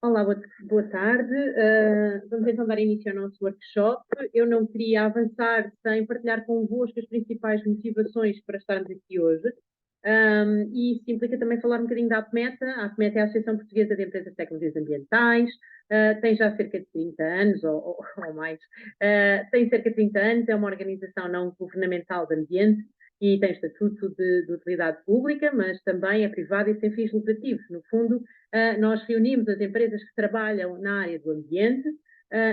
Olá, boa tarde. Vamos então dar início ao nosso workshop. Eu não queria avançar sem partilhar convosco as principais motivações para estarmos aqui hoje. E isso implica também falar um bocadinho da APMETA. A APMETA é a Associação Portuguesa de Empresas de Tecnologias Ambientais. Tem já cerca de 30 anos ou mais. Tem cerca de 30 anos, é uma organização não governamental de ambiente e tem estatuto de utilidade pública, mas também é privada e sem fins lucrativos. No fundo, nós reunimos as empresas que trabalham na área do ambiente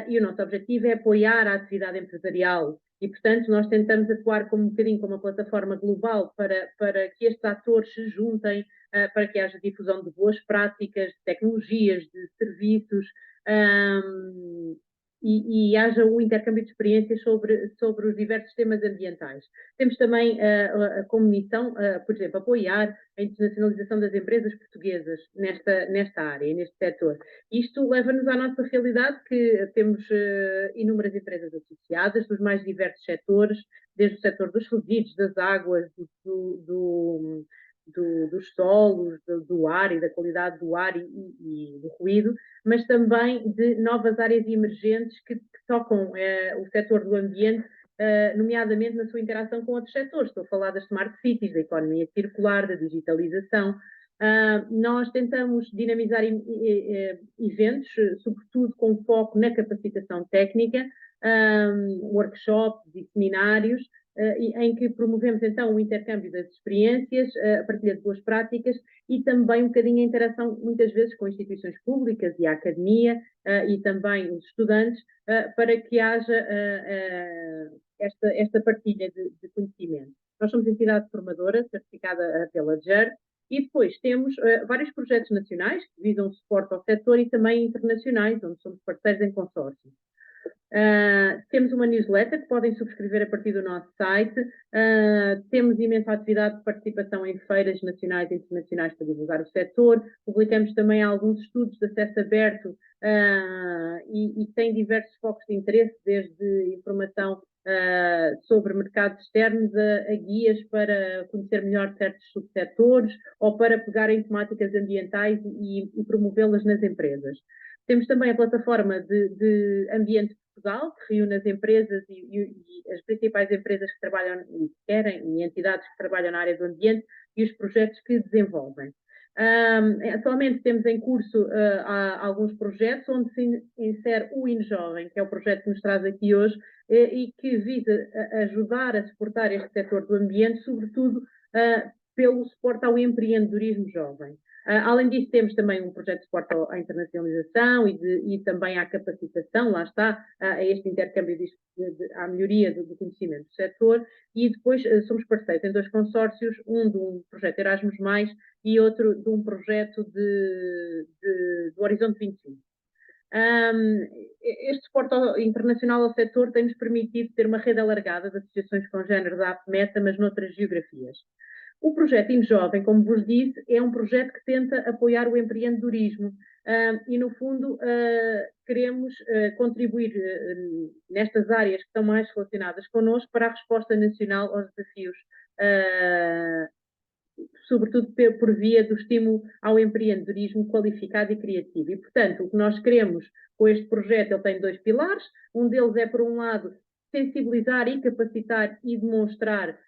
e o nosso objetivo é apoiar a atividade empresarial e, portanto, nós tentamos atuar como um bocadinho como uma plataforma global para que estes atores se juntem, para que haja difusão de boas práticas, de tecnologias, de serviços, e haja um intercâmbio de experiências sobre os diversos temas ambientais. Temos também como missão, por exemplo, apoiar a internacionalização das empresas portuguesas nesta área, neste setor. Isto leva-nos à nossa realidade, que temos inúmeras empresas associadas dos mais diversos setores, desde o setor dos resíduos, das águas, dos solos, do ar e da qualidade do ar e do ruído, mas também de novas áreas emergentes que tocam o setor do ambiente, nomeadamente na sua interação com outros setores. Estou a falar das smart cities, da economia circular, da digitalização. Nós tentamos dinamizar eventos, sobretudo com foco na capacitação técnica, workshops e seminários, em que promovemos então o intercâmbio das experiências, a partilha de boas práticas e também um bocadinho a interação, muitas vezes, com instituições públicas e a academia e também os estudantes, para que haja esta partilha de conhecimento. Nós somos entidade formadora, certificada pela GER, e depois temos vários projetos nacionais que visam suporte ao setor e também internacionais, onde somos parceiros em consórcio. Temos uma newsletter que podem subscrever a partir do nosso site. Temos imensa atividade de participação em feiras nacionais e internacionais para divulgar o setor. Publicamos também alguns estudos de acesso aberto e tem diversos focos de interesse, desde informação sobre mercados externos a guias para conhecer melhor certos subsetores ou para pegar em temáticas ambientais e promovê-las nas empresas. Temos também a plataforma de Ambiente Portugal, que reúne as empresas e as principais empresas que trabalham e querem, e entidades que trabalham na área do ambiente e os projetos que desenvolvem. Atualmente temos em curso alguns projetos onde se insere o InJovem, que é o projeto que nos traz aqui hoje e que visa ajudar a suportar este setor do ambiente, sobretudo pelo suporte ao empreendedorismo jovem. Além disso, temos também um projeto de suporte à internacionalização e também à capacitação, lá está, a este intercâmbio à melhoria do conhecimento do setor, e depois somos parceiros em dois consórcios, um de um projeto Erasmus+, e outro de um projeto do Horizonte 21. Este suporte internacional ao setor tem-nos permitido ter uma rede alargada de associações com género da APMETA, mas noutras geografias. O projeto InJovem, como vos disse, é um projeto que tenta apoiar o empreendedorismo e, no fundo, queremos contribuir nestas áreas que estão mais relacionadas connosco para a resposta nacional aos desafios, sobretudo por via do estímulo ao empreendedorismo qualificado e criativo. E, portanto, o que nós queremos com este projeto, ele tem dois pilares. Um deles é, por um lado, sensibilizar e capacitar e demonstrar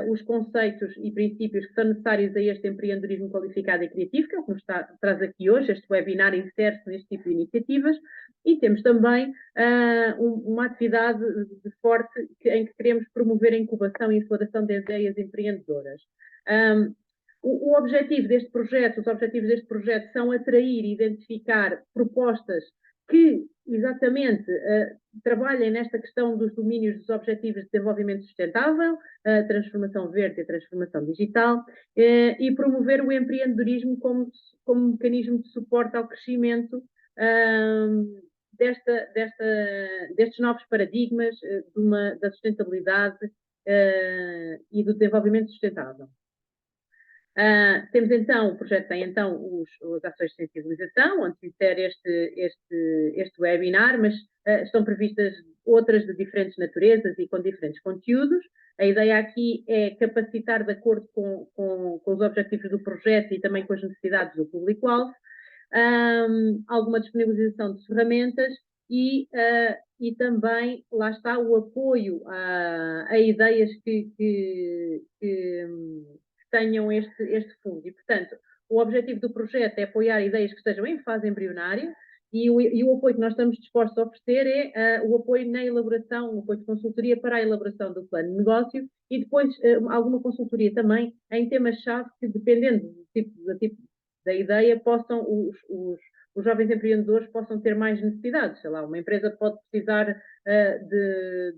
os conceitos e princípios que são necessários a este empreendedorismo qualificado e criativo, que é o que nos traz aqui hoje. Este webinar insere-se neste tipo de iniciativas. E temos também uma atividade de forte em que queremos promover a incubação e aceleração de ideias empreendedoras. O objetivo deste projeto, os objetivos deste projeto são atrair e identificar propostas que exatamente trabalhem nesta questão dos domínios dos objetivos de desenvolvimento sustentável, a transformação verde e a transformação digital, e promover o empreendedorismo como mecanismo de suporte ao crescimento destes novos paradigmas da sustentabilidade e do desenvolvimento sustentável. Temos então, o projeto tem então as ações de sensibilização, onde se insere este webinar, mas estão previstas outras de diferentes naturezas e com diferentes conteúdos. A ideia aqui é capacitar de acordo com os objetivos do projeto e também com as necessidades do público-alvo. alguma disponibilização de ferramentas e também, lá está, o apoio a ideias que tenham este fundo. E, portanto, o objetivo do projeto é apoiar ideias que estejam em fase embrionária e o apoio que nós estamos dispostos a oferecer é o apoio na elaboração, o apoio de consultoria para a elaboração do plano de negócio e depois alguma consultoria também em temas-chave que, dependendo do tipo da ideia, possam os jovens empreendedores possam ter mais necessidades. Sei lá, uma empresa pode precisar de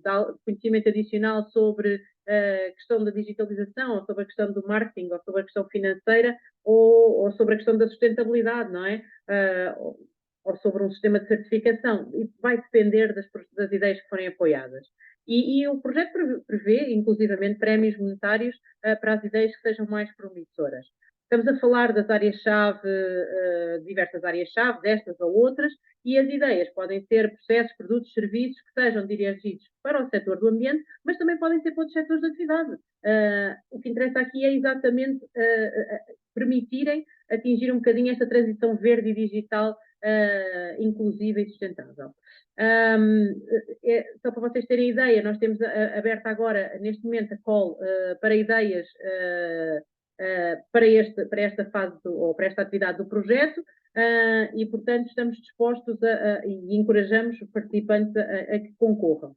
conhecimento adicional sobre a questão da digitalização, ou sobre a questão do marketing, ou sobre a questão financeira, ou sobre a questão da sustentabilidade, não é? Ou sobre um sistema de certificação. Isso vai depender das ideias que forem apoiadas. E o projeto prevê, inclusivamente, prémios monetários para as ideias que sejam mais promissoras. Estamos a falar das áreas-chave, diversas áreas-chave, destas ou outras, e as ideias podem ser processos, produtos, serviços que sejam dirigidos para o setor do ambiente, mas também podem ser para outros setores de atividade. O que interessa aqui é exatamente permitirem atingir um bocadinho esta transição verde e digital inclusiva e sustentável. Só para vocês terem ideia, nós temos aberta agora, neste momento, a call para ideias para esta fase ou para esta atividade do projeto e, portanto, estamos dispostos e encorajamos os participantes a que concorram.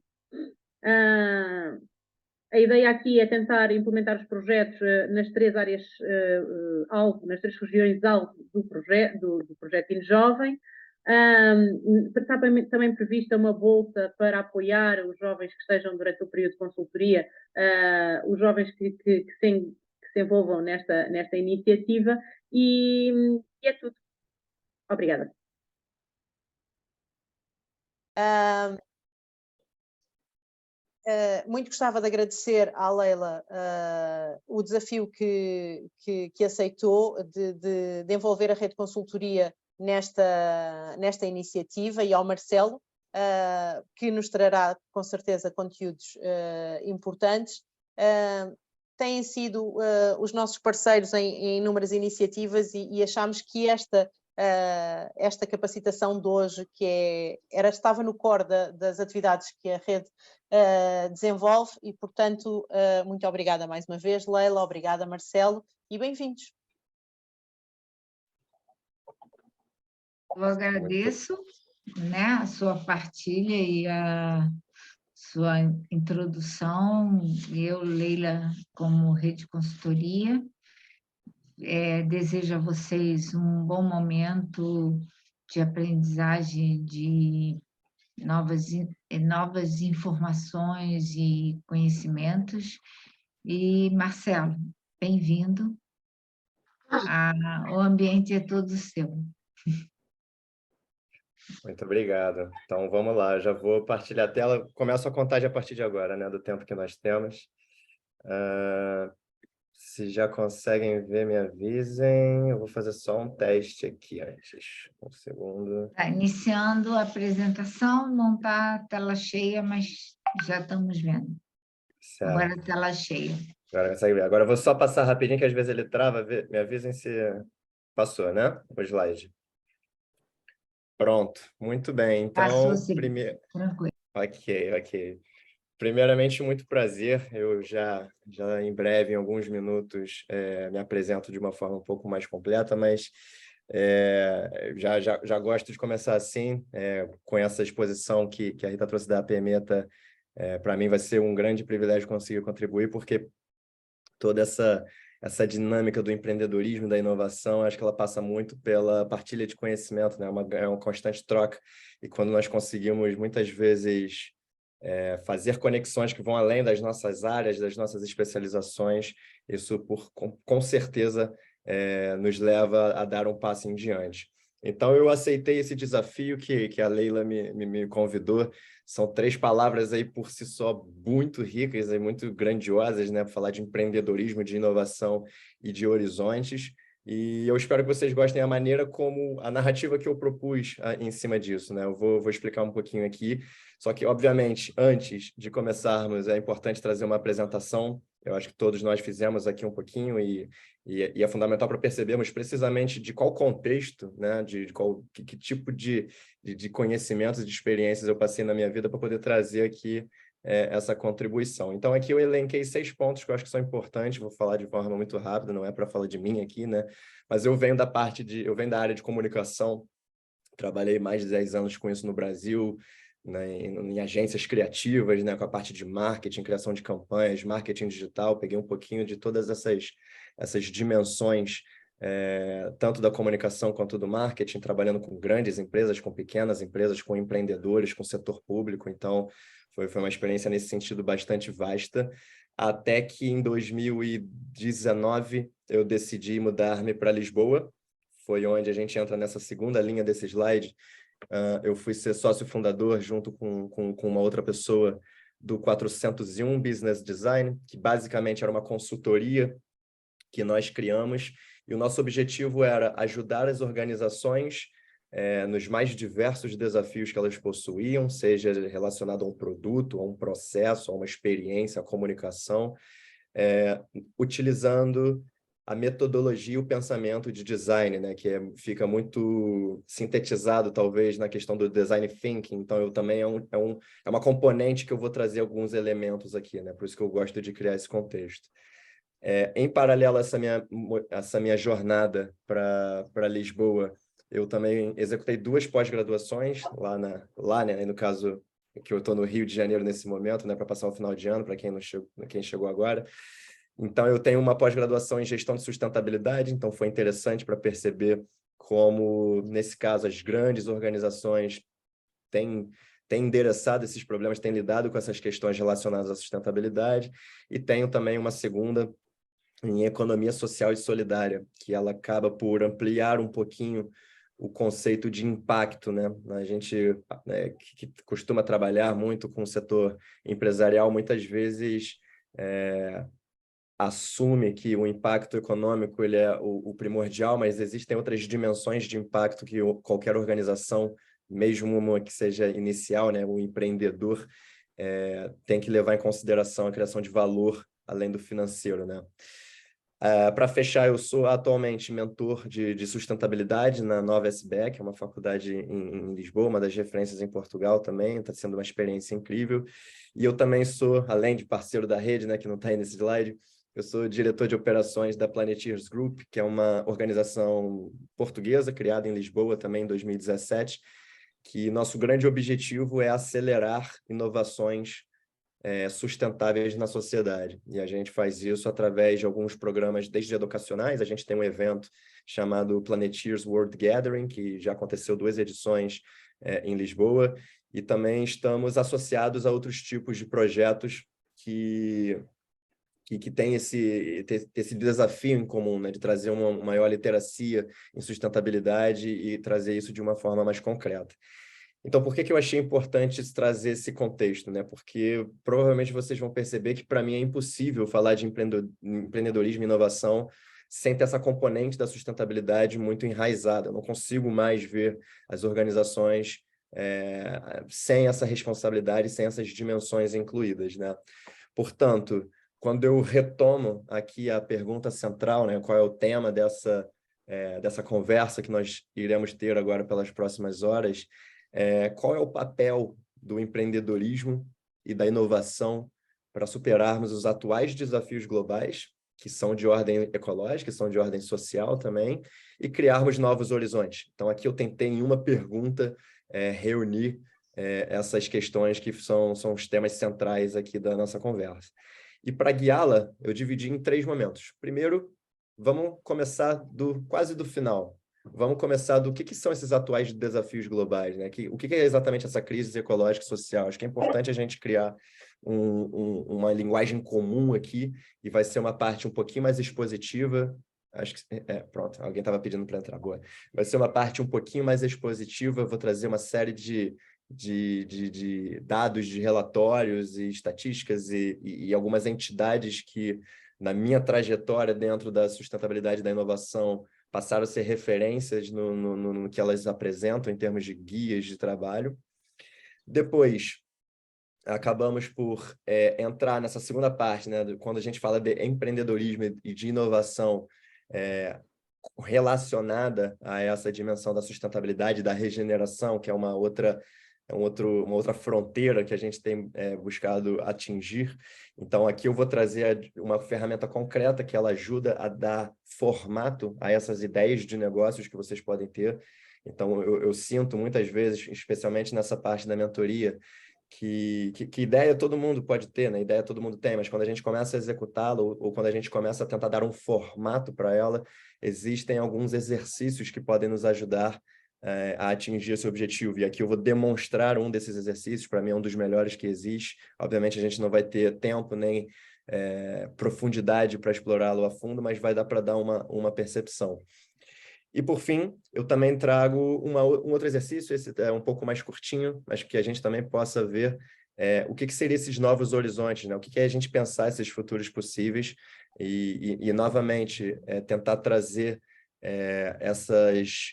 A ideia aqui é tentar implementar os projetos nas 3 áreas alvo, nas 3 regiões alvo do projeto InJovem. Está também prevista uma bolsa para apoiar os jovens que estejam durante o período de consultoria, os jovens que se envolvam nesta iniciativa e é tudo. Obrigada. Muito gostava de agradecer à Leila o desafio que aceitou de envolver a Rede Consultoria nesta iniciativa e ao Marcelo, que nos trará com certeza conteúdos importantes. Têm sido os nossos parceiros em inúmeras iniciativas e achamos que esta capacitação de hoje, que estava no core das atividades que a rede desenvolve e, portanto, muito obrigada mais uma vez, Leila, obrigada, Marcelo, e bem-vindos. Eu agradeço, né, a sua partilha e a sua introdução. Eu, Leila, como Rede Consultoria, desejo a vocês um bom momento de aprendizagem, de novas informações e conhecimentos. E, Marcelo, bem-vindo. O ambiente é todo seu. Muito obrigado. Então, vamos lá. Já vou partilhar a tela. Começo a contagem a partir de agora, né, do tempo que nós temos. Se já conseguem ver, me avisem. Eu vou fazer só um teste aqui antes. Um segundo. Tá iniciando a apresentação, não está a tela cheia, mas já estamos vendo. Certo. Agora a tela cheia. Agora consegue ver. Agora eu vou só passar rapidinho, que às vezes ele trava. Me avisem se passou, né? O slide. Pronto, muito bem. Então, passou, sim. Tranquilo. Ok. Primeiramente, muito prazer. Eu já em breve, em alguns minutos, me apresento de uma forma um pouco mais completa, mas já gosto de começar assim, com essa exposição que a Rita trouxe da APMeta. Para mim vai ser um grande privilégio conseguir contribuir, porque toda essa dinâmica do empreendedorismo, da inovação, acho que ela passa muito pela partilha de conhecimento, né? É uma constante troca, e quando nós conseguimos, muitas vezes, fazer conexões que vão além das nossas áreas, das nossas especializações, isso, com certeza, nos leva a dar um passo em diante. Então, eu aceitei esse desafio que a Leila me convidou. São 3 palavras aí por si só muito ricas e muito grandiosas, né? Para falar de empreendedorismo, de inovação e de horizontes. E eu espero que vocês gostem da maneira como a narrativa que eu propus em cima disso, né? Eu vou explicar um pouquinho aqui, só que, obviamente, antes de começarmos, é importante trazer uma apresentação. Eu acho que todos nós fizemos aqui um pouquinho e é fundamental para percebermos precisamente de qual contexto, né? Que tipo de conhecimentos e de experiências eu passei na minha vida para poder trazer aqui essa contribuição. Então, aqui eu elenquei 6 pontos que eu acho que são importantes, vou falar de forma muito rápida, não é para falar de mim aqui, né? Mas eu venho da área de comunicação, trabalhei mais de 10 anos com isso no Brasil, né, em agências criativas, né, com a parte de marketing, criação de campanhas, marketing digital, peguei um pouquinho de todas essas dimensões, tanto da comunicação quanto do marketing, trabalhando com grandes empresas, com pequenas empresas, com empreendedores, com setor público. Então, foi uma experiência nesse sentido bastante vasta, até que em 2019 eu decidi mudar-me para Lisboa. Foi onde a gente entra nessa segunda linha desse slide. Eu fui ser sócio fundador junto com uma outra pessoa do 401 Business Design, que basicamente era uma consultoria que nós criamos, e o nosso objetivo era ajudar as organizações nos mais diversos desafios que elas possuíam, seja relacionado a um produto, a um processo, a uma experiência, a comunicação, utilizando a metodologia e o pensamento de design, né, que fica muito sintetizado, talvez, na questão do design thinking. Então, eu também é uma componente que eu vou trazer alguns elementos aqui, né, por isso que eu gosto de criar esse contexto. Em paralelo a essa minha jornada para Lisboa, eu também executei 2 pós-graduações lá, né, no caso, que eu estou no Rio de Janeiro nesse momento, né, para passar o final de ano, para quem chegou agora. Então, eu tenho uma pós-graduação em gestão de sustentabilidade, então foi interessante para perceber como, nesse caso, as grandes organizações têm endereçado esses problemas, têm lidado com essas questões relacionadas à sustentabilidade, e tenho também uma segunda em economia social e solidária, que ela acaba por ampliar um pouquinho o conceito de impacto, né? A gente que costuma trabalhar muito com o setor empresarial, muitas vezes assume que o impacto econômico ele é o primordial, mas existem outras dimensões de impacto que qualquer organização, mesmo uma que seja inicial, né, o empreendedor, tem que levar em consideração a criação de valor além do financeiro, né? Para fechar, eu sou atualmente mentor de sustentabilidade na Nova SBE, que é uma faculdade em Lisboa, uma das referências em Portugal também, está sendo uma experiência incrível. E eu também sou, além de parceiro da rede, né, que não está aí nesse slide, eu sou diretor de operações da Planeteers Group, que é uma organização portuguesa criada em Lisboa também em 2017, que nosso grande objetivo é acelerar inovações sustentáveis na sociedade. E a gente faz isso através de alguns programas, desde educacionais. A gente tem um evento chamado Planeteers World Gathering, que já aconteceu 2 edições em Lisboa, e também estamos associados a outros tipos de projetos que tem esse desafio em comum, né, de trazer uma maior literacia em sustentabilidade e trazer isso de uma forma mais concreta. Então, por que eu achei importante trazer esse contexto, né? Porque provavelmente vocês vão perceber que, para mim, é impossível falar de empreendedorismo e inovação sem ter essa componente da sustentabilidade muito enraizada. Eu não consigo mais ver as organizações sem essa responsabilidade, sem essas dimensões incluídas, né? Portanto, quando eu retomo aqui a pergunta central, né? Qual é o tema dessa conversa que nós iremos ter agora pelas próximas horas, qual é o papel do empreendedorismo e da inovação para superarmos os atuais desafios globais, que são de ordem ecológica, que são de ordem social também, e criarmos novos horizontes. Então, aqui eu tentei, em uma pergunta, reunir essas questões que são os temas centrais aqui da nossa conversa. E para guiá-la, eu dividi em 3 momentos. Primeiro, vamos começar quase do final. Vamos começar do que são esses atuais desafios globais, né? O que é exatamente essa crise ecológica e social? Acho que é importante a gente criar uma linguagem comum aqui, e vai ser uma parte um pouquinho mais expositiva. Acho que pronto, alguém estava pedindo para entrar, boa. Vai ser uma parte um pouquinho mais expositiva, vou trazer uma série de dados, de relatórios e estatísticas e algumas entidades que, na minha trajetória dentro da sustentabilidade e da inovação, passaram a ser referências no que elas apresentam em termos de guias de trabalho. Depois, acabamos por entrar nessa segunda parte, né, quando a gente fala de empreendedorismo e de inovação relacionada a essa dimensão da sustentabilidade, da regeneração, que é uma outra fronteira que a gente tem buscado atingir. Então, aqui eu vou trazer uma ferramenta concreta que ela ajuda a dar formato a essas ideias de negócios que vocês podem ter. Então, eu sinto muitas vezes, especialmente nessa parte da mentoria, que ideia todo mundo pode ter, né? Ideia todo mundo tem, mas quando a gente começa a executá-la ou quando a gente começa a tentar dar um formato para ela, existem alguns exercícios que podem nos ajudar a atingir esse objetivo. E aqui eu vou demonstrar um desses exercícios, para mim é um dos melhores que existe. Obviamente a gente não vai ter tempo nem profundidade para explorá-lo a fundo, mas vai dar para dar uma percepção. E, por fim, eu também trago um outro exercício, esse é um pouco mais curtinho, mas que a gente também possa ver o que seriam esses novos horizontes, né? O que é a gente pensar esses futuros possíveis e novamente, tentar trazer essas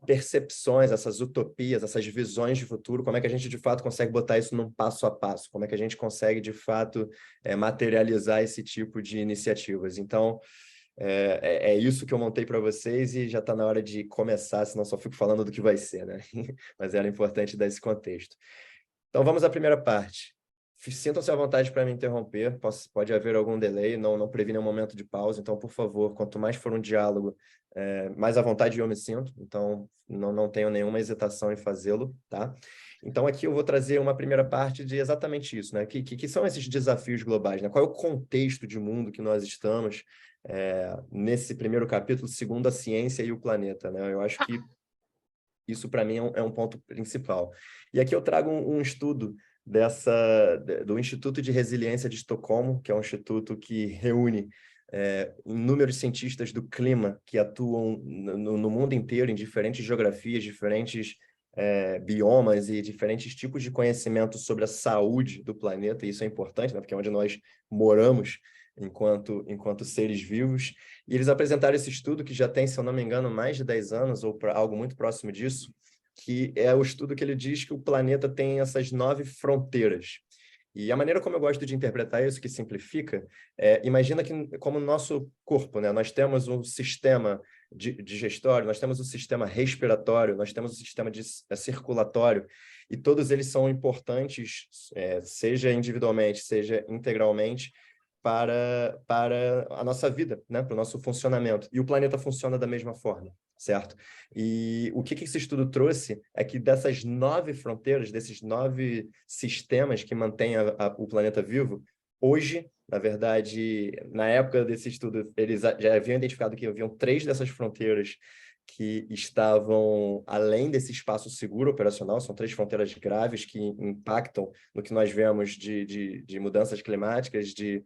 percepções, essas utopias, essas visões de futuro, como é que a gente, de fato, consegue botar isso num passo a passo, como é que a gente consegue, de fato, materializar esse tipo de iniciativas. Então, é isso que eu montei para vocês e já está na hora de começar, senão só fico falando do que vai ser, né? Mas era importante dar esse contexto. Então, vamos à primeira parte. Sintam-se à vontade para me interromper, pode haver algum delay, não previne um momento de pausa, então, por favor, quanto mais for um diálogo, mais à vontade eu me sinto, então não tenho nenhuma hesitação em fazê-lo, tá? Então, aqui eu vou trazer uma primeira parte de exatamente isso, né? Que são esses desafios globais, né? Qual é o contexto de mundo que nós estamos nesse primeiro capítulo, segundo a ciência e o planeta, né? Eu acho que isso, para mim, é um ponto principal. E aqui eu trago um estudo do Instituto de Resiliência de Estocolmo, que é um instituto que reúne inúmeros cientistas do clima que atuam no mundo inteiro, em diferentes geografias, diferentes biomas e diferentes tipos de conhecimento sobre a saúde do planeta. E isso é importante, né? Porque é onde nós moramos enquanto seres vivos. E eles apresentaram esse estudo que já tem, se eu não me engano, mais de 10 anos, ou algo muito próximo disso, que é o estudo que ele diz que o planeta tem essas 9 fronteiras. E a maneira como eu gosto de interpretar isso, que simplifica, imagina que, como o nosso corpo, né, nós temos um sistema digestório, nós temos um sistema respiratório, nós temos um sistema circulatório, e todos eles são importantes, seja individualmente, seja integralmente, para a nossa vida, né? Para o nosso funcionamento. E o planeta funciona da mesma forma, certo? E o que esse estudo trouxe é que dessas 9 fronteiras, desses 9 sistemas que mantêm o planeta vivo, hoje, na verdade, na época desse estudo, eles já haviam identificado que haviam 3 dessas fronteiras que estavam além desse espaço seguro operacional, são 3 fronteiras graves que impactam no que nós vemos de mudanças climáticas, de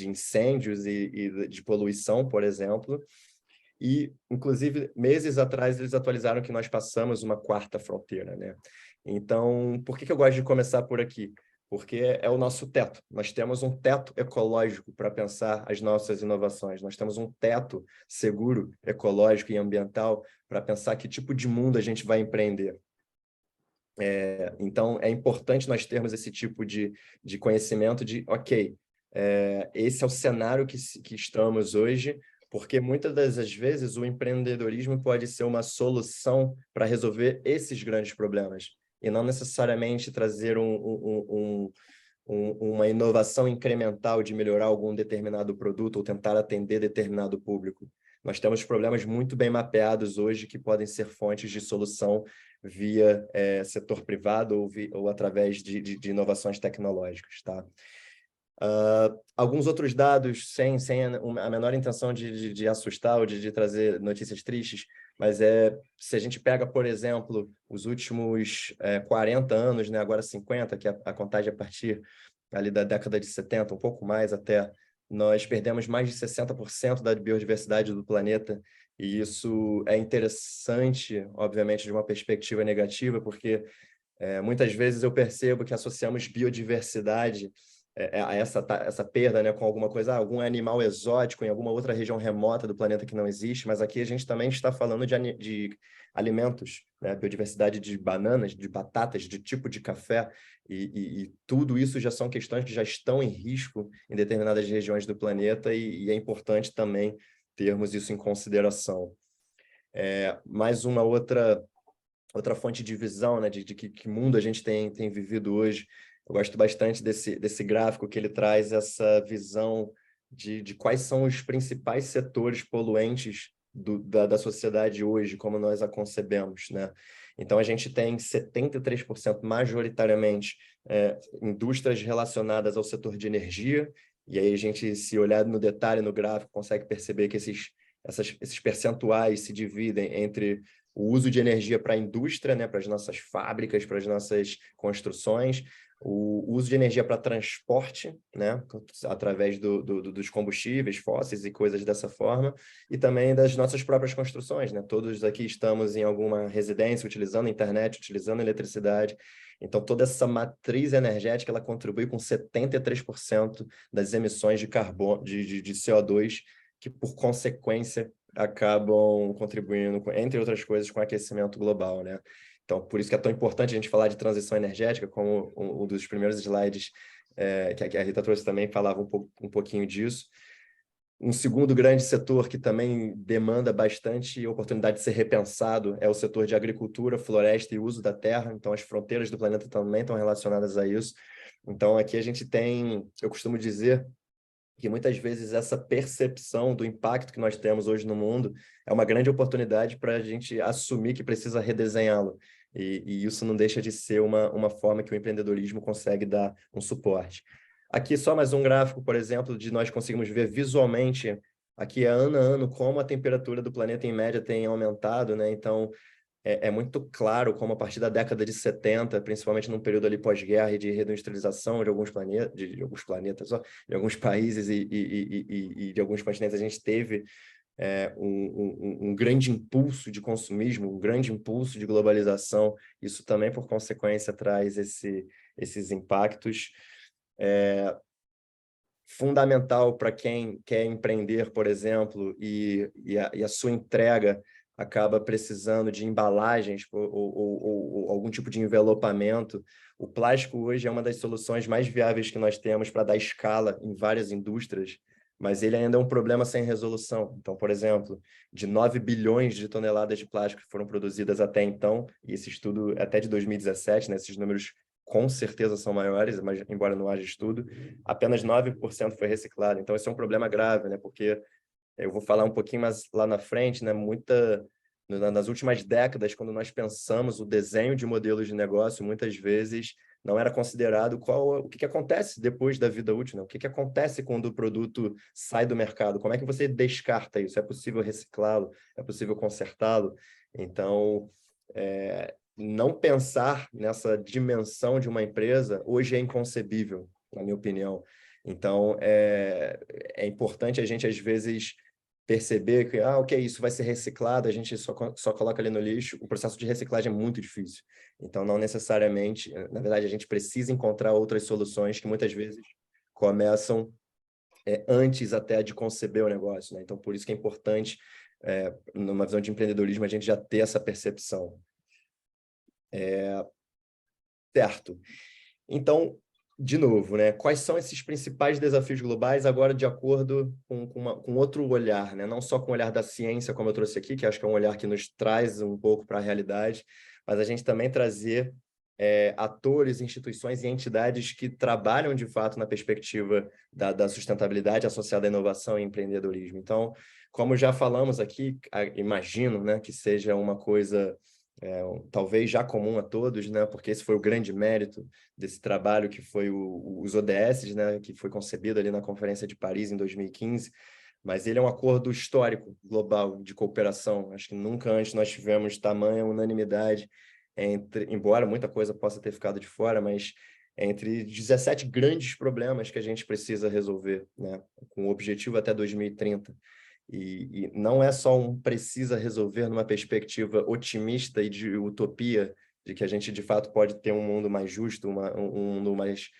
incêndios e de poluição, por exemplo. E, inclusive, meses atrás, eles atualizaram que nós passamos uma 4ª fronteira, né? Então, por que eu gosto de começar por aqui? Porque é o nosso teto. Nós temos um teto ecológico para pensar as nossas inovações. Nós temos um teto seguro, ecológico e ambiental para pensar que tipo de mundo a gente vai empreender. Então, é importante nós termos esse tipo de conhecimento de, ok, esse é o cenário que estamos hoje, porque muitas das vezes o empreendedorismo pode ser uma solução para resolver esses grandes problemas, e não necessariamente trazer uma inovação incremental de melhorar algum determinado produto ou tentar atender determinado público. Nós temos problemas muito bem mapeados hoje que podem ser fontes de solução via setor privado ou através de inovações tecnológicas, tá? Alguns outros dados, sem a menor intenção de assustar ou de trazer notícias tristes, mas se a gente pega, por exemplo, os últimos 40 anos, né, agora 50, que a contagem a partir ali da década de 70, um pouco mais até, nós perdemos mais de 60% da biodiversidade do planeta, e isso é interessante, obviamente, de uma perspectiva negativa, porque muitas vezes eu percebo que associamos biodiversidade essa perda, né, com alguma coisa, algum animal exótico em alguma outra região remota do planeta que não existe, mas aqui a gente também está falando de alimentos, né, biodiversidade de bananas, de batatas, de tipo de café, e tudo isso já são questões que já estão em risco em determinadas regiões do planeta, e é importante também termos isso em consideração. Mais uma outra fonte de visão, né, de que mundo a gente tem vivido hoje. Eu gosto bastante desse gráfico que ele traz essa visão de quais são os principais setores poluentes da sociedade hoje, como nós a concebemos, né? Então, a gente tem 73% majoritariamente indústrias relacionadas ao setor de energia, e aí a gente, se olhar no detalhe no gráfico, consegue perceber que esses percentuais se dividem entre o uso de energia para a indústria, né, para as nossas fábricas, para as nossas construções, o uso de energia para transporte, né, através dos combustíveis fósseis e coisas dessa forma, e também das nossas próprias construções, né? Todos aqui estamos em alguma residência utilizando a internet, utilizando a eletricidade, então toda essa matriz energética ela contribui com 73% das emissões de carbono, de CO2, que por consequência acabam contribuindo, entre outras coisas, com o aquecimento global, né? Então, por isso que é tão importante a gente falar de transição energética, como um dos primeiros slides que a Rita trouxe também falava um pouquinho disso. Um segundo grande setor que também demanda bastante oportunidade de ser repensado é o setor de agricultura, floresta e uso da terra. Então, as fronteiras do planeta também estão relacionadas a isso. Então, aqui a gente tem, eu costumo dizer, que muitas vezes essa percepção do impacto que nós temos hoje no mundo é uma grande oportunidade para a gente assumir que precisa redesenhá-lo. E isso não deixa de ser uma forma que o empreendedorismo consegue dar um suporte. Aqui só mais um gráfico, por exemplo, de nós conseguimos ver visualmente, aqui ano a ano, como a temperatura do planeta em média tem aumentado, né? Então, é muito claro como a partir da década de 70, principalmente num período ali pós-guerra e de reindustrialização de alguns planetas, de alguns países e de alguns continentes, a gente teve um grande impulso de consumismo, um grande impulso de globalização. Isso também, por consequência, traz esses impactos. Fundamental para quem quer empreender, por exemplo, e a sua entrega acaba precisando de embalagens ou algum tipo de envelopamento. O plástico hoje é uma das soluções mais viáveis que nós temos para dar escala em várias indústrias, mas ele ainda é um problema sem resolução. Então, por exemplo, de 9 bilhões de toneladas de plástico que foram produzidas até então, e esse estudo é até de 2017, né, esses números com certeza são maiores, mas embora não haja estudo, apenas 9% foi reciclado. Então, esse é um problema grave, né, porque eu vou falar um pouquinho mais lá na frente, né? Nas últimas décadas, quando nós pensamos o desenho de modelos de negócio, muitas vezes não era considerado o que acontece depois da vida útil, né? O que acontece quando o produto sai do mercado, como é que você descarta isso? É possível reciclá-lo? É possível consertá-lo? Então, não pensar nessa dimensão de uma empresa hoje é inconcebível, na minha opinião. Então, é importante a gente, às vezes, perceber que, ok, isso vai ser reciclado, a gente só coloca ali no lixo. O processo de reciclagem é muito difícil. Então, não necessariamente, na verdade, a gente precisa encontrar outras soluções que muitas vezes começam antes até de conceber o negócio, né? Então, por isso que é importante, numa visão de empreendedorismo, a gente já ter essa percepção. Certo. Então, de novo, né? Quais são esses principais desafios globais agora de acordo com outro olhar, né? Não só com o olhar da ciência, como eu trouxe aqui, que acho que é um olhar que nos traz um pouco para a realidade, mas a gente também trazer atores, instituições e entidades que trabalham de fato na perspectiva da sustentabilidade associada à inovação e empreendedorismo. Então, como já falamos aqui, imagino, né, que seja uma coisa talvez já comum a todos, né? Porque esse foi o grande mérito desse trabalho que foi os ODS, né? Que foi concebido ali na Conferência de Paris em 2015, mas ele é um acordo histórico global de cooperação. Acho que nunca antes nós tivemos tamanha unanimidade embora muita coisa possa ter ficado de fora, mas entre 17 grandes problemas que a gente precisa resolver, né? Com o objetivo até 2030. E não é só precisa resolver numa perspectiva otimista e de utopia, de que a gente, de fato, pode ter um mundo mais justo, um mundo mais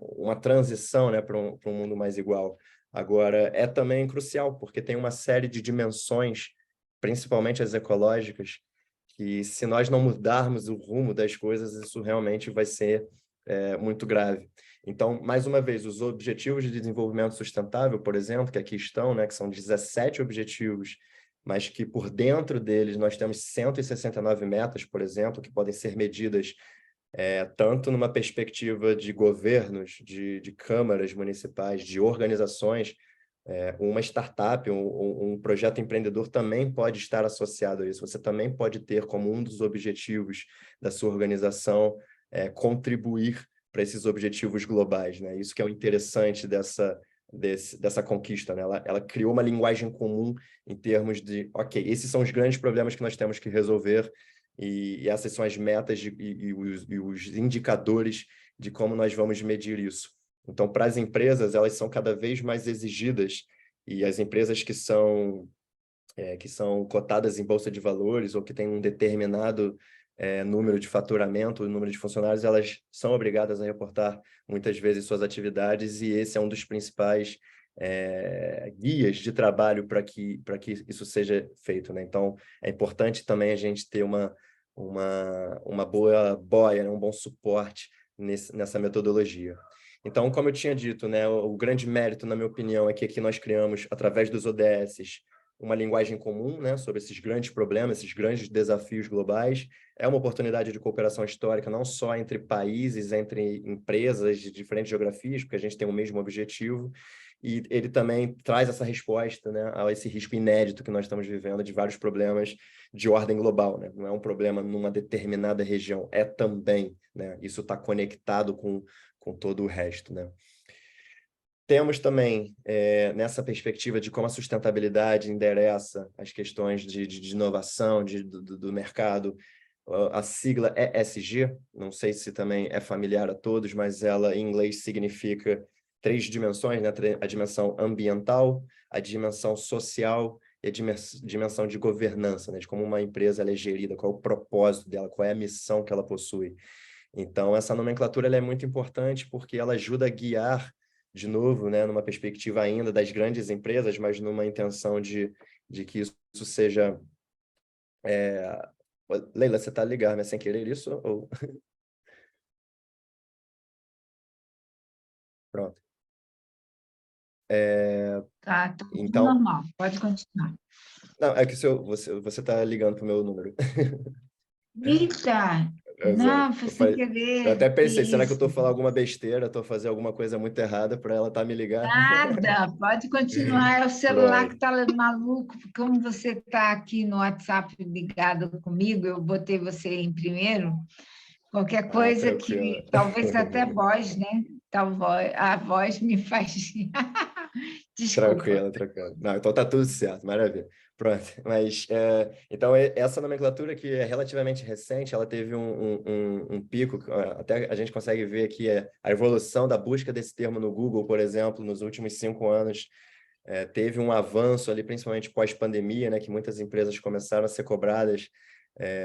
uma transição, né, para um mundo mais igual. Agora, é também crucial, porque tem uma série de dimensões, principalmente as ecológicas, que se nós não mudarmos o rumo das coisas, isso realmente vai ser muito grave. Então, mais uma vez, os Objetivos de Desenvolvimento Sustentável, por exemplo, que aqui estão, né, que são 17 objetivos, mas que por dentro deles nós temos 169 metas, por exemplo, que podem ser medidas tanto numa perspectiva de governos, de câmaras municipais, de organizações. Uma startup, um projeto empreendedor também pode estar associado a isso. Você também pode ter como um dos objetivos da sua organização contribuir para esses objetivos globais, né? Isso que é o interessante dessa conquista, né? Ela criou uma linguagem comum em termos de, ok, esses são os grandes problemas que nós temos que resolver e essas são as metas e os indicadores de como nós vamos medir isso. Então, para as empresas, elas são cada vez mais exigidas, e as empresas que são cotadas em bolsa de valores ou que têm um determinado número de faturamento, número de funcionários, elas são obrigadas a reportar muitas vezes suas atividades, e esse é um dos principais guias de trabalho para que isso seja feito, né? Então, é importante também a gente ter uma boa boia, né? Um bom suporte nessa metodologia. Então, como eu tinha dito, né, o grande mérito, na minha opinião, é que aqui nós criamos, através dos ODS, uma linguagem comum, né, sobre esses grandes problemas, esses grandes desafios globais. É uma oportunidade de cooperação histórica, não só entre países, entre empresas de diferentes geografias, porque a gente tem o mesmo objetivo, e ele também traz essa resposta, né, a esse risco inédito que nós estamos vivendo de vários problemas de ordem global, né? Não é um problema numa determinada região, é também, né? Isso está conectado com todo o resto, né? Temos também, nessa perspectiva de como a sustentabilidade endereça as questões de inovação do mercado, a sigla ESG, não sei se também é familiar a todos, mas ela em inglês significa 3 dimensões, né? A dimensão ambiental, a dimensão social e a dimensão de governança, né? De como uma empresa ela é gerida, qual é o propósito dela, qual é a missão que ela possui. Então, essa nomenclatura ela é muito importante porque ela ajuda a guiar, de novo, né, numa perspectiva ainda das grandes empresas, mas numa intenção de que isso seja... Leila, você está ligada, né, sem querer isso? Ou... Pronto. Tá, tudo Então... normal, pode continuar. Não, é que você está ligando para o meu número. Eita! Exato. Não, foi sem Eu querer. até Que pensei, será que eu isso? estou falando alguma besteira, estou fazendo alguma coisa muito errada para ela estar me ligando? Nada, pode continuar. É o celular que Pronto. está maluco. Como você está aqui no WhatsApp ligado comigo, eu botei você em primeiro. Qualquer coisa Tranquilo. que, talvez até voz, né? A voz me faz. Desculpa. Tranquilo. Não, então tá tudo certo, maravilha. Pronto, mas então essa nomenclatura que é relativamente recente, ela teve um pico, até a gente consegue ver aqui a evolução da busca desse termo no Google, por exemplo, nos últimos 5 anos, teve um avanço ali, principalmente pós-pandemia, né, que muitas empresas começaram a ser cobradas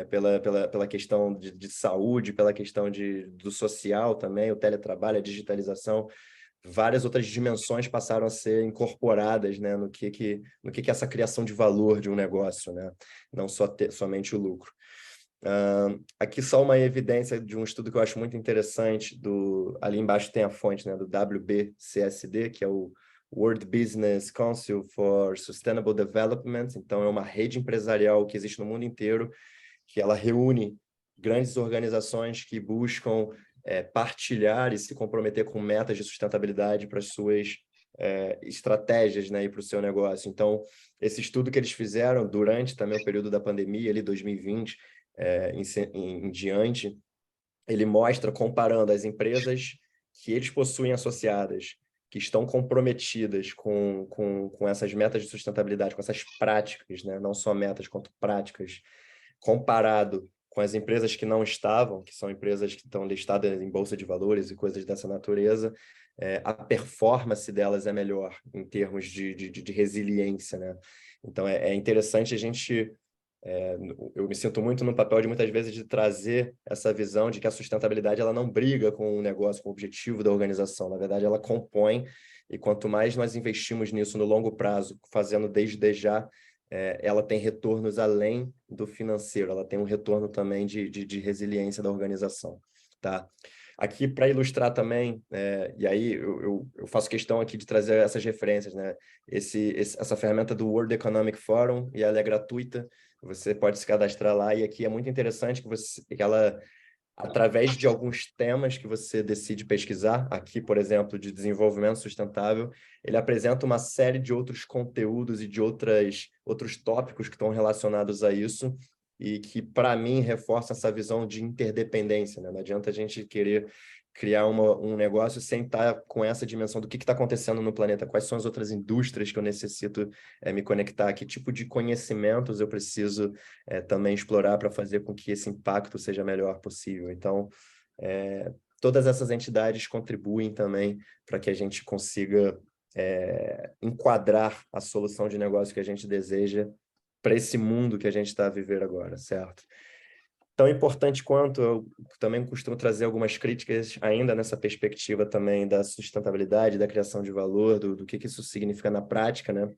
pela questão de saúde, pela questão do social também, o teletrabalho, a digitalização. Várias outras dimensões passaram a ser incorporadas, né, no que é essa criação de valor de um negócio, né? Não somente o lucro. Aqui só uma evidência de um estudo que eu acho muito interessante, ali embaixo tem a fonte, né, do WBCSD, que é o World Business Council for Sustainable Development. Então, é uma rede empresarial que existe no mundo inteiro, que ela reúne grandes organizações que buscam partilhar e se comprometer com metas de sustentabilidade para as suas estratégias, né, e para o seu negócio. Então, esse estudo que eles fizeram durante também o período da pandemia, ali 2020 em diante, ele mostra, comparando as empresas que eles possuem associadas, que estão comprometidas com essas metas de sustentabilidade, com essas práticas, né, não só metas, quanto práticas, comparado com as empresas que não estavam, que são empresas que estão listadas em bolsa de valores e coisas dessa natureza, a performance delas é melhor em termos de resiliência, né? Então, é interessante a gente Eu me sinto muito no papel de, muitas vezes, de trazer essa visão de que a sustentabilidade ela não briga com o negócio, com o objetivo da organização. Na verdade, ela compõe, e quanto mais nós investimos nisso no longo prazo, fazendo desde já, ela tem retornos além do financeiro, ela tem um retorno também de resiliência da organização. Tá? Aqui, para ilustrar também, e aí eu faço questão aqui de trazer essas referências, né? Essa ferramenta do World Economic Forum, e ela é gratuita, você pode se cadastrar lá, e aqui é muito interessante que ela, através de alguns temas que você decide pesquisar, aqui, por exemplo, de desenvolvimento sustentável, ele apresenta uma série de outros conteúdos e de outros tópicos que estão relacionados a isso, e que, para mim, reforça essa visão de interdependência, né? Não adianta a gente querer criar um negócio sem estar com essa dimensão do que está acontecendo no planeta, quais são as outras indústrias que eu necessito me conectar, que tipo de conhecimentos eu preciso também explorar para fazer com que esse impacto seja melhor possível. Então, todas essas entidades contribuem também para que a gente consiga enquadrar a solução de negócio que a gente deseja para esse mundo que a gente está a viver agora, certo? Tão importante quanto, eu também costumo trazer algumas críticas ainda nessa perspectiva também da sustentabilidade, da criação de valor, do que isso significa na prática, né?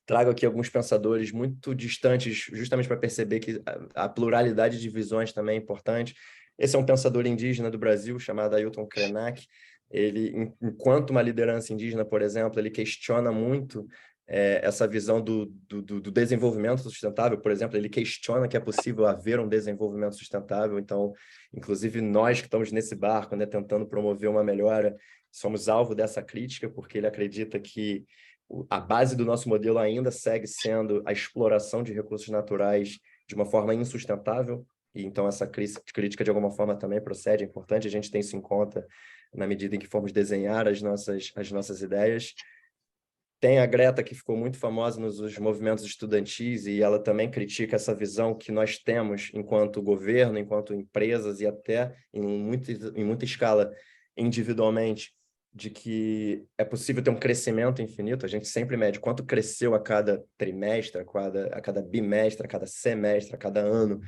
Trago aqui alguns pensadores muito distantes, justamente para perceber que a pluralidade de visões também é importante. Esse é um pensador indígena do Brasil, chamado Ailton Krenak. Ele, enquanto uma liderança indígena, por exemplo, ele questiona muito essa visão do desenvolvimento sustentável. Por exemplo, ele questiona que é possível haver um desenvolvimento sustentável. Então, inclusive nós que estamos nesse barco, né, tentando promover uma melhora, somos alvo dessa crítica, porque ele acredita que a base do nosso modelo ainda segue sendo a exploração de recursos naturais de uma forma insustentável, e então essa crítica de alguma forma também procede. É importante a gente ter isso em conta na medida em que formos desenhar as nossas ideias. Tem a Greta, que ficou muito famosa nos movimentos estudantis, e ela também critica essa visão que nós temos enquanto governo, enquanto empresas, e até em muita escala individualmente, de que é possível ter um crescimento infinito. A gente sempre mede quanto cresceu a cada trimestre, a cada bimestre, a cada semestre, a cada ano.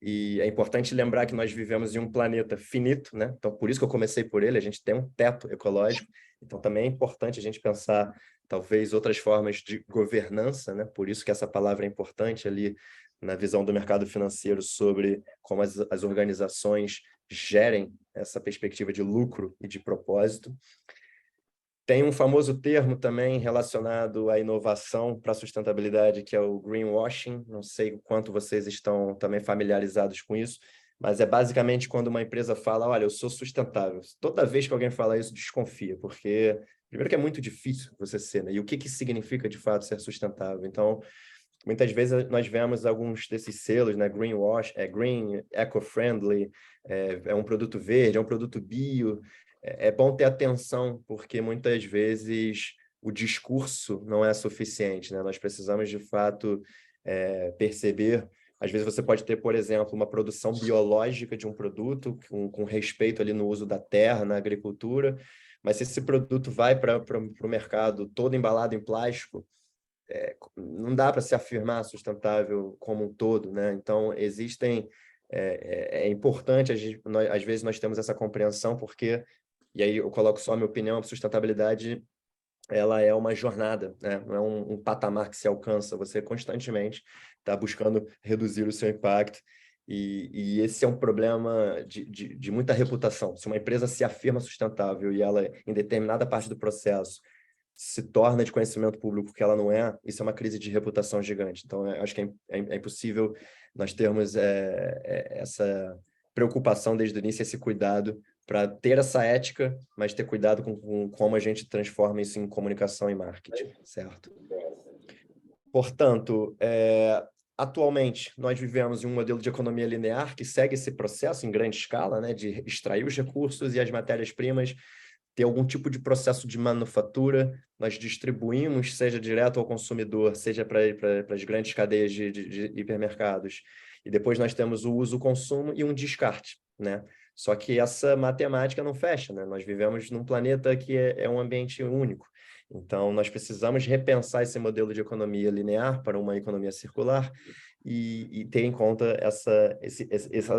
E é importante lembrar que nós vivemos em um planeta finito, né? Então, por isso que eu comecei por ele, a gente tem um teto ecológico. Então, também é importante a gente pensar, talvez, outras formas de governança, né? Por isso que essa palavra é importante ali na visão do mercado financeiro sobre como as organizações gerem essa perspectiva de lucro e de propósito. Tem um famoso termo também relacionado à inovação para a sustentabilidade, que é o greenwashing. Não sei o quanto vocês estão também familiarizados com isso, mas é basicamente quando uma empresa fala, olha, eu sou sustentável. Toda vez que alguém fala isso, desconfia, porque, primeiro, que é muito difícil você ser, né? E o que significa, de fato, ser sustentável? Então, muitas vezes nós vemos alguns desses selos, né? Greenwash, green, eco-friendly, é um produto verde, é um produto bio. É bom ter atenção, porque muitas vezes o discurso não é suficiente, né? Nós precisamos, de fato, perceber. Às vezes você pode ter, por exemplo, uma produção biológica de um produto, com respeito ali no uso da terra, na agricultura, mas se esse produto vai para o mercado todo embalado em plástico, não dá para se afirmar sustentável como um todo, né? Então, existem... É importante, às vezes, nós temos essa compreensão, porque... E aí eu coloco só a minha opinião, a sustentabilidade, ela é uma jornada, né? Não é um patamar que se alcança, você constantemente está buscando reduzir o seu impacto, e esse é um problema de muita reputação. Se uma empresa se afirma sustentável e ela, em determinada parte do processo, se torna de conhecimento público que ela não é, isso é uma crise de reputação gigante. Então, acho que é impossível nós termos essa preocupação desde o início, esse cuidado para ter essa ética, mas ter cuidado com como a gente transforma isso em comunicação e marketing, certo? Portanto, atualmente, nós vivemos em um modelo de economia linear que segue esse processo em grande escala, né, de extrair os recursos e as matérias-primas, ter algum tipo de processo de manufatura, nós distribuímos, seja direto ao consumidor, seja para as grandes cadeias de hipermercados, e depois nós temos o uso, o consumo e um descarte, né? Só que essa matemática não fecha, né? Nós vivemos num planeta que é um ambiente único. Então, nós precisamos repensar esse modelo de economia linear para uma economia circular, e ter em conta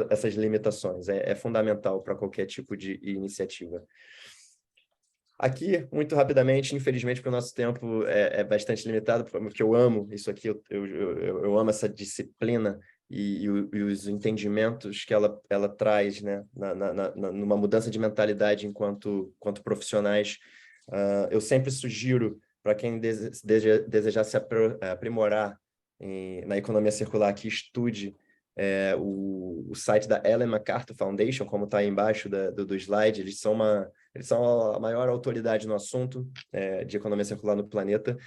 essas limitações. É fundamental para qualquer tipo de iniciativa. Aqui, muito rapidamente, infelizmente, porque o nosso tempo é bastante limitado, porque eu amo isso aqui, eu amo essa disciplina e os entendimentos que ela traz, né, numa mudança de mentalidade enquanto profissionais. Eu sempre sugiro para quem desejar se aprimorar na economia circular, que estude o site da Ellen MacArthur Foundation, como está aí embaixo do slide. Eles são a maior autoridade no assunto de economia circular no planeta.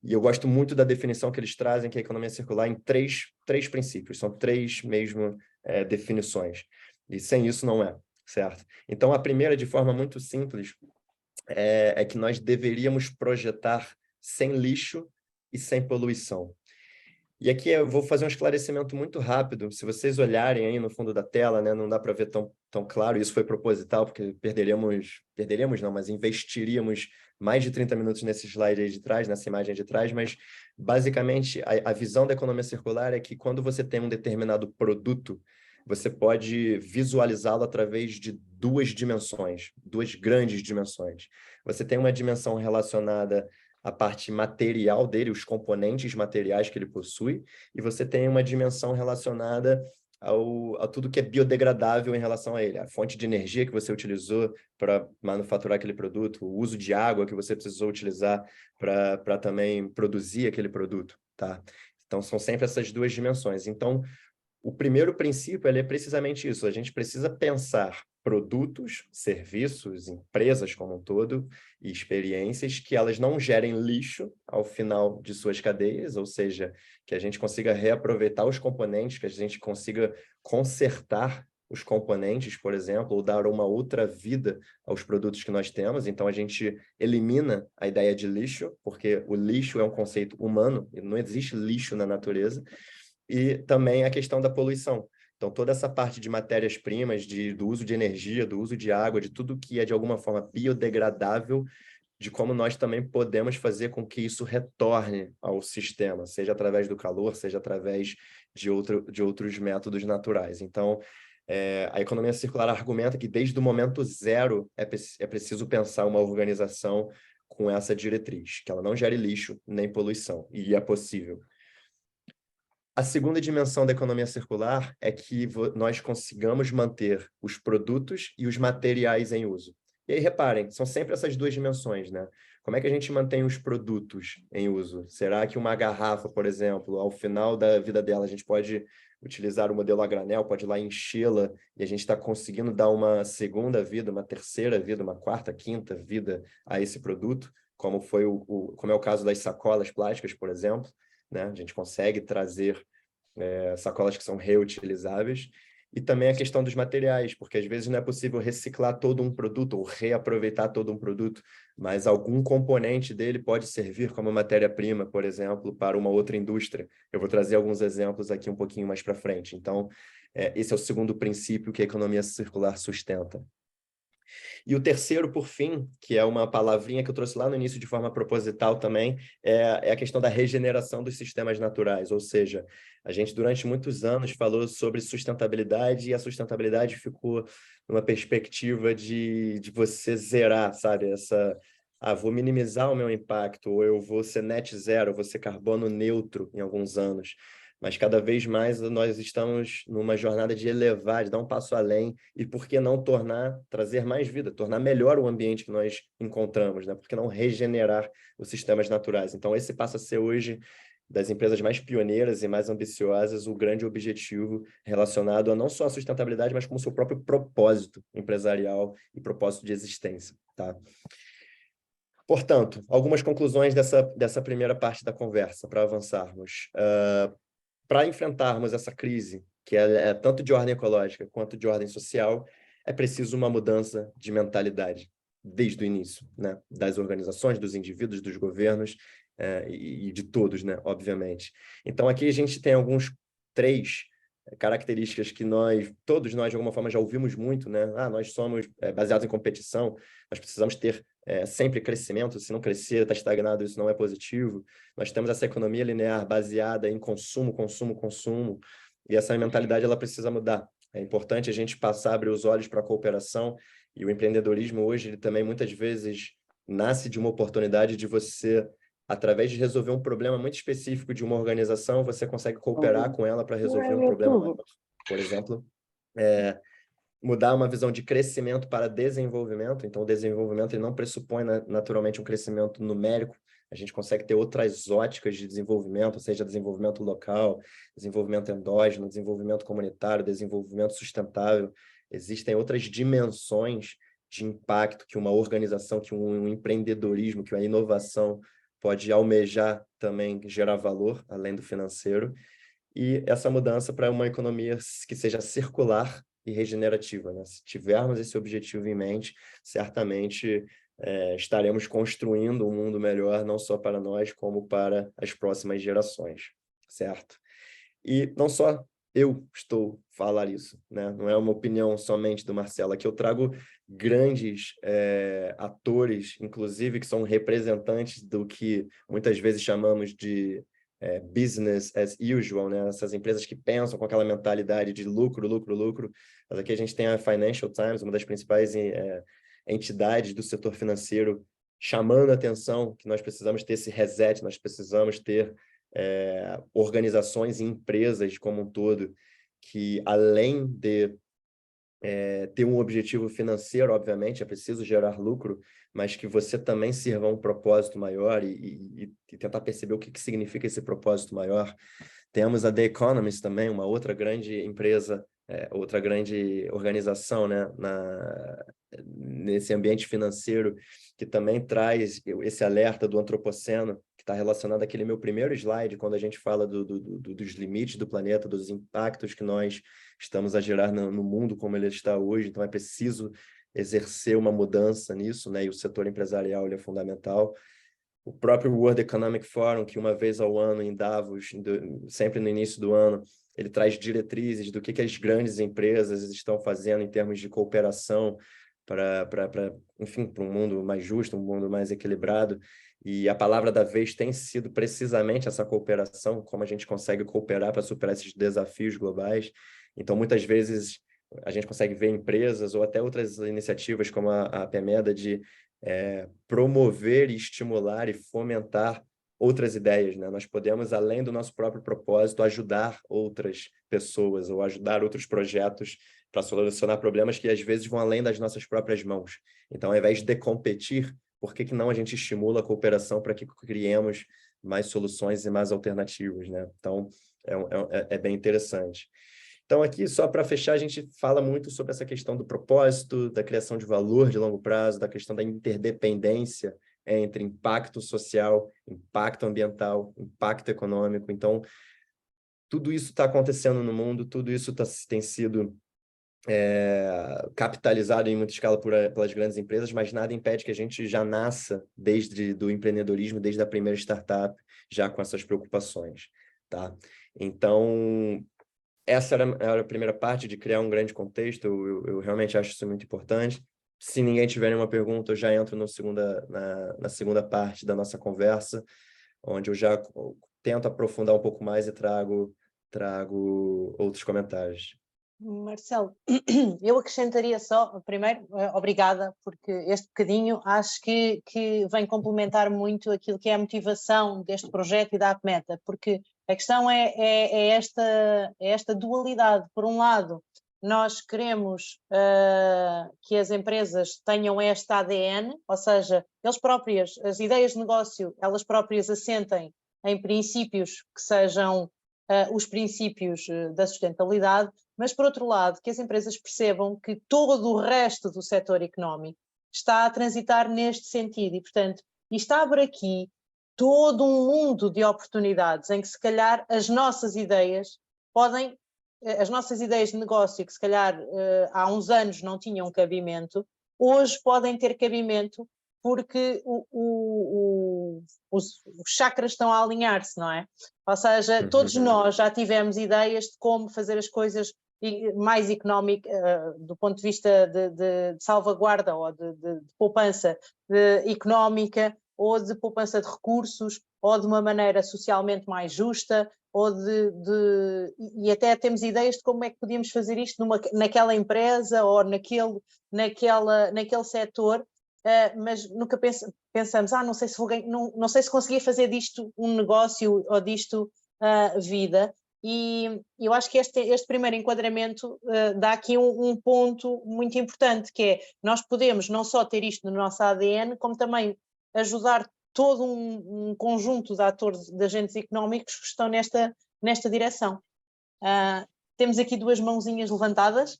E eu gosto muito da definição que eles trazem, que é a economia circular em três princípios. São três mesmo definições. E sem isso não é, certo? Então, a primeira, de forma muito simples, é que nós deveríamos projetar sem lixo e sem poluição. E aqui eu vou fazer um esclarecimento muito rápido. Se vocês olharem aí no fundo da tela, né, não dá para ver tão claro, isso foi proposital, porque perderíamos não, mas investiríamos mais de 30 minutos nesse slide aí de trás, nessa imagem de trás, mas basicamente a visão da economia circular é que quando você tem um determinado produto, você pode visualizá-lo através de duas grandes dimensões. Você tem uma dimensão relacionada a parte material dele, os componentes materiais que ele possui, e você tem uma dimensão relacionada a tudo que é biodegradável em relação a ele, a fonte de energia que você utilizou para manufaturar aquele produto, o uso de água que você precisou utilizar para também produzir aquele produto, tá? Então, são sempre essas duas dimensões. Então, o primeiro princípio é precisamente isso. A gente precisa pensar produtos, serviços, empresas como um todo e experiências que elas não gerem lixo ao final de suas cadeias, ou seja, que a gente consiga reaproveitar os componentes, que a gente consiga consertar os componentes, por exemplo, ou dar uma outra vida aos produtos que nós temos. Então, a gente elimina a ideia de lixo, porque o lixo é um conceito humano, e não existe lixo na natureza. E também a questão da poluição. Então, toda essa parte de matérias-primas, do uso de energia, do uso de água, de tudo que é de alguma forma biodegradável, de como nós também podemos fazer com que isso retorne ao sistema, seja através do calor, seja através de outros métodos naturais. Então, a economia circular argumenta que desde o momento zero é preciso pensar uma organização com essa diretriz, que ela não gere lixo nem poluição, e é possível. A segunda dimensão da economia circular é que nós consigamos manter os produtos e os materiais em uso. E aí, reparem, são sempre essas duas dimensões, né? Como é que a gente mantém os produtos em uso? Será que uma garrafa, por exemplo, ao final da vida dela, a gente pode utilizar o modelo a granel, pode ir lá enchê-la e a gente está conseguindo dar uma segunda vida, uma terceira vida, uma quarta, quinta vida a esse produto, como é o caso das sacolas plásticas, por exemplo, né? A gente consegue trazer sacolas que são reutilizáveis, e também a questão dos materiais, porque às vezes não é possível reciclar todo um produto ou reaproveitar todo um produto, mas algum componente dele pode servir como matéria-prima, por exemplo, para uma outra indústria. Eu vou trazer alguns exemplos aqui um pouquinho mais para frente. Então, esse é o segundo princípio que a economia circular sustenta. E o terceiro, por fim, que é uma palavrinha que eu trouxe lá no início de forma proposital também, é a questão da regeneração dos sistemas naturais, ou seja, a gente durante muitos anos falou sobre sustentabilidade e a sustentabilidade ficou numa perspectiva de você zerar, sabe, vou minimizar o meu impacto, ou eu vou ser net zero, eu vou ser carbono neutro em alguns anos. Mas cada vez mais nós estamos numa jornada de elevar, de dar um passo além, e por que não trazer mais vida, tornar melhor o ambiente que nós encontramos, né? Por que não regenerar os sistemas naturais? Então, esse passa a ser hoje, das empresas mais pioneiras e mais ambiciosas, o grande objetivo relacionado a não só a sustentabilidade, mas como seu próprio propósito empresarial e propósito de existência, tá? Portanto, algumas conclusões dessa primeira parte da conversa, para avançarmos. Para enfrentarmos essa crise, que é tanto de ordem ecológica quanto de ordem social, é preciso uma mudança de mentalidade desde o início, né? Das organizações, dos indivíduos, dos governos e de todos, né? Obviamente. Então, aqui a gente tem três características que todos nós, de alguma forma, já ouvimos muito, né? Nós somos baseados em competição, nós precisamos ter sempre crescimento, se não crescer, está estagnado, isso não é positivo. Nós temos essa economia linear baseada em consumo, consumo, consumo, e essa mentalidade ela precisa mudar. É importante a gente passar a abrir os olhos para a cooperação, e o empreendedorismo hoje, ele também muitas vezes nasce de uma oportunidade de você, através de resolver um problema muito específico de uma organização, você consegue cooperar com ela para resolver um problema maior. Por exemplo, mudar uma visão de crescimento para desenvolvimento. Então, o desenvolvimento ele não pressupõe naturalmente um crescimento numérico. A gente consegue ter outras óticas de desenvolvimento, ou seja, desenvolvimento local, desenvolvimento endógeno, desenvolvimento comunitário, desenvolvimento sustentável. Existem outras dimensões de impacto que uma organização, que um empreendedorismo, que uma inovação pode almejar também gerar valor, além do financeiro. E essa mudança para uma economia que seja circular e regenerativa, né? Se tivermos esse objetivo em mente, certamente estaremos construindo um mundo melhor, não só para nós, como para as próximas gerações, certo? E não só eu estou a falar isso, né? Não é uma opinião somente do Marcelo, aqui eu trago grandes atores, inclusive, que são representantes do que muitas vezes chamamos de business as usual, né? Essas empresas que pensam com aquela mentalidade de lucro, lucro, lucro. Mas aqui a gente tem a Financial Times, uma das principais entidades do setor financeiro, chamando a atenção que nós precisamos ter esse reset, nós precisamos ter organizações e empresas como um todo que, além de ter um objetivo financeiro, obviamente, é preciso gerar lucro, mas que você também sirva a um propósito maior e tentar perceber o que significa esse propósito maior. Temos a The Economist também, uma outra grande empresa, outra grande organização, né, nesse ambiente financeiro, que também traz esse alerta do antropoceno, que está relacionado àquele meu primeiro slide, quando a gente fala dos limites do planeta, dos impactos que nós estamos a gerar no mundo como ele está hoje. Então, é preciso exercer uma mudança nisso, né? E o setor empresarial ele é fundamental. O próprio World Economic Forum, que uma vez ao ano em Davos, sempre no início do ano, ele traz diretrizes do que as grandes empresas estão fazendo em termos de cooperação enfim, para um mundo mais justo, um mundo mais equilibrado. E a palavra da vez tem sido precisamente essa cooperação, como a gente consegue cooperar para superar esses desafios globais. Então, muitas vezes, a gente consegue ver empresas ou até outras iniciativas como a PEMEDA de promover, estimular e fomentar outras ideias, né? Nós podemos, além do nosso próprio propósito, ajudar outras pessoas ou ajudar outros projetos para solucionar problemas que às vezes vão além das nossas próprias mãos. Então, ao invés de competir, por que não a gente estimula a cooperação para que criemos mais soluções e mais alternativas, né? Então, é bem interessante. Então, aqui, só para fechar, a gente fala muito sobre essa questão do propósito, da criação de valor de longo prazo, da questão da interdependência entre impacto social, impacto ambiental, impacto econômico. Então, tudo isso está acontecendo no mundo, tudo isso tem sido capitalizado em muita escala pelas grandes empresas, mas nada impede que a gente já nasça desde do empreendedorismo, desde a primeira startup, já com essas preocupações, tá? Então, essa era a primeira parte, de criar um grande contexto. Eu realmente acho isso muito importante. Se ninguém tiver nenhuma pergunta, eu já entro na segunda parte da nossa conversa, onde eu já tento aprofundar um pouco mais e trago outros comentários. Marcelo, eu acrescentaria só, primeiro, obrigada, porque este bocadinho acho que vem complementar muito aquilo que é a motivação deste projeto e da APMETA, porque a questão é esta dualidade. Por um lado, nós queremos que as empresas tenham este ADN, ou seja, eles próprias, as ideias de negócio, elas próprias assentem em princípios que sejam os princípios da sustentabilidade, mas, por outro lado, que as empresas percebam que todo o resto do setor económico está a transitar neste sentido e, portanto, isto abre aqui todo um mundo de oportunidades em que, se calhar, as nossas ideias de negócio, que se calhar há uns anos não tinham cabimento, hoje podem ter cabimento, porque o os chakras estão a alinhar-se, não é? Ou seja, todos nós já tivemos ideias de como fazer as coisas mais económico, do ponto de vista de salvaguarda ou de poupança económica, ou de poupança de recursos, ou de uma maneira socialmente mais justa, ou e até temos ideias de como é que podíamos fazer isto naquela empresa ou naquele setor, mas nunca pensamos, não sei se não sei se conseguia fazer disto um negócio ou disto vida. E eu acho que este primeiro enquadramento dá aqui um ponto muito importante, que é, nós podemos não só ter isto no nosso ADN, como também ajudar todo um conjunto de atores, de agentes económicos que estão nesta direção. Temos aqui 2 mãozinhas levantadas.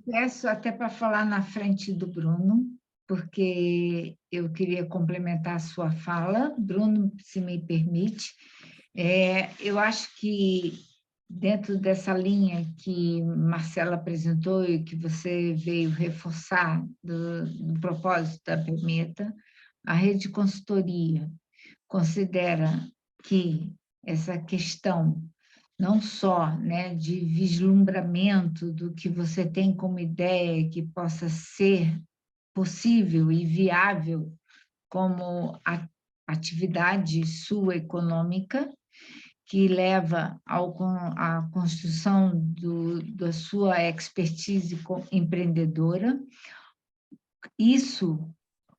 Peço até para falar na frente do Bruno, porque eu queria complementar a sua fala. Bruno, se me permite. Eu acho que dentro dessa linha que Marcela apresentou e que você veio reforçar do propósito da PEMETA, a rede de consultoria considera que essa questão não só, né, de vislumbramento do que você tem como ideia que possa ser possível e viável como atividade sua econômica, que leva à construção da sua expertise empreendedora, isso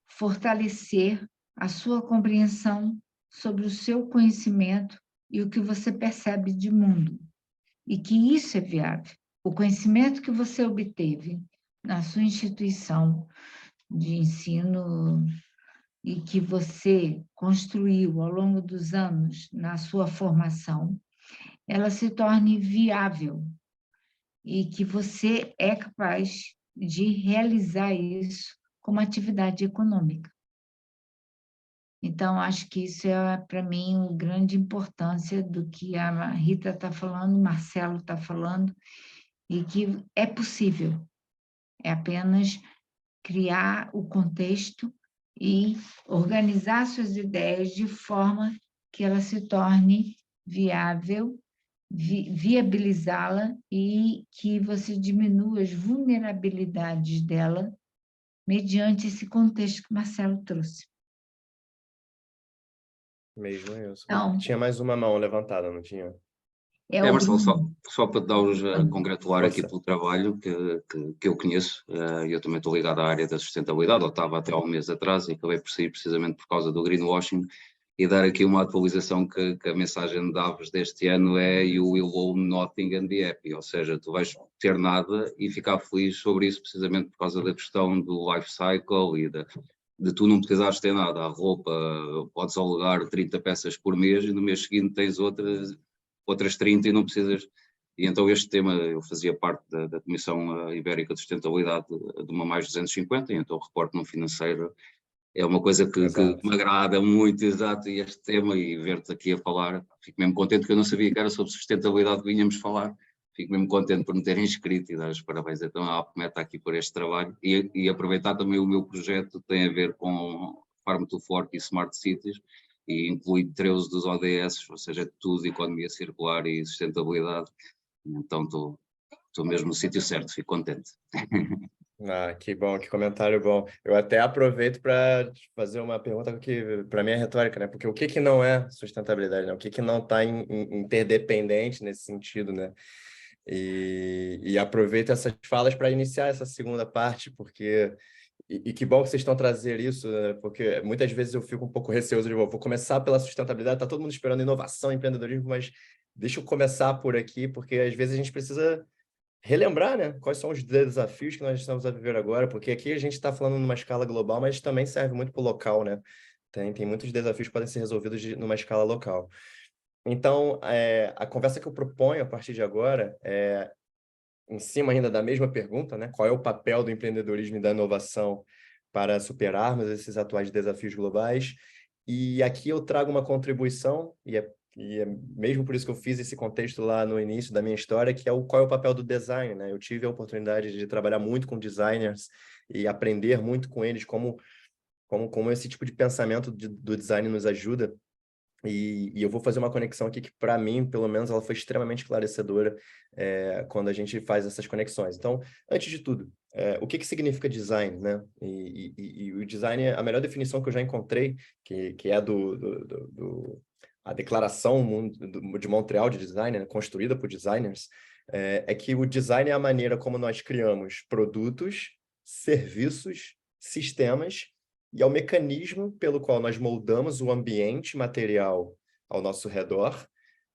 fortalecer a sua compreensão sobre o seu conhecimento e o que você percebe de mundo, e que isso é viável. O conhecimento que você obteve na sua instituição de ensino e que você construiu ao longo dos anos na sua formação, ela se torne viável e que você é capaz de realizar isso como atividade econômica. Então, acho que isso é, para mim, uma grande importância do que a Rita está falando, o Marcelo está falando, e que é possível. É apenas criar o contexto e organizar suas ideias de forma que ela se torne viável, viabilizá-la e que você diminua as vulnerabilidades dela mediante esse contexto que Marcelo trouxe. Mesmo isso. Então, Tinha mais uma mão levantada, não tinha? Marcelo, só para dar-vos a congratular Força. aqui pelo trabalho que eu conheço. Eu também estou ligado à área da sustentabilidade, ou estava até há um mês atrás, e acabei por sair precisamente por causa do greenwashing, e dar aqui uma atualização que a mensagem de Davos deste ano é "You will own nothing and be happy", ou seja, tu vais ter nada e ficar feliz sobre isso, precisamente por causa da questão do life cycle e de tu não precisares ter nada. A roupa, podes alugar 30 peças por mês e no mês seguinte tens outras 30 e não precisas. E então este tema, eu fazia parte da Comissão Ibérica de Sustentabilidade de uma mais 250, e então o reporte não financeiro é uma coisa que me agrada muito, exato, e este tema, e ver-te aqui a falar, fico mesmo contente, que eu não sabia que era sobre sustentabilidade que vinhamos falar, fico mesmo contente por me terem inscrito e dar os parabéns então à APMETA aqui por este trabalho, e aproveitar também o meu projeto, tem a ver com Farm to Fork e Smart Cities, e inclui 13 dos ODS, ou seja, tudo, economia circular e sustentabilidade. Então estou mesmo no sítio certo, fico contente. Que bom, que comentário bom. Eu até aproveito para fazer uma pergunta que para mim é retórica, né? Porque o que não é sustentabilidade, né? O que não está interdependente nesse sentido, né? E aproveito essas falas para iniciar essa segunda parte, porque... E que bom que vocês estão trazendo isso, né? Porque muitas vezes eu fico um pouco receoso de vou começar pela sustentabilidade, está todo mundo esperando inovação, empreendedorismo, mas deixa eu começar por aqui, porque às vezes a gente precisa relembrar, né? Quais são os desafios que nós estamos a viver agora, porque aqui a gente está falando numa escala global, mas também serve muito para o local, né? Tem muitos desafios que podem ser resolvidos numa escala local. Então, a conversa que eu proponho a partir de agora é em cima ainda da mesma pergunta, né? Qual é o papel do empreendedorismo e da inovação para superarmos esses atuais desafios globais? E aqui eu trago uma contribuição, e é mesmo por isso que eu fiz esse contexto lá no início da minha história, que é qual é o papel do design, né? Eu tive a oportunidade de trabalhar muito com designers e aprender muito com eles como como esse tipo de pensamento do design nos ajuda. E eu vou fazer uma conexão aqui que, para mim, pelo menos, ela foi extremamente esclarecedora quando a gente faz essas conexões. Então, antes de tudo, o que significa design, né? E o design, a melhor definição que eu já encontrei, que é a Declaração de Montreal de Design, né, construída por designers, é que o design é a maneira como nós criamos produtos, serviços, sistemas, e é o mecanismo pelo qual nós moldamos o ambiente material ao nosso redor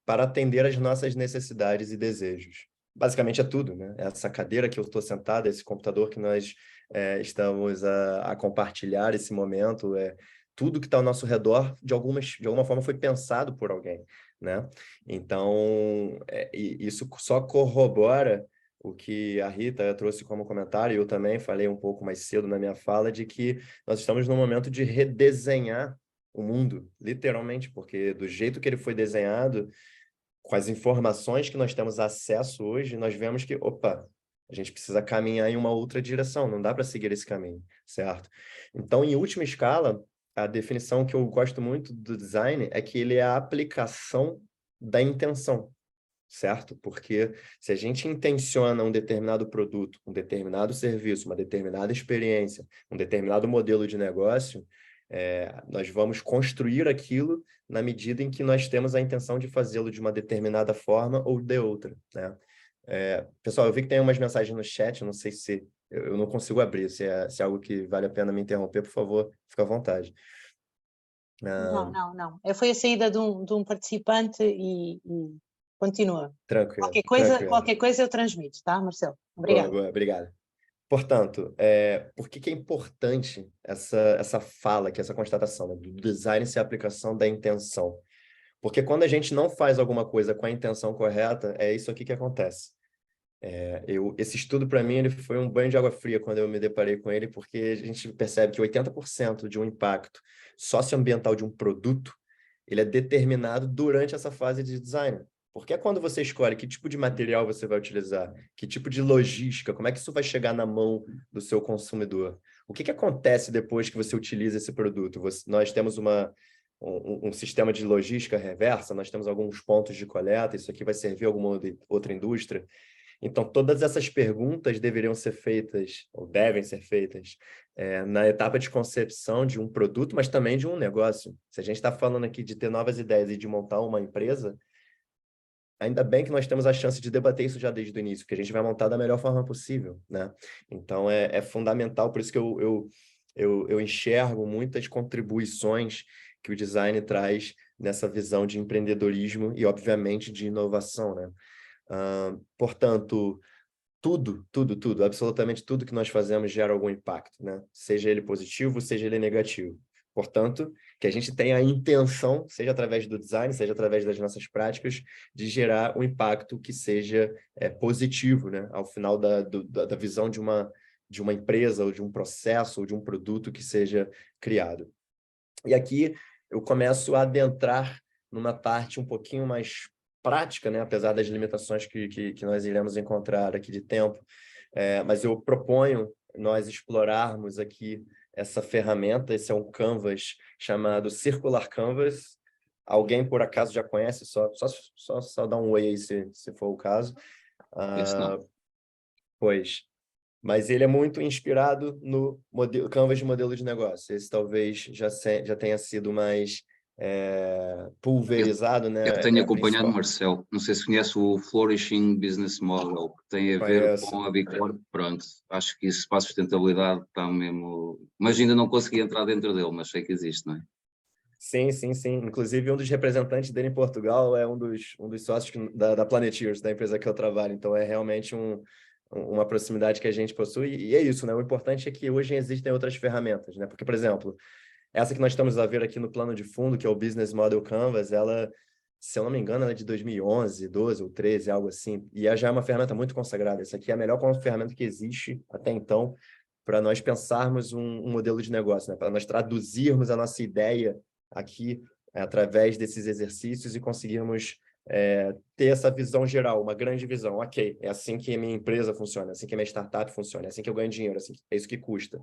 para atender às nossas necessidades e desejos. Basicamente é tudo, né? Essa cadeira que eu estou sentada, esse computador que nós estamos a compartilhar esse momento, tudo que está ao nosso redor, de alguma forma, foi pensado por alguém, né? Então, isso só corrobora o que a Rita trouxe como comentário, e eu também falei um pouco mais cedo na minha fala, de que nós estamos num momento de redesenhar o mundo, literalmente, porque do jeito que ele foi desenhado, com as informações que nós temos acesso hoje, nós vemos que, opa, a gente precisa caminhar em uma outra direção, não dá para seguir esse caminho, certo? Então, em última escala, a definição que eu gosto muito do design é que ele é a aplicação da intenção, certo? Porque se a gente intenciona um determinado produto, um determinado serviço, uma determinada experiência, um determinado modelo de negócio, nós vamos construir aquilo na medida em que nós temos a intenção de fazê-lo de uma determinada forma ou de outra, né? Pessoal, eu vi que tem umas mensagens no chat, não sei se eu não consigo abrir, se é algo que vale a pena me interromper, por favor, fica à vontade. Não. Foi a saída de um participante e continua. Tranquilo. Qualquer coisa eu transmito, tá, Marcelo? Obrigada. Boa, obrigado. Portanto, por que é importante essa fala, essa constatação, né, do design ser a aplicação da intenção? Porque quando a gente não faz alguma coisa com a intenção correta, é isso aqui que acontece. Esse estudo, para mim, ele foi um banho de água fria quando eu me deparei com ele, porque a gente percebe que 80% de um impacto socioambiental de um produto, ele é determinado durante essa fase de design. Porque é quando você escolhe que tipo de material você vai utilizar, que tipo de logística, como é que isso vai chegar na mão do seu consumidor. O que acontece depois que você utiliza esse produto? Nós temos um sistema de logística reversa, nós temos alguns pontos de coleta, isso aqui vai servir a alguma outra indústria. Então, todas essas perguntas deveriam ser feitas, ou devem ser feitas, na etapa de concepção de um produto, mas também de um negócio. Se a gente está falando aqui de ter novas ideias e de montar uma empresa, ainda bem que nós temos a chance de debater isso já desde o início, que a gente vai montar da melhor forma possível, né? Então, é fundamental, por isso que eu enxergo muitas contribuições que o design traz nessa visão de empreendedorismo e, obviamente, de inovação, né? Portanto, tudo, absolutamente tudo que nós fazemos gera algum impacto, né? Seja ele positivo, seja ele negativo. Portanto, que a gente tenha a intenção, seja através do design, seja através das nossas práticas, de gerar um impacto que seja positivo, né? Ao final da visão de uma empresa, ou de um processo, ou de um produto que seja criado. E aqui eu começo a adentrar numa parte um pouquinho mais prática, né? Apesar das limitações que nós iremos encontrar aqui de tempo, mas eu proponho nós explorarmos aqui essa ferramenta. Esse é um canvas chamado Circular Canvas. Alguém, por acaso, já conhece? Só dá um oi aí, se for o caso. Pois. Mas ele é muito inspirado no Canvas de modelo de negócio. Esse talvez já tenha sido mais pulverizado, né? Eu tenho acompanhado, Marcelo, não sei se conhece o Flourishing Business Model, que tem a ver com a B Corp. Pronto, acho que isso para a sustentabilidade está mesmo... Mas ainda não consegui entrar dentro dele, mas sei que existe, não é? Sim. Inclusive, um dos representantes dele em Portugal é um dos sócios da Planeteers, da empresa que eu trabalho. Então, é realmente uma proximidade que a gente possui. E é isso, né? O importante é que hoje existem outras ferramentas, né? Porque, por exemplo, essa que nós estamos a ver aqui no plano de fundo, que é o Business Model Canvas, ela, se eu não me engano, ela é de 2011, 12 ou 13, algo assim. E ela já é uma ferramenta muito consagrada. Essa aqui é a melhor ferramenta que existe até então para nós pensarmos um modelo de negócio, né? Para nós traduzirmos a nossa ideia aqui através desses exercícios e conseguirmos ter essa visão geral, uma grande visão. Ok, é assim que a minha empresa funciona, é assim que a minha startup funciona, é assim que eu ganho dinheiro, é isso que custa.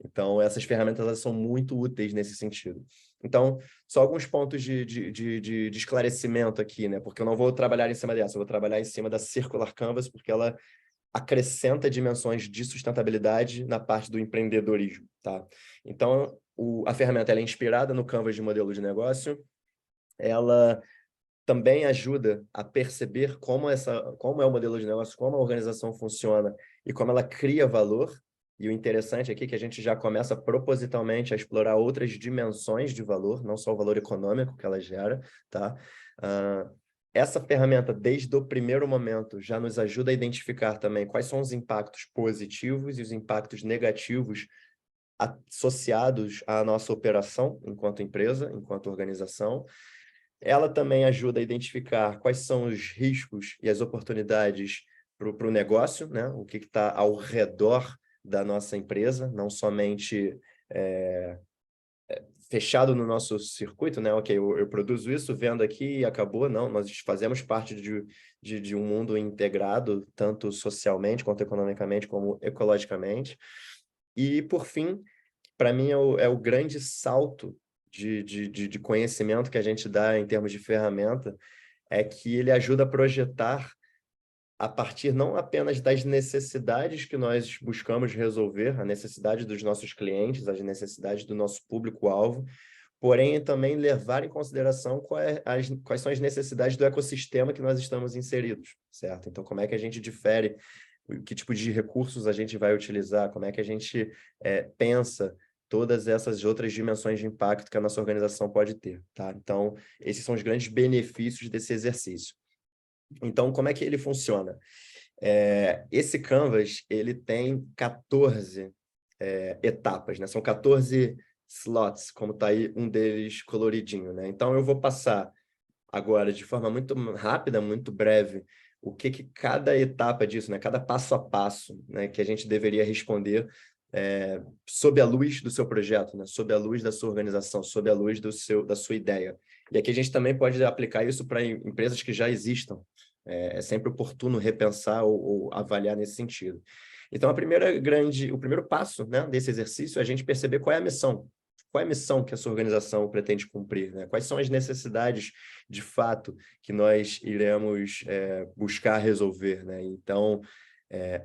Então, essas ferramentas elas são muito úteis nesse sentido. Então, só alguns pontos de esclarecimento aqui, né? Porque eu não vou trabalhar em cima dessa, eu vou trabalhar em cima da Circular Canvas, porque ela acrescenta dimensões de sustentabilidade na parte do empreendedorismo, tá? Então, a ferramenta ela é inspirada no Canvas de modelo de negócio, ela também ajuda a perceber como é o modelo de negócio, como a organização funciona e como ela cria valor. E o interessante aqui é que a gente já começa propositalmente a explorar outras dimensões de valor, não só o valor econômico que ela gera, tá? Essa ferramenta, desde o primeiro momento, já nos ajuda a identificar também quais são os impactos positivos e os impactos negativos associados à nossa operação enquanto empresa, enquanto organização. Ela também ajuda a identificar quais são os riscos e as oportunidades para o negócio, né? O que está ao redor da nossa empresa, não somente fechado no nosso circuito, né? Ok, eu produzo isso, vendo aqui e acabou. Não, nós fazemos parte de um mundo integrado, tanto socialmente, quanto economicamente, como ecologicamente. E, por fim, para mim é o grande salto de conhecimento que a gente dá em termos de ferramenta, é que ele ajuda a projetar a partir não apenas das necessidades que nós buscamos resolver, a necessidade dos nossos clientes, as necessidades do nosso público-alvo, porém também levar em consideração quais são as necessidades do ecossistema que nós estamos inseridos, certo? Então, como é que a gente difere, que tipo de recursos a gente vai utilizar, como é que a gente pensa todas essas outras dimensões de impacto que a nossa organização pode ter, tá? Então, esses são os grandes benefícios desse exercício. Então, como é que ele funciona? Esse Canvas, ele tem 14 etapas, né? São 14 slots, como está aí um deles coloridinho, né? Então, eu vou passar agora, de forma muito rápida, muito breve, o que cada etapa disso, né? Cada passo a passo, né? Que a gente deveria responder sob a luz do seu projeto, né? Sob a luz da sua organização, sob a luz da sua ideia. E aqui a gente também pode aplicar isso para empresas que já existam. É sempre oportuno repensar ou avaliar nesse sentido. Então, o primeiro passo, né, desse exercício é a gente perceber qual é a missão. Qual é a missão que essa organização pretende cumprir, né? Quais são as necessidades, de fato, que nós iremos buscar resolver, né? Então,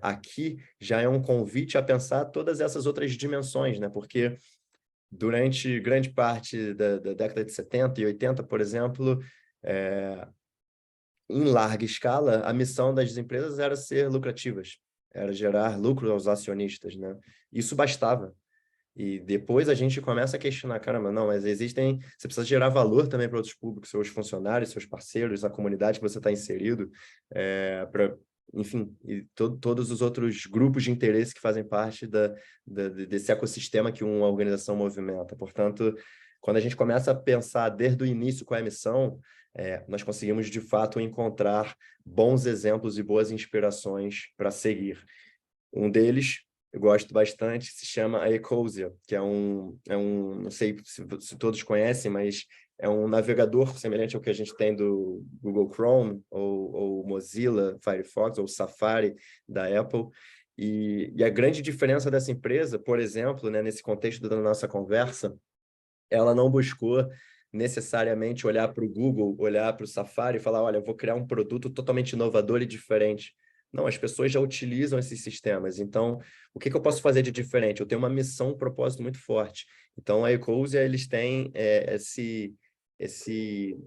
aqui já é um convite a pensar todas essas outras dimensões, né? Porque durante grande parte da década de 70 e 80, por exemplo, em larga escala, a missão das empresas era ser lucrativas, era gerar lucro aos acionistas, né? Isso bastava. E depois a gente começa a questionar, caramba, não, mas você precisa gerar valor também para outros públicos, seus funcionários, seus parceiros, a comunidade que você está inserido, enfim, e todos os outros grupos de interesse que fazem parte desse ecossistema que uma organização movimenta. Portanto, quando a gente começa a pensar desde o início qual é a missão, nós conseguimos, de fato, encontrar bons exemplos e boas inspirações para seguir. Um deles, eu gosto bastante, se chama a Ecosia, que não sei se todos conhecem, mas é um navegador semelhante ao que a gente tem do Google Chrome, ou Mozilla, Firefox, ou Safari da Apple. E a grande diferença dessa empresa, por exemplo, né, nesse contexto da nossa conversa, ela não buscou necessariamente olhar para o Google, olhar para o Safari e falar, olha, eu vou criar um produto totalmente inovador e diferente. Não, as pessoas já utilizam esses sistemas. Então, o que eu posso fazer de diferente? Eu tenho uma missão, um propósito muito forte. Então, a Ecosia, eles têm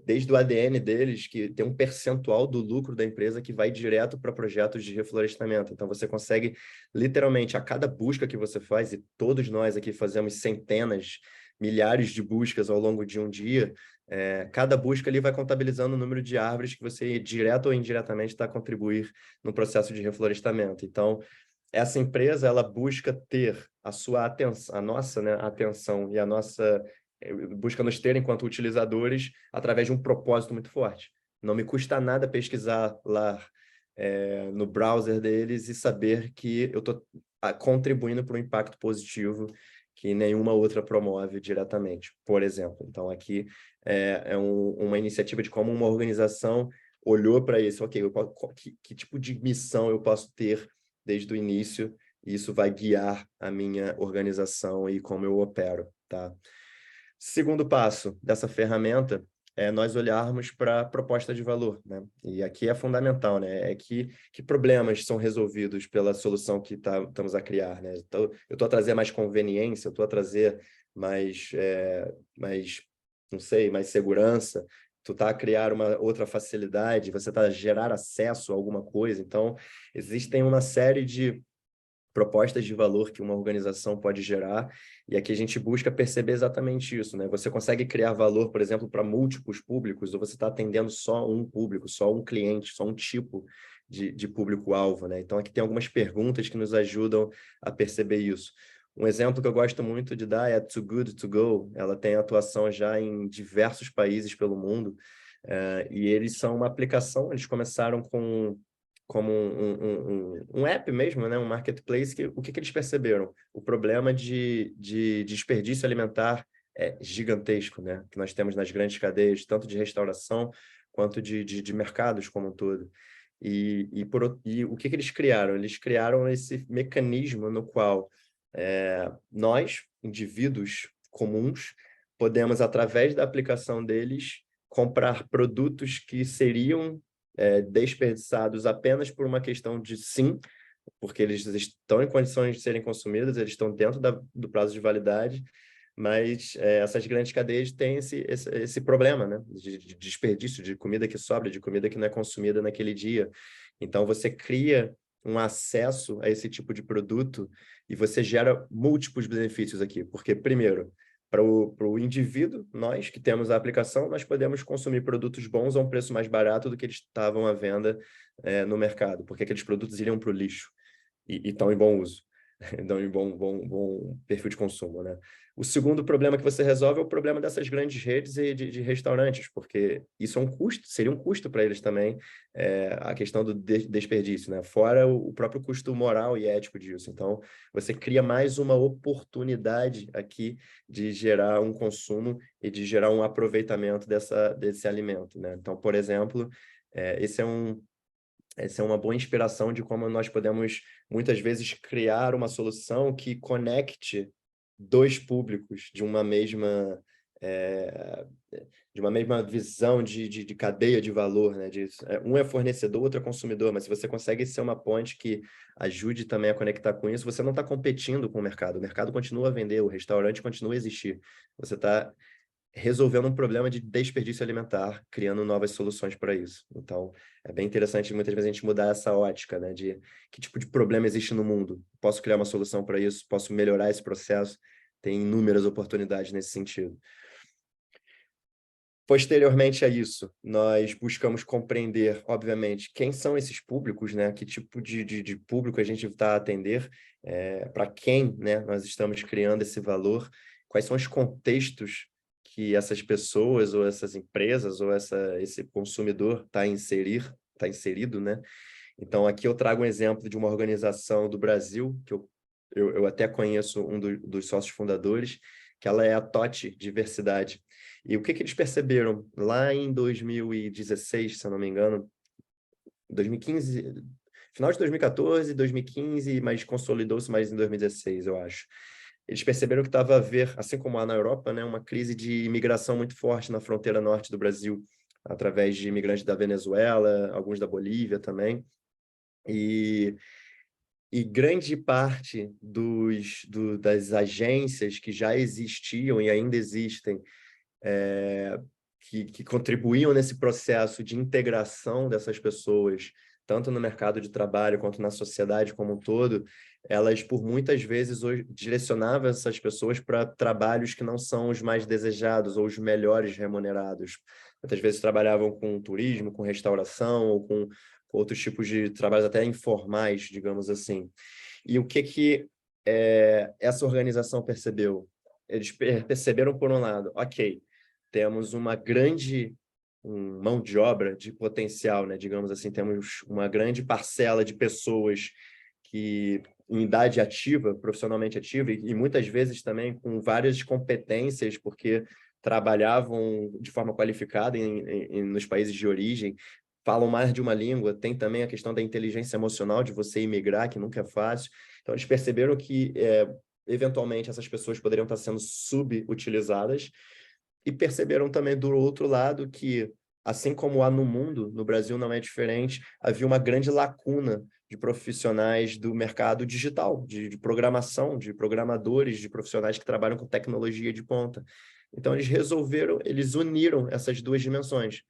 desde o ADN deles, que tem um percentual do lucro da empresa que vai direto para projetos de reflorestamento. Então, você consegue, literalmente, a cada busca que você faz, e todos nós aqui fazemos centenas, milhares de buscas ao longo de um dia, cada busca ali vai contabilizando o número de árvores que você, direto ou indiretamente, está a contribuir no processo de reflorestamento. Então, essa empresa, ela busca ter a sua atenção, a nossa, né, atenção e a nossa busca nos ter enquanto utilizadores através de um propósito muito forte. Não me custa nada pesquisar lá no browser deles e saber que eu estou contribuindo para um impacto positivo que nenhuma outra promove diretamente, por exemplo. Então, aqui uma iniciativa de como uma organização olhou para isso, ok, que tipo de missão eu posso ter desde o início, e isso vai guiar a minha organização e como eu opero, tá? Segundo passo dessa ferramenta é nós olharmos para a proposta de valor, né? E aqui é fundamental, né? É que problemas são resolvidos pela solução que estamos a criar, né? Então, eu estou a trazer mais conveniência, eu estou a trazer mais, não sei, mais segurança, tu está a criar uma outra facilidade, você está a gerar acesso a alguma coisa. Então, existem uma série de propostas de valor que uma organização pode gerar, e aqui a gente busca perceber exatamente isso, né? Você consegue criar valor, por exemplo, para múltiplos públicos, ou você está atendendo só um público, só um cliente, só um tipo de público-alvo, né? Então, aqui tem algumas perguntas que nos ajudam a perceber isso. Um exemplo que eu gosto muito de dar é a Too Good To Go. Ela tem atuação já em diversos países pelo mundo, e eles são uma aplicação, eles começaram como um app mesmo, né? Um marketplace, o que eles perceberam? O problema de desperdício alimentar é gigantesco, né? Que nós temos nas grandes cadeias, tanto de restauração quanto de mercados como um todo. E o que eles criaram? Eles criaram esse mecanismo no qual nós, indivíduos comuns, podemos, através da aplicação deles, comprar produtos que seriam desperdiçados apenas por uma questão de sim, porque eles estão em condições de serem consumidos, eles estão dentro do prazo de validade, mas essas grandes cadeias têm esse problema, né? De desperdício, de comida que sobra, de comida que não é consumida naquele dia. Então, você cria um acesso a esse tipo de produto e você gera múltiplos benefícios aqui, porque, primeiro, para o indivíduo, nós que temos a aplicação, nós podemos consumir produtos bons a um preço mais barato do que eles estavam à venda no mercado, porque aqueles produtos iriam para o lixo e estão em bom uso, estão em bom perfil de consumo, né? O segundo problema que você resolve é o problema dessas grandes redes e de restaurantes, porque isso é um custo, seria um custo para eles também, a questão do desperdício, né? Fora o próprio custo moral e ético disso. Então, você cria mais uma oportunidade aqui de gerar um consumo e de gerar um aproveitamento desse alimento, né? Então, por exemplo, essa é uma boa inspiração de como nós podemos, muitas vezes, criar uma solução que conecte dois públicos de uma mesma visão de cadeia de valor, né? Um é fornecedor, outro é consumidor, mas se você consegue ser uma ponte que ajude também a conectar com isso, você não está competindo com o mercado continua a vender, o restaurante continua a existir, você está resolvendo um problema de desperdício alimentar, criando novas soluções para isso. Então, é bem interessante muitas vezes a gente mudar essa ótica, né? De que tipo de problema existe no mundo. Posso criar uma solução para isso? Posso melhorar esse processo? Tem inúmeras oportunidades nesse sentido. Posteriormente a isso, nós buscamos compreender, obviamente, quem são esses públicos, né? Que tipo de público a gente está a atender, para quem, né, nós estamos criando esse valor, quais são os contextos que essas pessoas ou essas empresas ou esse consumidor está inserido, né? Então, aqui eu trago um exemplo de uma organização do Brasil, que eu até conheço dos sócios fundadores, que ela é a TOT Diversidade. E o que eles perceberam lá em 2016, se eu não me engano, 2015, final de 2014, 2015, mas consolidou-se mais em 2016, eu acho. Eles perceberam que estava a haver, assim como há na Europa, né, uma crise de imigração muito forte na fronteira norte do Brasil, através de imigrantes da Venezuela, alguns da Bolívia também. E grande parte das agências que já existiam e ainda existem, que contribuíam nesse processo de integração dessas pessoas, tanto no mercado de trabalho quanto na sociedade como um todo, elas, por muitas vezes, direcionavam essas pessoas para trabalhos que não são os mais desejados ou os melhores remunerados. Muitas vezes trabalhavam com turismo, com restauração ou com outros tipos de trabalhos até informais, digamos assim. E o que essa organização percebeu? Eles perceberam, por um lado, ok, temos uma grande mão de obra de potencial, né? Digamos assim, temos uma grande parcela de pessoas que em idade ativa, profissionalmente ativa, e muitas vezes também com várias competências, porque trabalhavam de forma qualificada nos países de origem, falam mais de uma língua, tem também a questão da inteligência emocional de você imigrar, que nunca é fácil. Então, eles perceberam que, eventualmente, essas pessoas poderiam estar sendo subutilizadas e perceberam também, do outro lado, que, assim como há no mundo, no Brasil não é diferente, havia uma grande lacuna de profissionais do mercado digital, de programação, de programadores, de profissionais que trabalham com tecnologia de ponta. Então, eles uniram essas duas dimensões.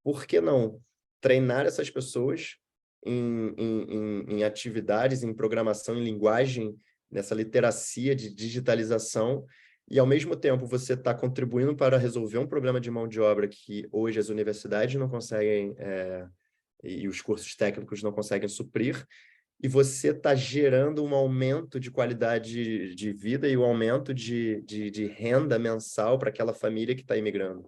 Por que não treinar essas pessoas em atividades, em programação, em linguagem, nessa literacia de digitalização, e, ao mesmo tempo, você está contribuindo para resolver um problema de mão de obra que hoje as universidades não conseguem, e os cursos técnicos não conseguem suprir, e você está gerando um aumento de qualidade de vida e um aumento de renda mensal para aquela família que está imigrando.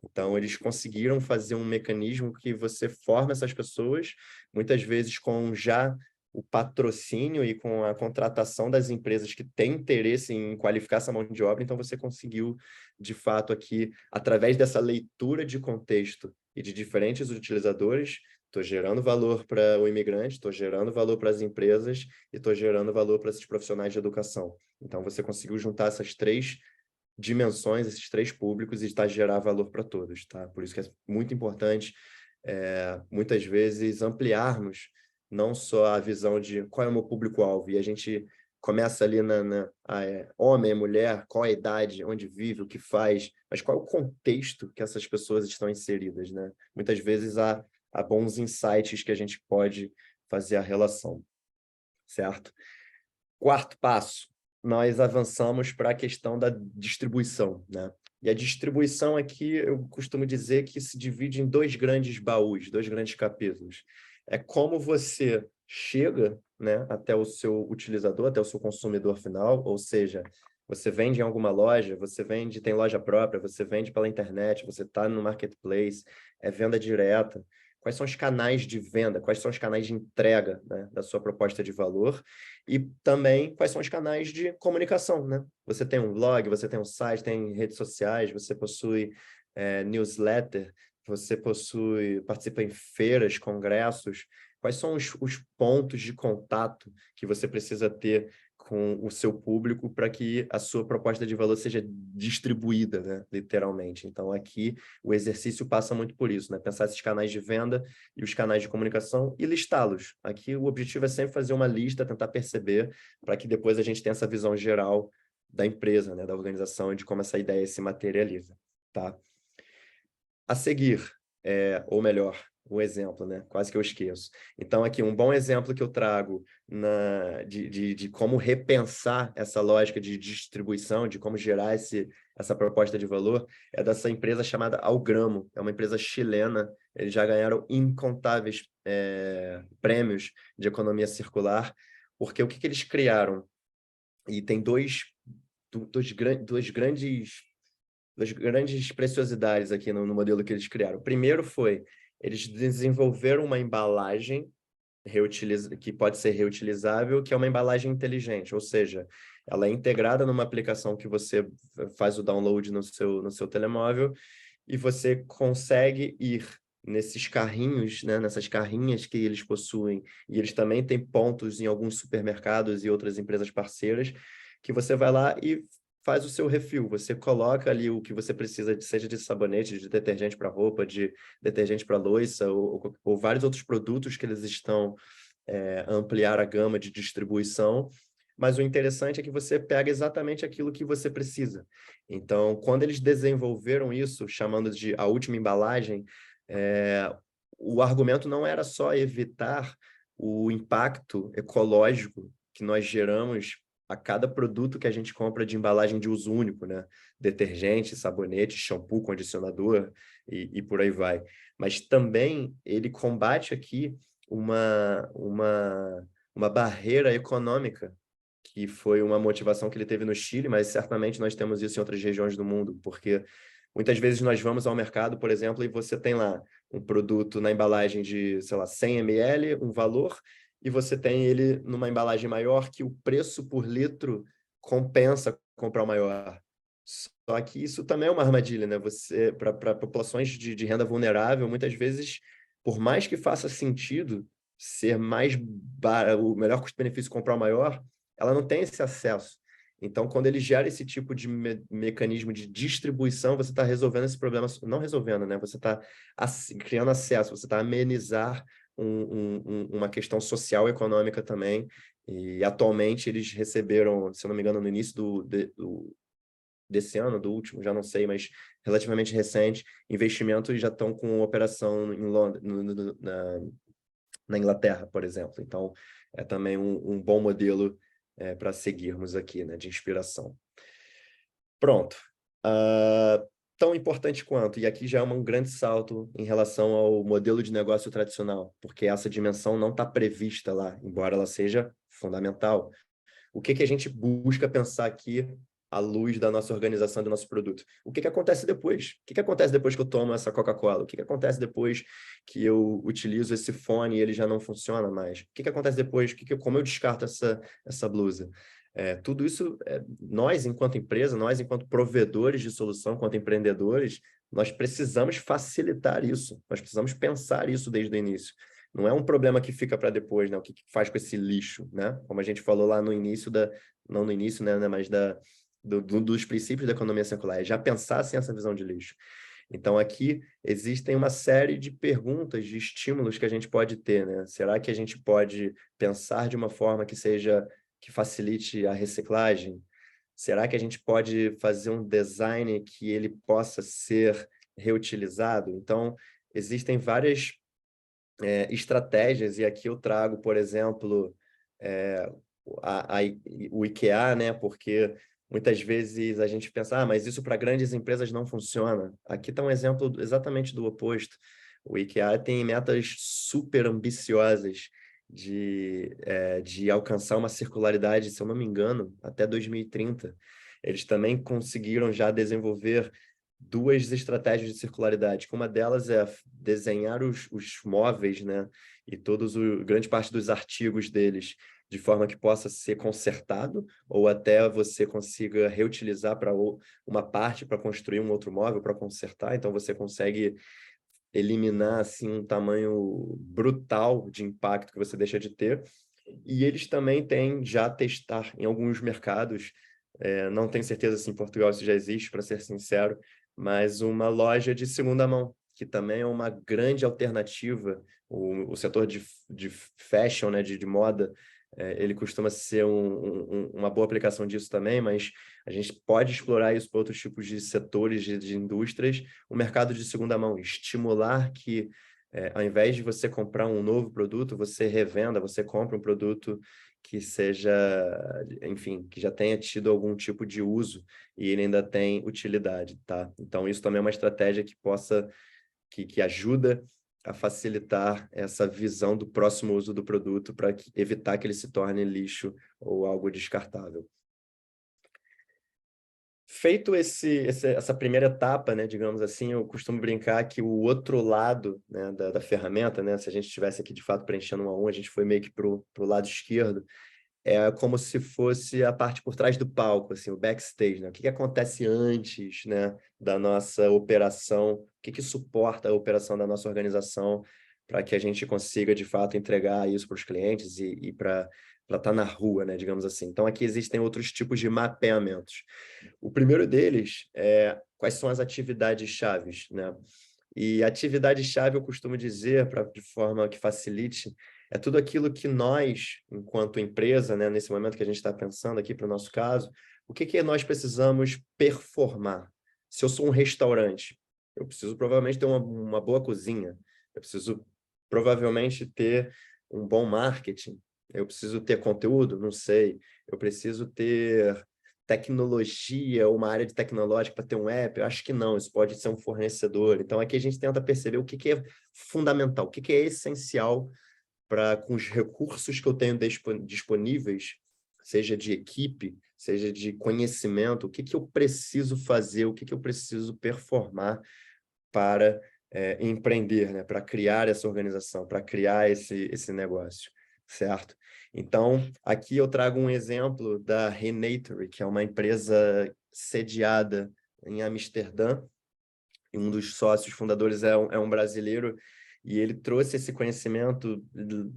Então, eles conseguiram fazer um mecanismo que você forma essas pessoas, muitas vezes com já o patrocínio e com a contratação das empresas que têm interesse em qualificar essa mão de obra. Então, você conseguiu, de fato, aqui, através dessa leitura de contexto e de diferentes utilizadores, estou gerando valor para o imigrante, estou gerando valor para as empresas e estou gerando valor para esses profissionais de educação. Então, você conseguiu juntar essas três dimensões, esses três públicos, e está gerar valor para todos, tá? Por isso que é muito importante, muitas vezes, ampliarmos não só a visão de qual é o meu público-alvo, e a gente começa ali homem, mulher, qual a idade, onde vive, o que faz, mas qual é o contexto que essas pessoas estão inseridas, né? Muitas vezes há bons insights que a gente pode fazer a relação, certo? Quarto passo, nós avançamos para a questão da distribuição, né? E a distribuição aqui, eu costumo dizer que se divide em dois grandes baús, dois grandes capítulos. É como você chega, né, até o seu utilizador, até o seu consumidor final, ou seja, você vende em alguma loja, você vende, tem loja própria, você vende pela internet, você está no marketplace, é venda direta. Quais são os canais de venda, quais são os canais de entrega, né, da sua proposta de valor, e também quais são os canais de comunicação, né? Você tem um blog, você tem um site, tem redes sociais, você possui newsletter, você participa em feiras, congressos. Quais são os pontos de contato que você precisa ter com o seu público para que a sua proposta de valor seja distribuída, né, literalmente? Então, aqui, o exercício passa muito por isso, né? Pensar esses canais de venda e os canais de comunicação e listá-los. Aqui, o objetivo é sempre fazer uma lista, tentar perceber, para que depois a gente tenha essa visão geral da empresa, né, da organização, e de como essa ideia se materializa, tá? A seguir, ou melhor, um exemplo, né? Quase que eu esqueço. Então, aqui, um bom exemplo que eu trago de como repensar essa lógica de distribuição, de como gerar essa proposta de valor, é dessa empresa chamada Algramo. É uma empresa chilena. Eles já ganharam incontáveis prêmios de economia circular, porque o que eles criaram? E tem duas grandes preciosidades aqui no modelo que eles criaram. O primeiro foi, eles desenvolveram uma embalagem que pode ser reutilizável, que é uma embalagem inteligente, ou seja, ela é integrada numa aplicação que você faz o download no seu telemóvel, e você consegue ir nesses carrinhos, né, nessas carrinhas que eles possuem, e eles também têm pontos em alguns supermercados e outras empresas parceiras, que você vai lá e faz o seu refil, você coloca ali o que você precisa, seja de sabonete, de detergente para roupa, de detergente para louça, ou vários outros produtos que eles estão a ampliar a gama de distribuição, mas o interessante é que você pega exatamente aquilo que você precisa. Então, quando eles desenvolveram isso, chamando de a última embalagem, o argumento não era só evitar o impacto ecológico que nós geramos a cada produto que a gente compra de embalagem de uso único, né? Detergente, sabonete, shampoo, condicionador e por aí vai. Mas também ele combate aqui uma barreira econômica, que foi uma motivação que ele teve no Chile, mas certamente nós temos isso em outras regiões do mundo, porque muitas vezes nós vamos ao mercado, por exemplo, e você tem lá um produto na embalagem de, sei lá, 100 ml, um valor, e você tem ele numa embalagem maior que o preço por litro compensa comprar o maior. Só que isso também é uma armadilha, né? Para populações de renda vulnerável, muitas vezes por mais que faça sentido ser o melhor custo-benefício comprar o maior, ela não tem esse acesso. Então, quando ele gera esse tipo de mecanismo de distribuição, você está resolvendo esse problema, não resolvendo, né? Você está criando acesso, você está amenizar uma questão social e econômica também. E atualmente eles receberam, se eu não me engano, no início desse ano, do último, já não sei, mas relativamente recente, investimento e já estão com operação em Londres, na Inglaterra, por exemplo. Então, é também um bom modelo para seguirmos aqui, né, de inspiração. Pronto. Tão importante quanto, e aqui já é um grande salto em relação ao modelo de negócio tradicional, porque essa dimensão não está prevista lá, embora ela seja fundamental. O que a gente busca pensar aqui à luz da nossa organização do nosso produto? O que acontece depois? O que acontece depois que eu tomo essa Coca-Cola? O que acontece depois que eu utilizo esse fone e ele já não funciona mais? O que acontece depois? Como eu descarto essa blusa? Tudo isso, nós, enquanto empresa, nós, enquanto provedores de solução, enquanto empreendedores, nós precisamos facilitar isso. Nós precisamos pensar isso desde o início. Não é um problema que fica para depois, né? O que faz com esse lixo, né? Como a gente falou lá no início não no início, né? Mas dos princípios da economia circular, é já pensar sem essa visão de lixo. Então, aqui existem uma série de perguntas, de estímulos que a gente pode ter, né? Será que a gente pode pensar de uma forma que facilite a reciclagem? Será que a gente pode fazer um design que ele possa ser reutilizado? Então, existem várias estratégias, e aqui eu trago, por exemplo, o IKEA, né? Porque muitas vezes a gente pensa, mas isso para grandes empresas não funciona. Aqui está um exemplo exatamente do oposto. O IKEA tem metas super ambiciosas de alcançar uma circularidade, se eu não me engano, até 2030. Eles também conseguiram já desenvolver 2 estratégias de circularidade, que uma delas é desenhar os móveis, né, e grande parte dos artigos deles de forma que possa ser consertado ou até você consiga reutilizar para uma parte para construir um outro móvel para consertar. Então você consegue eliminar assim um tamanho brutal de impacto que você deixa de ter. E eles também têm já testar em alguns mercados, não tenho certeza se em Portugal isso já existe, para ser sincero, mas uma loja de segunda mão, que também é uma grande alternativa. O setor de fashion, né, de moda, ele costuma ser uma boa aplicação disso também, mas a gente pode explorar isso para outros tipos de setores, de indústrias, o mercado de segunda mão, estimular que, ao invés de você comprar um novo produto, você revenda, você compra um produto que seja, enfim, que já tenha tido algum tipo de uso e ele ainda tem utilidade, tá? Então, isso também é uma estratégia que ajuda a facilitar essa visão do próximo uso do produto para evitar que ele se torne lixo ou algo descartável. Feito essa primeira etapa, né, digamos assim, eu costumo brincar que o outro lado, né, da ferramenta, né, se a gente estivesse aqui de fato preenchendo um a um, a gente foi meio que para o lado esquerdo, é como se fosse a parte por trás do palco, assim, o backstage, né? O que acontece antes, né, da nossa operação, o que suporta a operação da nossa organização para que a gente consiga, de fato, entregar isso para os clientes e para estar na rua, né, digamos assim. Então, aqui existem outros tipos de mapeamentos. O primeiro deles é quais são as atividades-chaves, né? E atividade-chave, eu costumo dizer, de forma que facilite, é tudo aquilo que nós, enquanto empresa, né, nesse momento que a gente está pensando aqui para o nosso caso, o que nós precisamos performar? Se eu sou um restaurante, eu preciso provavelmente ter uma boa cozinha, eu preciso provavelmente ter um bom marketing, eu preciso ter conteúdo, não sei, eu preciso ter tecnologia, uma área de tecnológica para ter um app, eu acho que não, isso pode ser um fornecedor. Então, aqui a gente tenta perceber o que é fundamental, o que é essencial para, com os recursos que eu tenho disponíveis, seja de equipe, seja de conhecimento, o que eu preciso fazer, o que eu preciso performar para empreender, né? Para criar essa organização, para criar esse negócio, certo? Então, aqui eu trago um exemplo da Renatory, que é uma empresa sediada em Amsterdã, e um dos sócios fundadores é um brasileiro, e ele trouxe esse conhecimento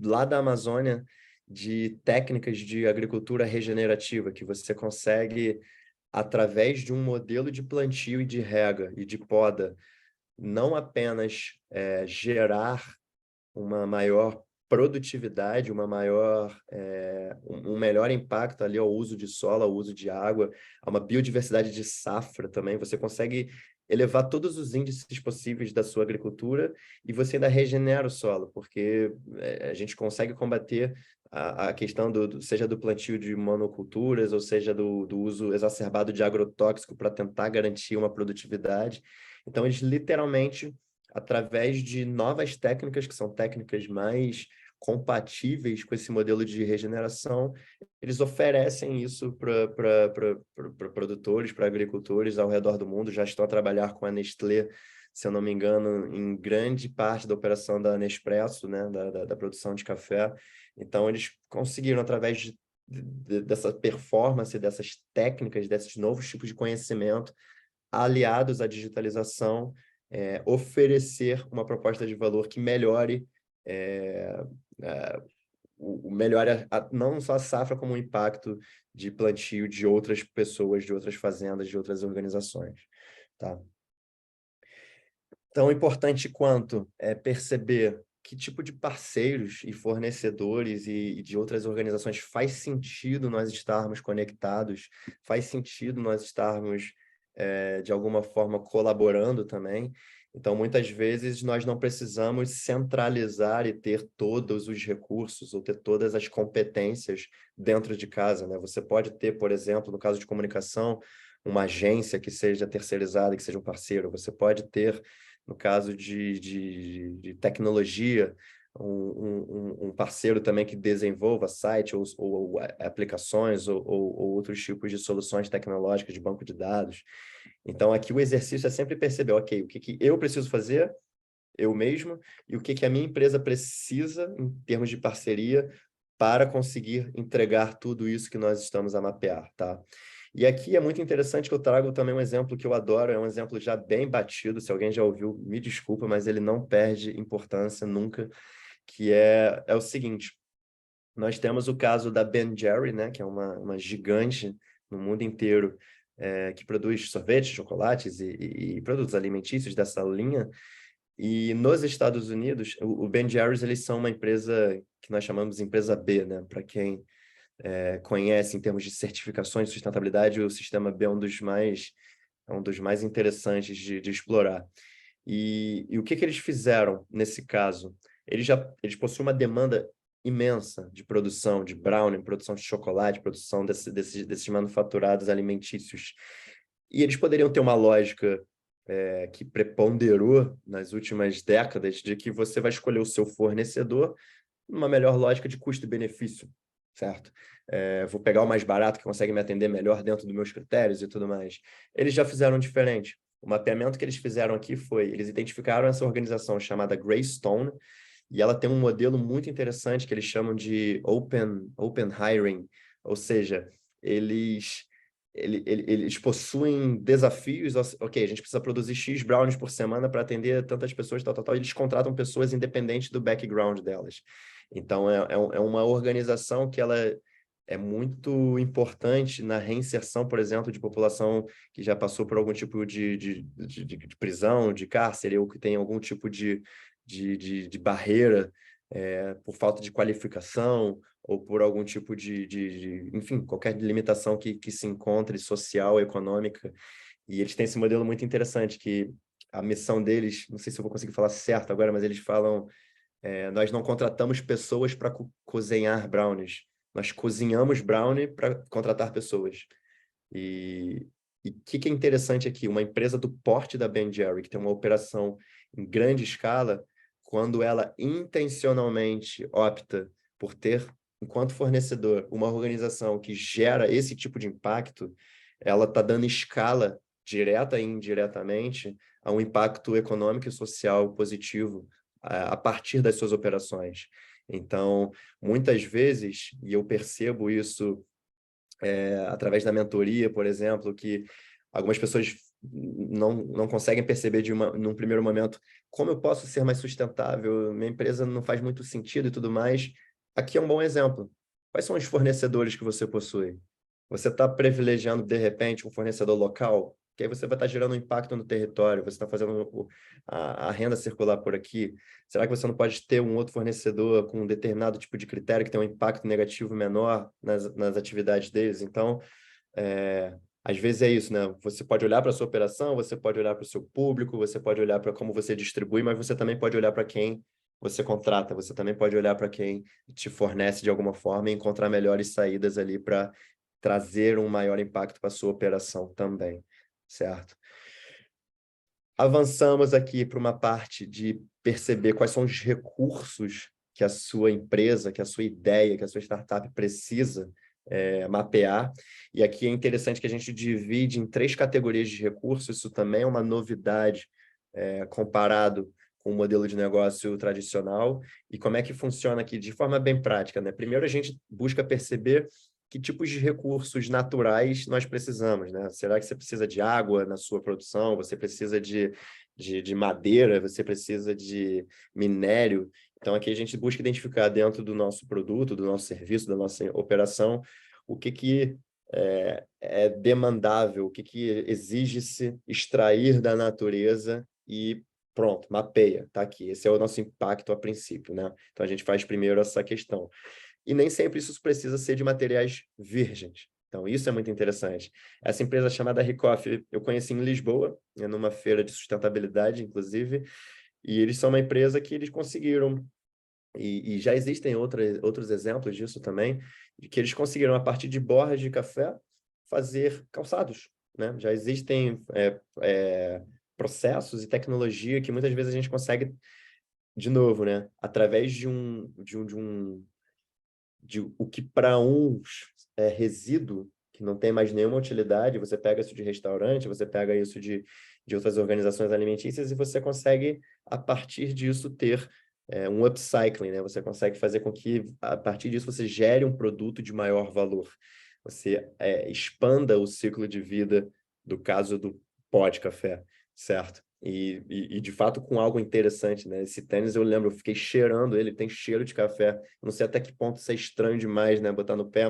lá da Amazônia de técnicas de agricultura regenerativa, que você consegue, através de um modelo de plantio e de rega e de poda, não apenas gerar uma maior produtividade, um melhor impacto ali ao uso de solo, ao uso de água, a uma biodiversidade de safra também. Você consegue elevar todos os índices possíveis da sua agricultura e você ainda regenera o solo, porque a gente consegue combater a questão seja do plantio de monoculturas, ou seja do uso exacerbado de agrotóxico para tentar garantir uma produtividade. Então, eles literalmente, através de novas técnicas, que são técnicas mais compatíveis com esse modelo de regeneração, eles oferecem isso para produtores, para agricultores ao redor do mundo. Já estão a trabalhar com a Nestlé, se eu não me engano, em grande parte da operação da Nespresso, né, da produção de café. Então, eles conseguiram, através dessa performance, dessas técnicas, desses novos tipos de conhecimento, aliados à digitalização, oferecer uma proposta de valor que melhore melhore não só a safra, como o impacto de plantio de outras pessoas, de outras fazendas, de outras organizações. Tá? Tão importante quanto perceber que tipo de parceiros e fornecedores e de outras organizações faz sentido nós estarmos conectados, faz sentido nós estarmos, de alguma forma, colaborando também. Então, muitas vezes, nós não precisamos centralizar e ter todos os recursos ou ter todas as competências dentro de casa, né? Você pode ter, por exemplo, no caso de comunicação, uma agência que seja terceirizada, que seja um parceiro. Você pode ter, no caso de tecnologia, um parceiro também que desenvolva site ou aplicações ou outros tipos de soluções tecnológicas de banco de dados. Então, aqui o exercício é sempre perceber, ok, o que eu preciso fazer, eu mesmo, e o que a minha empresa precisa, em termos de parceria, para conseguir entregar tudo isso que nós estamos a mapear, tá? E aqui é muito interessante que eu trago também um exemplo que eu adoro, é um exemplo já bem batido, se alguém já ouviu, me desculpa, mas ele não perde importância nunca, que é o seguinte: nós temos o caso da Ben Jerry, né, que é uma gigante no mundo inteiro, que produz sorvetes, chocolates e produtos alimentícios dessa linha. E nos Estados Unidos, o Ben Jerry's, eles são uma empresa que nós chamamos de empresa B, né? Para quem conhece em termos de certificações de sustentabilidade, o sistema B é um dos mais interessantes de explorar. E o que eles fizeram nesse caso? Eles possuem uma demanda imensa de produção de brownie, produção de chocolate, produção desses manufaturados alimentícios. E eles poderiam ter uma lógica que preponderou nas últimas décadas de que você vai escolher o seu fornecedor numa melhor lógica de custo e benefício, certo? Vou pegar o mais barato que consegue me atender melhor dentro dos meus critérios e tudo mais. Eles já fizeram diferente. O mapeamento que eles fizeram aqui eles identificaram essa organização chamada Greystone, e ela tem um modelo muito interessante que eles chamam de Open Hiring, ou seja, eles possuem desafios, ok, a gente precisa produzir X brownies por semana para atender tantas pessoas, tal, e eles contratam pessoas independentes do background delas. Então, é uma organização que ela é muito importante na reinserção, por exemplo, de população que já passou por algum tipo de prisão, de cárcere, ou que tem algum tipo de barreira por falta de qualificação, ou por algum tipo enfim, qualquer limitação que se encontre social, econômica. E eles têm esse modelo muito interessante, que a missão deles, não sei se eu vou conseguir falar certo agora, mas eles falam, nós não contratamos pessoas para cozinhar brownies, nós cozinhamos brownie para contratar pessoas. E o que é interessante aqui? Uma empresa do porte da Ben Jerry, que tem uma operação em grande escala, quando ela intencionalmente opta por ter, enquanto fornecedor, uma organização que gera esse tipo de impacto, ela está dando escala, direta e indiretamente, a um impacto econômico e social positivo a partir das suas operações. Então, muitas vezes, e eu percebo isso através da mentoria, por exemplo, que algumas pessoas não conseguem perceber num primeiro momento como eu posso ser mais sustentável, minha empresa não faz muito sentido e tudo mais. Aqui é um bom exemplo. Quais são os fornecedores que você possui? Você está privilegiando, de repente, um fornecedor local, que aí você vai estar gerando um impacto no território, você está fazendo a renda circular por aqui. Será que você não pode ter um outro fornecedor com um determinado tipo de critério que tem um impacto negativo menor nas atividades deles? Então, às vezes é isso, né? Você pode olhar para a sua operação, você pode olhar para o seu público, você pode olhar para como você distribui, mas você também pode olhar para quem você contrata, você também pode olhar para quem te fornece de alguma forma e encontrar melhores saídas ali para trazer um maior impacto para a sua operação também, certo? Avançamos aqui para uma parte de perceber quais são os recursos que a sua empresa, que a sua ideia, que a sua startup precisa mapear. E aqui é interessante que a gente divide em 3 categorias de recursos, isso também é uma novidade comparado com o modelo de negócio tradicional. E como é que funciona aqui de forma bem prática, né? Primeiro, a gente busca perceber que tipos de recursos naturais nós precisamos, né? Será que você precisa de água na sua produção? Você precisa de madeira? Você precisa de minério? Então, aqui a gente busca identificar dentro do nosso produto, do nosso serviço, da nossa operação, o que é demandável, o que exige-se extrair da natureza e pronto, mapeia, tá aqui. Esse é o nosso impacto a princípio, né? Então, a gente faz primeiro essa questão. E nem sempre isso precisa ser de materiais virgens. Então, isso é muito interessante. Essa empresa chamada Recoff, eu conheci em Lisboa, numa feira de sustentabilidade, inclusive, e eles são uma empresa que eles conseguiram, e já existem outros exemplos disso também, de que eles conseguiram, a partir de borras de café, fazer calçados, né? Já existem processos e tecnologia que muitas vezes a gente consegue, de novo, né? Através de o que para uns é resíduo, que não tem mais nenhuma utilidade, você pega isso de restaurante, você pega isso de outras organizações alimentícias e você consegue, a partir disso, ter um upcycling, né? Você consegue fazer com que, a partir disso, você gere um produto de maior valor. Você expanda o ciclo de vida do caso do pó de café, certo? E de fato, com algo interessante, né? Esse tênis, eu lembro, eu fiquei cheirando ele, tem cheiro de café. Não sei até que ponto isso é estranho demais, né? Botar no pé,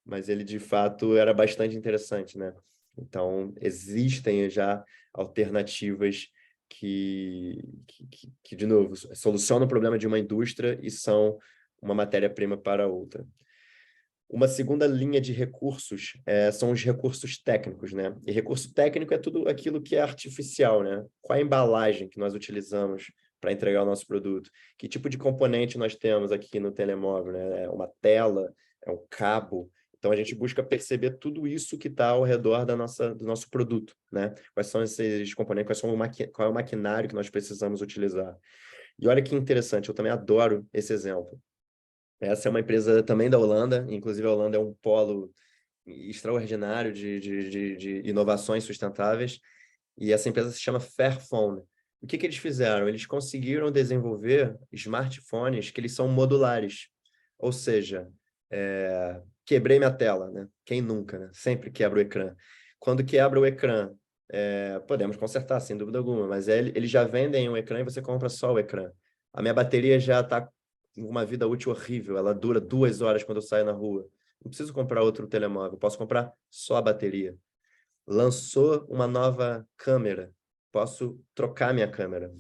mas ele, de fato, era bastante interessante, né? Então, existem já alternativas que, de novo, solucionam o problema de uma indústria e são uma matéria-prima para outra. Uma segunda linha de recursos são os recursos técnicos, né? E recurso técnico é tudo aquilo que é artificial, né? Qual a embalagem que nós utilizamos para entregar o nosso produto? Que tipo de componente nós temos aqui no telemóvel, né? É uma tela, é um cabo. Então, a gente busca perceber tudo isso que está ao redor do nosso produto, né? Quais são esses componentes, qual é o maquinário que nós precisamos utilizar. E olha que interessante, eu também adoro esse exemplo. Essa é uma empresa também da Holanda, inclusive a Holanda é um polo extraordinário de inovações sustentáveis, e essa empresa se chama Fairphone. O que eles fizeram? Eles conseguiram desenvolver smartphones que eles são modulares, ou seja, quebrei minha tela, né? Quem nunca, né? Sempre quebra o ecrã. Quando quebra o ecrã, podemos consertar, sem dúvida alguma, mas eles já vendem um ecrã e você compra só o ecrã. A minha bateria já está uma vida útil horrível, ela dura 2 horas quando eu saio na rua. Não preciso comprar outro telemóvel, posso comprar só a bateria. Lançou uma nova câmera, posso trocar minha câmera,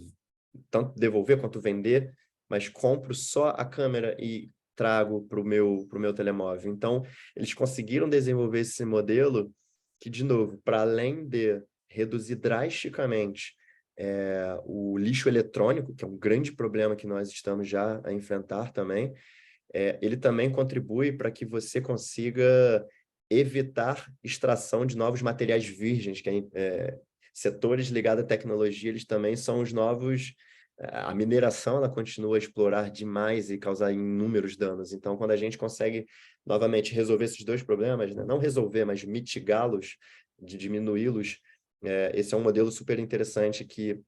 tanto devolver quanto vender, mas compro só a câmera e trago para o meu telemóvel. Então, eles conseguiram desenvolver esse modelo que, de novo, para além de reduzir drasticamente o lixo eletrônico, que é um grande problema que nós estamos já a enfrentar também, ele também contribui para que você consiga evitar extração de novos materiais virgens, que setores ligados à tecnologia, eles também são os novos. A mineração, ela continua a explorar demais e causar inúmeros danos. Então, quando a gente consegue, novamente, resolver esses 2 problemas, né? Não resolver, mas mitigá-los, de diminuí-los, esse é um modelo super interessante que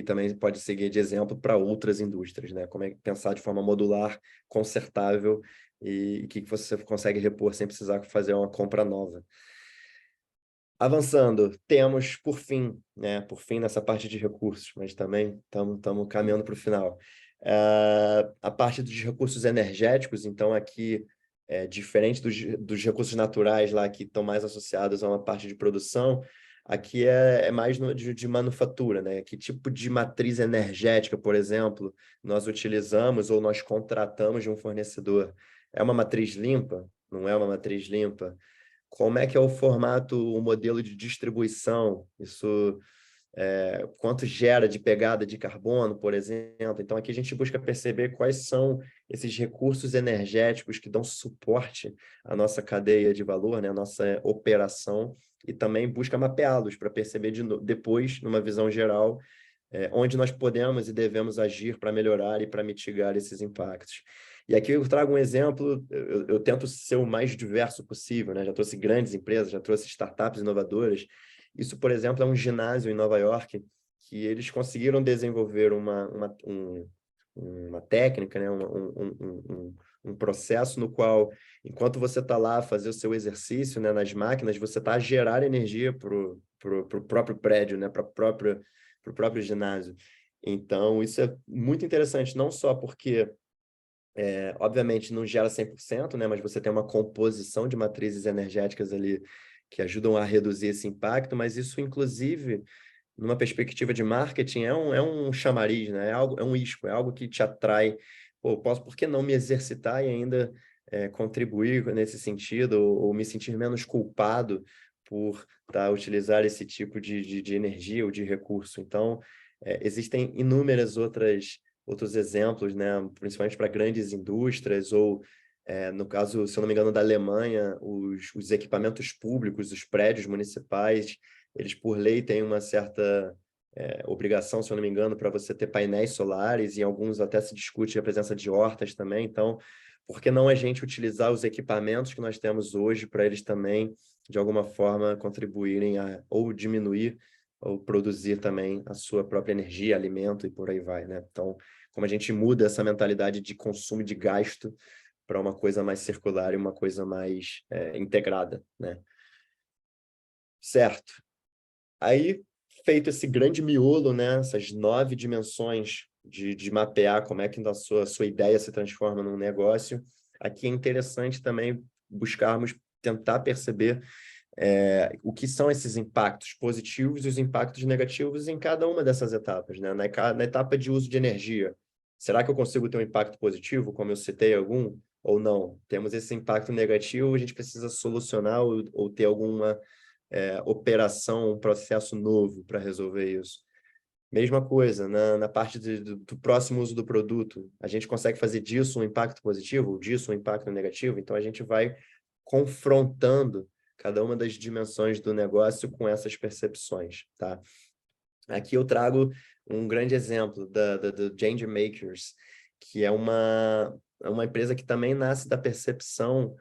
também pode seguir de exemplo para outras indústrias, né? Como é pensar de forma modular, consertável e que você consegue repor sem precisar fazer uma compra nova. Avançando, temos, por fim, nessa parte de recursos, mas também estamos caminhando para o final. A parte dos recursos energéticos, então, aqui, diferente dos recursos naturais lá, que estão mais associados a uma parte de produção, aqui é mais de manufatura, né? Que tipo de matriz energética, por exemplo, nós utilizamos ou nós contratamos de um fornecedor? É uma matriz limpa? Não é uma matriz limpa? Como é que é o formato, o modelo de distribuição? Isso, quanto gera de pegada de carbono, por exemplo? Então, aqui a gente busca perceber quais são esses recursos energéticos que dão suporte à nossa cadeia de valor, né? À nossa operação, e também busca mapeá-los para perceber depois, numa visão geral, onde nós podemos e devemos agir para melhorar e para mitigar esses impactos. E aqui eu trago um exemplo, eu tento ser o mais diverso possível, né? Já trouxe grandes empresas, já trouxe startups inovadoras. Isso, por exemplo, é um ginásio em Nova York, que eles conseguiram desenvolver uma técnica, né? Um processo no qual, enquanto você está lá a fazer o seu exercício, né, nas máquinas, você está a gerar energia para o próprio prédio, né, para o próprio ginásio. Então, isso é muito interessante, não só porque, obviamente, não gera 100%, né, mas você tem uma composição de matrizes energéticas ali que ajudam a reduzir esse impacto, mas isso, inclusive, numa perspectiva de marketing, é um chamariz, né? É um isco, é algo que te atrai. Pô, por que não me exercitar e ainda contribuir nesse sentido, ou me sentir menos culpado por utilizar esse tipo de energia ou de recurso? Então, existem inúmeras outros exemplos, né? Principalmente para grandes indústrias, ou, no caso, se eu não me engano, da Alemanha, os equipamentos públicos, os prédios municipais, eles, por lei, têm uma certa obrigação, se eu não me engano, para você ter painéis solares, e em alguns até se discute a presença de hortas também. Então, por que não a gente utilizar os equipamentos que nós temos hoje para eles também, de alguma forma, contribuírem a ou diminuir ou produzir também a sua própria energia, alimento e por aí vai, né? Então, como a gente muda essa mentalidade de consumo e de gasto para uma coisa mais circular e uma coisa mais integrada, né? Certo. Aí, feito esse grande miolo, né, essas 9 dimensões de mapear como é que a sua ideia se transforma num negócio, aqui é interessante também buscarmos tentar perceber o que são esses impactos positivos e os impactos negativos em cada uma dessas etapas, né? Na etapa de uso de energia, será que eu consigo ter um impacto positivo, como eu citei algum, ou não? Temos esse impacto negativo, a gente precisa solucionar ou ter alguma operação, um processo novo para resolver isso. Mesma coisa, na parte do próximo uso do produto, a gente consegue fazer disso um impacto positivo ou disso um impacto negativo? Então, a gente vai confrontando cada uma das dimensões do negócio com essas percepções, tá? Aqui eu trago um grande exemplo do Change Makers, que é uma empresa que também nasce da percepção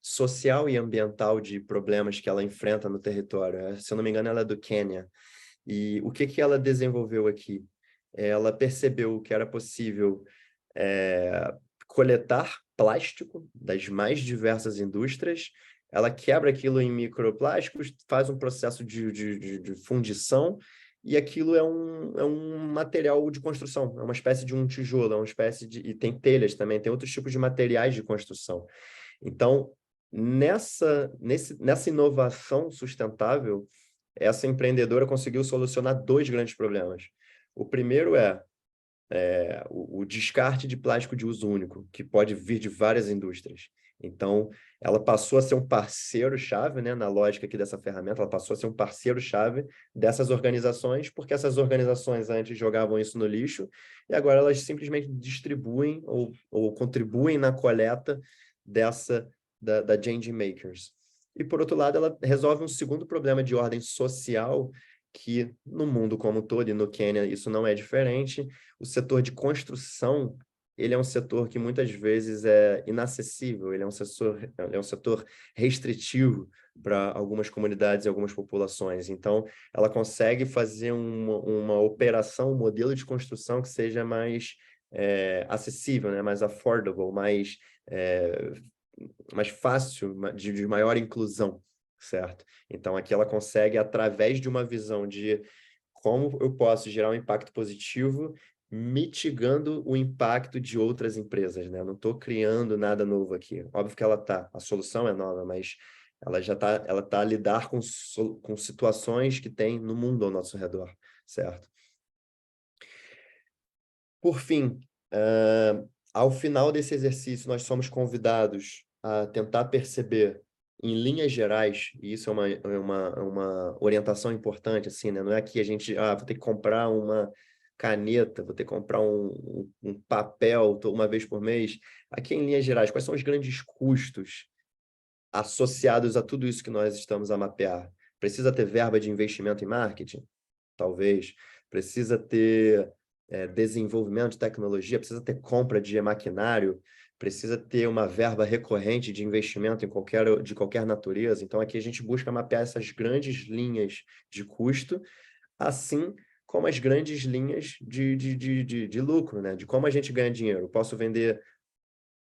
social e ambiental de problemas que ela enfrenta no território. Se eu não me engano, ela é do Quênia. E o que ela desenvolveu aqui? Ela percebeu que era possível coletar plástico das mais diversas indústrias, ela quebra aquilo em microplásticos, faz um processo de fundição, e aquilo é um material de construção, é uma espécie de um tijolo, é uma espécie de... E tem telhas também, tem outros tipos de materiais de construção. Então, nessa inovação sustentável, essa empreendedora conseguiu solucionar 2 grandes problemas. O primeiro o descarte de plástico de uso único, que pode vir de várias indústrias. Então, ela passou a ser um parceiro-chave, né, na lógica aqui dessa ferramenta, ela passou a ser um parceiro-chave dessas organizações, porque essas organizações antes jogavam isso no lixo, e agora elas simplesmente distribuem ou contribuem na coleta da Change Makers. E, por outro lado, ela resolve um segundo problema de ordem social, que no mundo como um todo, e no Quênia isso não é diferente. O setor de construção, ele é um setor que muitas vezes é inacessível, ele é um setor restritivo para algumas comunidades e algumas populações. Então, ela consegue fazer uma operação, um modelo de construção que seja mais acessível, né? Mais affordable, mais fácil, de maior inclusão. certo? Então, aqui ela consegue, através de uma visão de como eu posso gerar um impacto positivo, mitigando o impacto de outras empresas, né? Eu não estou criando nada novo aqui. Óbvio que a solução é nova, mas ela tá a lidar com situações que tem no mundo ao nosso redor, certo? Por fim, ao final desse exercício, nós somos convidados a tentar perceber, em linhas gerais, e isso é uma orientação importante, assim, né? Não é que a gente, vou ter que comprar uma caneta, vou ter que comprar um papel uma vez por mês. Aqui, em linhas gerais, quais são os grandes custos associados a tudo isso que nós estamos a mapear? Precisa ter verba de investimento em marketing? Talvez. Precisa ter desenvolvimento de tecnologia, precisa ter compra de maquinário, precisa ter uma verba recorrente de investimento de qualquer natureza. Então, aqui a gente busca mapear essas grandes linhas de custo, assim como as grandes linhas de lucro, né? De como a gente ganha dinheiro. Eu posso vender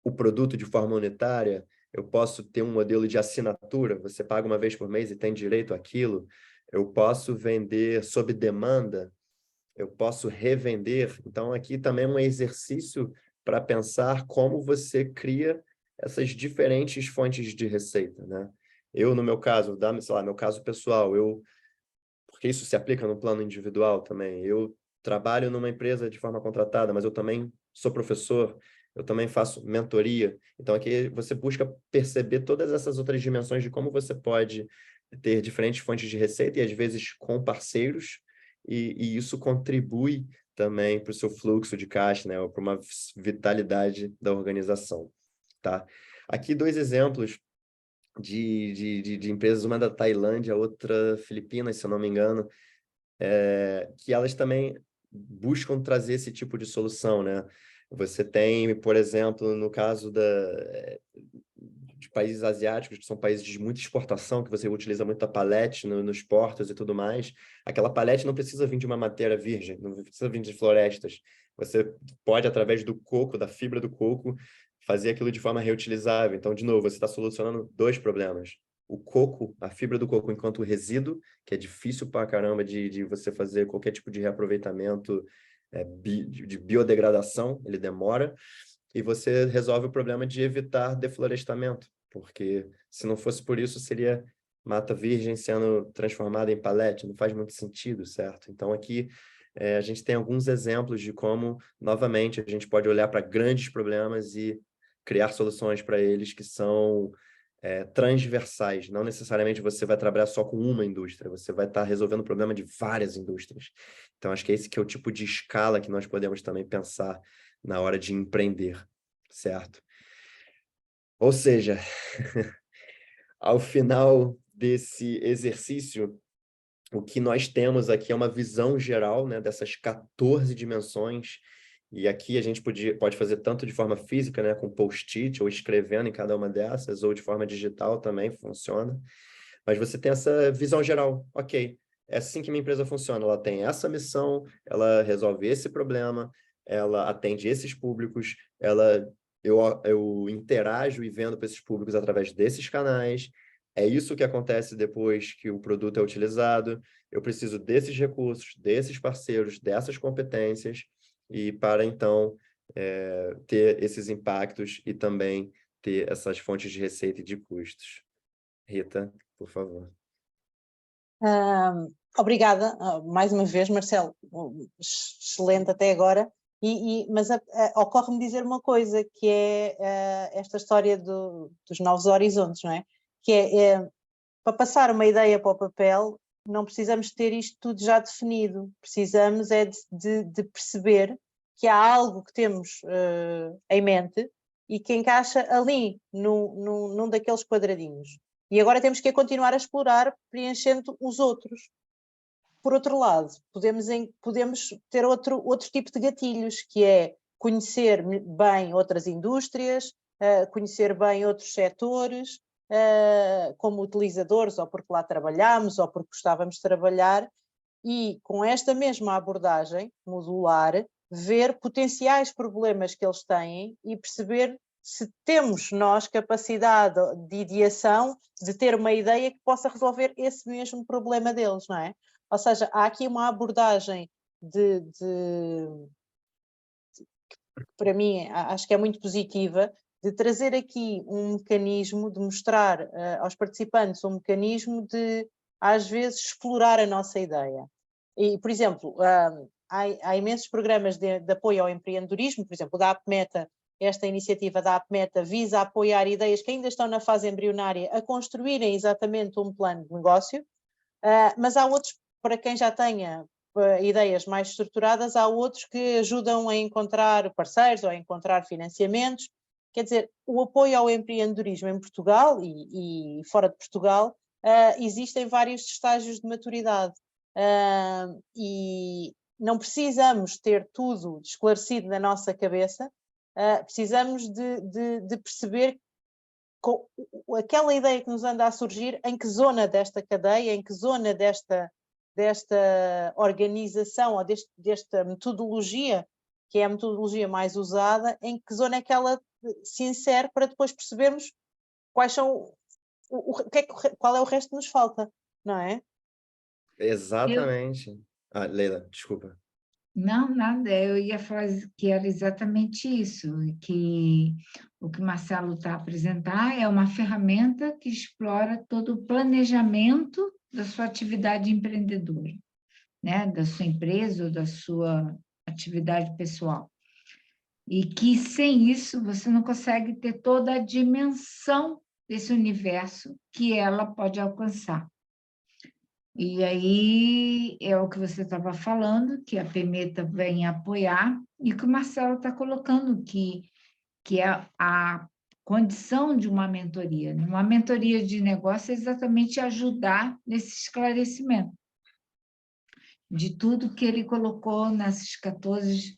o produto de forma unitária, eu posso ter um modelo de assinatura, você paga uma vez por mês e tem direito àquilo, eu posso vender sob demanda, eu posso revender. Então, aqui também é um exercício para pensar como você cria essas diferentes fontes de receita, né? Eu, no meu caso, sei lá, meu caso pessoal, porque isso se aplica no plano individual também, eu trabalho numa empresa de forma contratada, mas eu também sou professor, eu também faço mentoria. Então, aqui você busca perceber todas essas outras dimensões de como você pode ter diferentes fontes de receita e, às vezes, com parceiros, e isso contribui também para o seu fluxo de caixa, né, ou para uma vitalidade da organização, tá? Aqui 2 exemplos de empresas, uma da Tailândia, outra Filipinas, se eu não me engano, que elas também buscam trazer esse tipo de solução, né? Você tem, por exemplo, no caso de países asiáticos, que são países de muita exportação, que você utiliza muito a palete nos portos e tudo mais, aquela palete não precisa vir de uma matéria virgem, não precisa vir de florestas. Você pode, através do coco, da fibra do coco, fazer aquilo de forma reutilizável. Então, de novo, você está solucionando 2 problemas. O coco, a fibra do coco enquanto resíduo, que é difícil pra caramba de você fazer qualquer tipo de reaproveitamento, de biodegradação, ele demora, e você resolve o problema de evitar deflorestamento, porque se não fosse por isso, seria mata virgem sendo transformada em palete, não faz muito sentido, certo? Então, aqui a gente tem alguns exemplos de como, novamente, a gente pode olhar para grandes problemas e criar soluções para eles que são transversais. Não necessariamente você vai trabalhar só com uma indústria, você vai estar resolvendo o problema de várias indústrias. Então, acho que esse que é o tipo de escala que nós podemos também pensar na hora de empreender, certo? Ou seja, ao final desse exercício, o que nós temos aqui é uma visão geral, né, dessas 14 dimensões, e aqui a gente pode fazer tanto de forma física, né, com post-it, ou escrevendo em cada uma dessas, ou de forma digital também funciona. Mas você tem essa visão geral. Ok, é assim que minha empresa funciona. Ela tem essa missão, ela resolve esse problema, ela atende esses públicos, eu interajo e vendo para esses públicos através desses canais. É isso que acontece depois que o produto é utilizado. Eu preciso desses recursos, desses parceiros, dessas competências, e para então ter esses impactos e também ter essas fontes de receita e de custos. Rita, por favor. Obrigada, mais uma vez, Marcelo, excelente até agora, mas ocorre-me dizer uma coisa, que é esta história dos novos horizontes, não é? Que para passar uma ideia para o papel, não precisamos ter isto tudo já definido, precisamos de perceber que há algo que temos em mente e que encaixa ali, num daqueles quadradinhos. E agora temos que continuar a explorar, preenchendo os outros. Por outro lado, podemos ter outro tipo de gatilhos, que é conhecer bem outras indústrias, conhecer bem outros setores, como utilizadores, ou porque lá trabalhamos, ou porque gostávamos de trabalhar, e com esta mesma abordagem modular, ver potenciais problemas que eles têm e perceber se temos nós capacidade de ideação, de ter uma ideia que possa resolver esse mesmo problema deles, não é? Ou seja, há aqui uma abordagem para mim, acho que é muito positiva, de trazer aqui um mecanismo, de mostrar aos participantes um mecanismo de, às vezes, explorar a nossa ideia. E, por exemplo, há imensos programas de apoio ao empreendedorismo, por exemplo, da APMETA, esta iniciativa da APMETA visa apoiar ideias que ainda estão na fase embrionária a construírem exatamente um plano de negócio, mas há outros, para quem já tenha ideias mais estruturadas, há outros que ajudam a encontrar parceiros ou a encontrar financiamentos. Quer dizer, o apoio ao empreendedorismo em Portugal e fora de Portugal, existem vários estágios de maturidade e não precisamos ter tudo esclarecido na nossa cabeça, precisamos de perceber aquela ideia que nos anda a surgir, em que zona desta cadeia, em que zona desta organização ou desta metodologia, que é a metodologia mais usada, em que zona é que ela se insere, para depois percebermos quais são qual é o resto que nos falta, não é? Exatamente. Leila, desculpa. Não, nada, eu ia falar que era exatamente isso, que o que o Marcelo está a apresentar é uma ferramenta que explora todo o planejamento da sua atividade empreendedora, né? Da sua empresa ou da sua atividade pessoal. E que sem isso você não consegue ter toda a dimensão desse universo que ela pode alcançar. E aí é o que você estava falando, que a PMETA vem apoiar, e que o Marcelo está colocando, que é a condição de uma mentoria. Uma mentoria de negócio é exatamente ajudar nesse esclarecimento de tudo que ele colocou nesses 14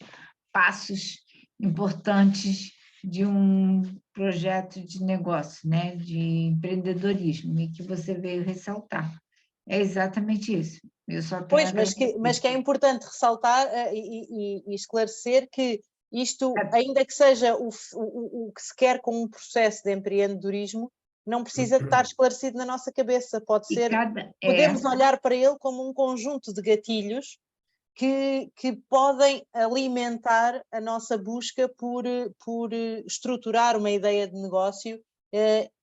passos importantes de um projeto de negócio, né, de empreendedorismo, e que você veio ressaltar. É exatamente isso. Eu só pois, mas que é importante ressaltar e esclarecer que isto, ainda que seja o que se quer com um processo de empreendedorismo, não precisa de estar esclarecido na nossa cabeça. Pode ser, podemos olhar para ele como um conjunto de gatilhos que podem alimentar a nossa busca por estruturar uma ideia de negócio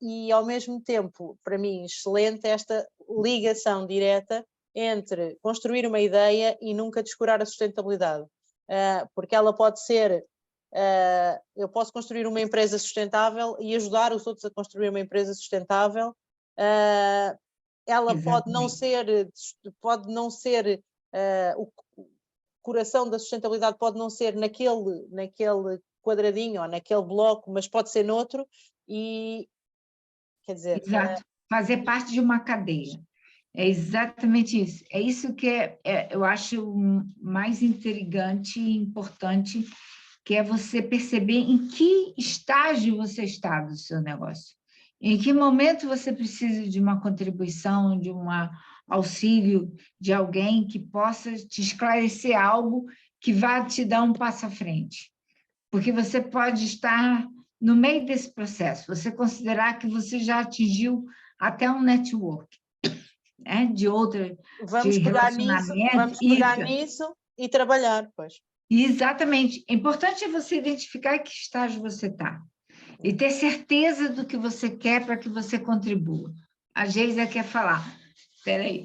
e, ao mesmo tempo, para mim, excelente esta ligação direta entre construir uma ideia e nunca descurar a sustentabilidade. Porque ela pode ser, eu posso construir uma empresa sustentável e ajudar os outros a construir uma empresa sustentável. Ela pode não ser o coração da sustentabilidade pode não ser naquele quadradinho ou naquele bloco, mas pode ser noutro e, quer dizer... Exato, fazer parte de uma cadeia. É exatamente isso. É isso que eu acho mais intrigante e importante, que é você perceber em que estágio você está do seu negócio. Em que momento você precisa de uma contribuição, de um auxílio de alguém que possa te esclarecer algo que vá te dar um passo à frente. Porque você pode estar no meio desse processo, você considerar que você já atingiu até um network, né? Vamos pegar nisso e trabalhar, pois. Exatamente. O importante é você identificar em que estágio você está e ter certeza do que você quer para que você contribua. A Geisa quer falar. Espera aí,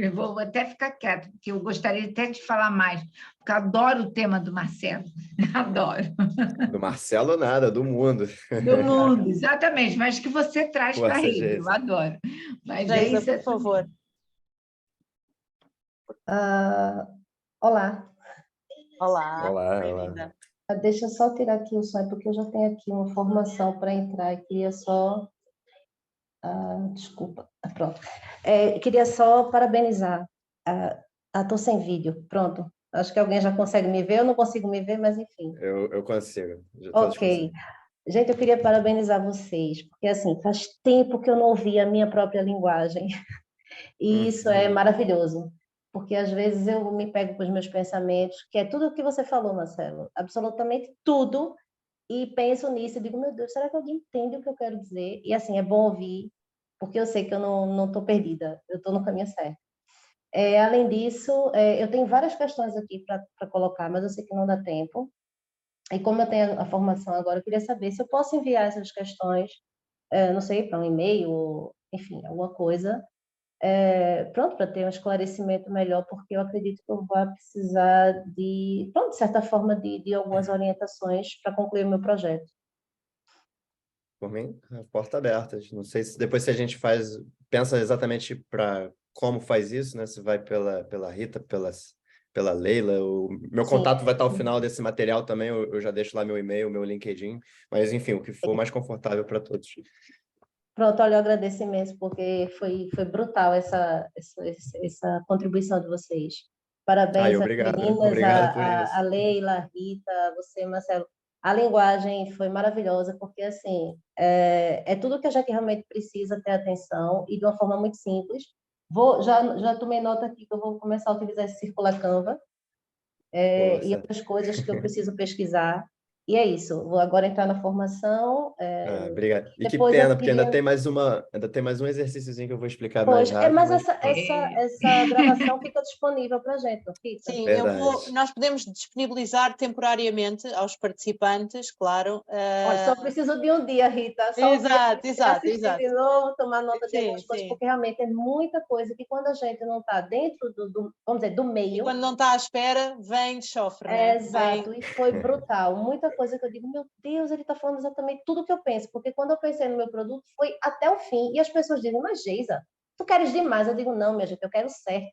eu vou até ficar quieta, porque eu gostaria até de falar mais, porque eu adoro o tema do Marcelo, adoro. Do Marcelo nada, do mundo. Do mundo, exatamente, mas que você traz para ele, Geisa. eu adoro. Mas Geisa, por favor. Olá. Olá, bem-vinda. Deixa eu só tirar aqui o som, porque eu já tenho aqui uma formação para entrar, e queria só... desculpa, pronto. Queria só parabenizar. Estou sem vídeo, pronto. Acho que alguém já consegue me ver, eu não consigo me ver, mas enfim. Eu consigo. Ok. Gente, eu queria parabenizar vocês, porque assim, faz tempo que eu não ouvi a minha própria linguagem, e isso é maravilhoso, porque às vezes eu me pego com os meus pensamentos, que é tudo o que você falou, Marcelo, absolutamente tudo, e penso nisso e digo, meu Deus, será que alguém entende o que eu quero dizer? E assim, é bom ouvir, porque eu sei que eu não estou perdida, eu estou no caminho certo. Além disso, eu tenho várias questões aqui para colocar, mas eu sei que não dá tempo. E como eu tenho a formação agora, eu queria saber se eu posso enviar essas questões, não sei, para um e-mail, ou, enfim, alguma coisa, pronto, para ter um esclarecimento melhor, porque eu acredito que eu vou precisar de, pronto, de certa forma, de algumas orientações para concluir o meu projeto. Por mim, a porta aberta. Não sei se depois se a gente pensa exatamente para como faz isso, né? Se vai pela Rita, pela Leila. O meu Sim, contato vai estar ao final desse material também. Eu já deixo lá meu e-mail, meu LinkedIn. Mas, enfim, o que for mais confortável para todos. pronto, olha, eu agradeço imenso, porque foi brutal essa contribuição de vocês. Parabéns às Obrigado. meninas, Obrigado por isso. a Leila, a Rita, você, Marcelo. A linguagem foi maravilhosa, porque, assim, é tudo que a gente realmente precisa ter atenção e de uma forma muito simples. Já tomei nota aqui que eu vou começar a utilizar esse Circular Canva, e Força. outras coisas que eu preciso pesquisar. E é isso, vou agora entrar na formação. Obrigado. E que Depois eu pena, porque queria... ainda tem mais um exercíciozinho que eu vou explicar mais Pois, rápido, mas mas essa gravação fica disponível para a gente, não fica? Sim, verdade. nós podemos disponibilizar temporariamente aos participantes, claro. Olha, só preciso de um dia, Rita, só um dia para assistir de novo, tomar nota de Sim, algumas coisas, sim. porque realmente é muita coisa que quando a gente não está dentro vamos dizer, do E meio, quando não está à espera, vem de chofre, né? exato, e foi brutal. Muita coisa que eu digo, meu Deus, ele está falando exatamente tudo o que eu penso, porque quando eu pensei no meu produto, foi até o fim, e as pessoas dizem, mas Geisa, tu queres demais? Eu digo, não, minha gente, eu quero o certo.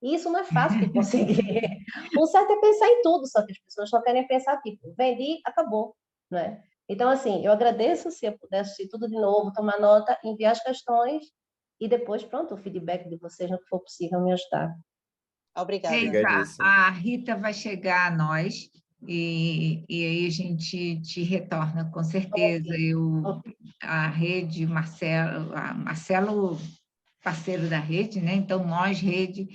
E isso não é fácil de conseguir. O certo é pensar em tudo, só que as pessoas só querem pensar, tipo, vendi, acabou, né? Então, assim, eu agradeço se eu pudesse assistir tudo de novo, tomar nota, enviar as questões, e depois, pronto, o feedback de vocês no que for possível me ajudar. Obrigada. Geisa, Obrigadíssimo. a Rita vai chegar a nós e aí a gente te retorna, com certeza. A rede, Marcelo, parceiro da rede, né? Então, nós, rede,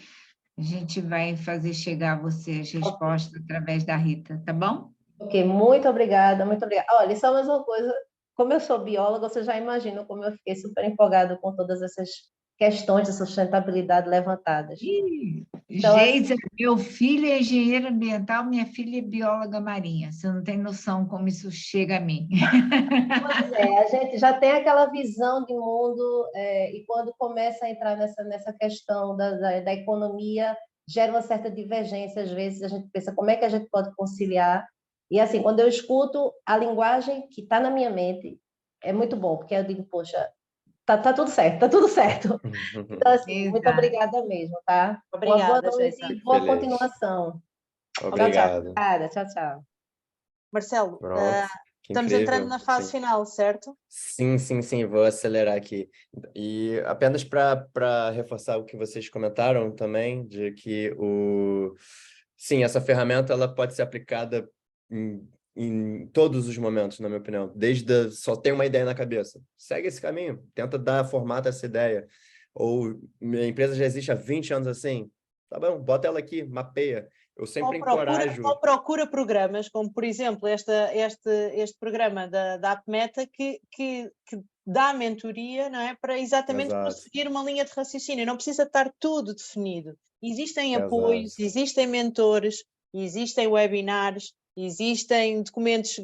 a gente vai fazer chegar a você as respostas através da Rita, tá bom? Ok, muito obrigada, muito obrigada. Olha, só mais uma coisa, como eu sou bióloga, você já imagina como eu fiquei super empolgada com todas essas questões de sustentabilidade levantadas. Então, Geisa, meu filho é engenheiro ambiental, minha filha é bióloga marinha. Você não tem noção como isso chega a mim. pois a gente já tem aquela visão de mundo, e quando começa a entrar nessa questão da economia, gera uma certa divergência, às vezes a gente pensa como é que a gente pode conciliar. E assim, quando eu escuto a linguagem que está na minha mente, é muito bom, porque eu digo, poxa, tá tudo certo, tá tudo certo. Então, assim, muito Exato. obrigada mesmo, tá? Uma boa Obrigada, noite Geisa. e boa Feliz. continuação. Tchau, tchau. Obrigado. Obrigada, tchau, tchau. Marcelo, Pronto. Que estamos entrando incrível. na fase Sim. final, certo? Sim, vou acelerar aqui. E apenas para reforçar o que vocês comentaram também, de que sim, essa ferramenta ela pode ser aplicada em todos os momentos, na minha opinião. Só ter uma ideia na cabeça. Segue esse caminho, tenta dar formato a essa ideia. Ou minha empresa já existe há 20 anos assim. Tá bom, bota ela aqui, mapeia. Eu sempre encorajo. Ou procura programas, como por exemplo este programa da AppMeta, que dá mentoria, não é? Para exatamente Exato, conseguir uma linha de raciocínio. Não precisa estar tudo definido. Existem apoios, exato. existem mentores, existem webinars, existem documentos,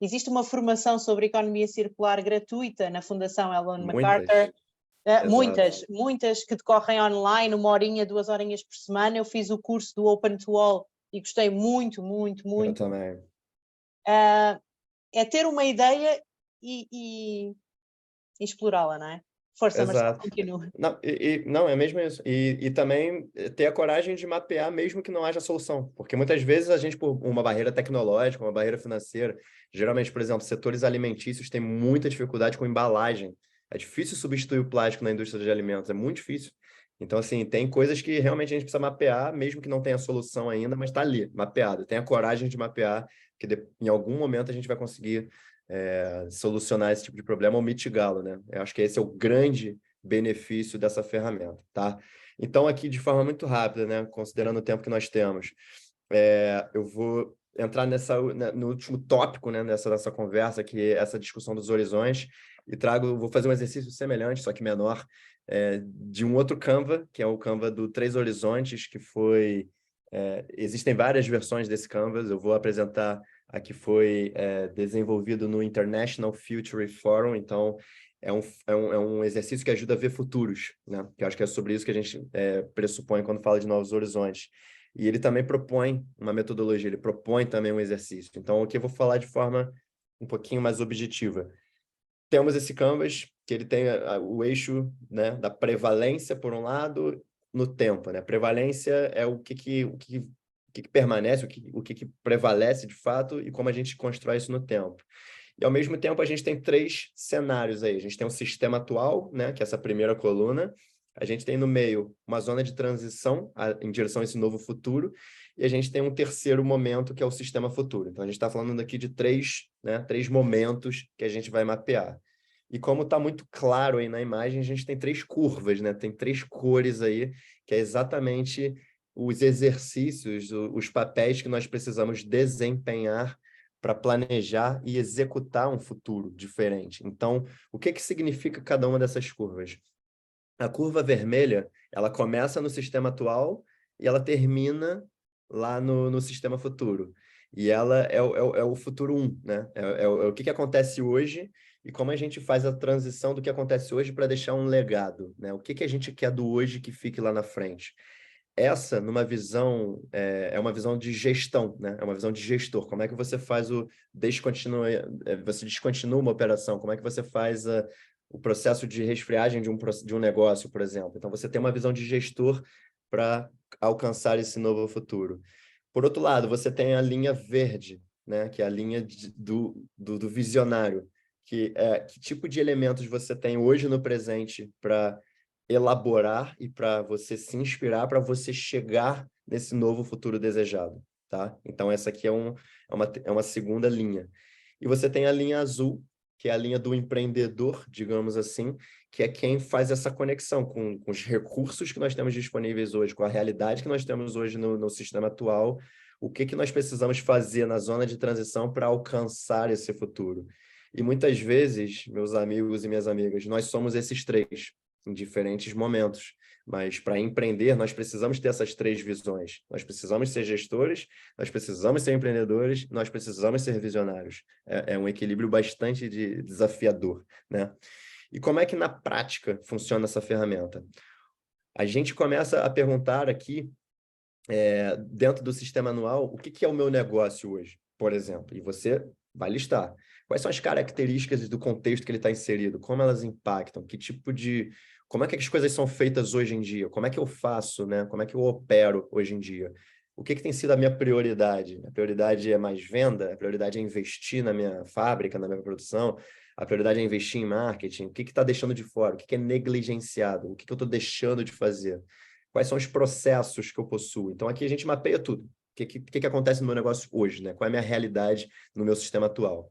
existe uma formação sobre economia circular gratuita na Fundação Ellen MacArthur. Exato. Muitas que decorrem online, 1 horinha, 2 horinhas por semana. Eu fiz o curso do Open to All e gostei muito. Eu também. É ter uma ideia e explorá-la, não é? Força, Marcelo, Exato. continua. Não, é mesmo isso. E também ter a coragem de mapear mesmo que não haja solução. Porque muitas vezes a gente, por uma barreira tecnológica, uma barreira financeira, geralmente, por exemplo, setores alimentícios têm muita dificuldade com embalagem. É difícil substituir o plástico na indústria de alimentos, é muito difícil. Então, assim, tem coisas que realmente a gente precisa mapear, mesmo que não tenha solução ainda, mas está ali, mapeado. Tenha coragem de mapear, que em algum momento a gente vai conseguir solucionar esse tipo de problema ou mitigá-lo, né? Eu acho que esse é o grande benefício dessa ferramenta, tá? Então, aqui, de forma muito rápida, né? Considerando o tempo que nós temos, eu vou entrar no último tópico, né, dessa conversa, que é essa discussão dos horizontes, e vou fazer um exercício semelhante, só que menor, de um outro Canva, que é o Canva do Três Horizontes, que foi... existem várias versões desse Canvas, eu vou apresentar a que foi desenvolvido no International Future Forum, então é um exercício que ajuda a ver futuros, né? Que eu acho que é sobre isso que a gente pressupõe quando fala de novos horizontes. E ele também propõe uma metodologia, ele propõe também um exercício. Então, aqui eu vou falar de forma um pouquinho mais objetiva. Temos esse Canvas, que ele tem o eixo, né, da prevalência, por um lado, no tempo, né? Prevalência é o que permanece, o que prevalece de fato e como a gente constrói isso no tempo. E, ao mesmo tempo, a gente tem 3 cenários aí. A gente tem um sistema atual, né, que é essa primeira coluna. A gente tem no meio uma zona de transição em direção a esse novo futuro. E a gente tem um terceiro momento, que é o sistema futuro. Então, a gente está falando aqui de 3 momentos que a gente vai mapear. E como está muito claro aí na imagem, a gente tem 3 curvas, né? Tem 3 cores aí, que é exatamente os exercícios, os papéis que nós precisamos desempenhar para planejar e executar um futuro diferente. Então, o que significa cada uma dessas curvas? A curva vermelha, ela começa no sistema atual e ela termina lá no sistema futuro. E ela é o futuro 1, né? É o que acontece hoje e como a gente faz a transição do que acontece hoje para deixar um legado, né? O que a gente quer do hoje que fique lá na frente. Essa, numa visão, é uma visão de gestão, né? É uma visão de gestor. Como é que você faz você descontinua uma operação? Como é que você faz o processo de resfriagem de um negócio, por exemplo? Então, você tem uma visão de gestor para alcançar esse novo futuro. Por outro lado, você tem a linha verde, né? Que é a linha do visionário. Que tipo de elementos você tem hoje no presente para elaborar e para você se inspirar para você chegar nesse novo futuro desejado, tá? Então, essa aqui é uma segunda linha. E você tem a linha azul, que é a linha do empreendedor, digamos assim, que é quem faz essa conexão com os recursos que nós temos disponíveis hoje, com a realidade que nós temos hoje no sistema atual, o que nós precisamos fazer na zona de transição para alcançar esse futuro. E muitas vezes, meus amigos e minhas amigas, nós somos esses 3 em diferentes momentos. Mas para empreender, nós precisamos ter essas 3 visões. Nós precisamos ser gestores, nós precisamos ser empreendedores, nós precisamos ser visionários. É um equilíbrio bastante desafiador, né? E como é que na prática funciona essa ferramenta? A gente começa a perguntar aqui, dentro do sistema anual, o que é o meu negócio hoje, por exemplo? E você vai listar. Quais são as características do contexto que ele está inserido? Como elas impactam? Como é que as coisas são feitas hoje em dia? Como é que eu faço, né? Como é que eu opero hoje em dia? O que tem sido a minha prioridade? A prioridade é mais venda? A prioridade é investir na minha fábrica, na minha produção? A prioridade é investir em marketing? O que está deixando de fora? O que é negligenciado? O que eu estou deixando de fazer? Quais são os processos que eu possuo? Então, aqui a gente mapeia tudo. O que acontece no meu negócio hoje, né? Qual é a minha realidade no meu sistema atual?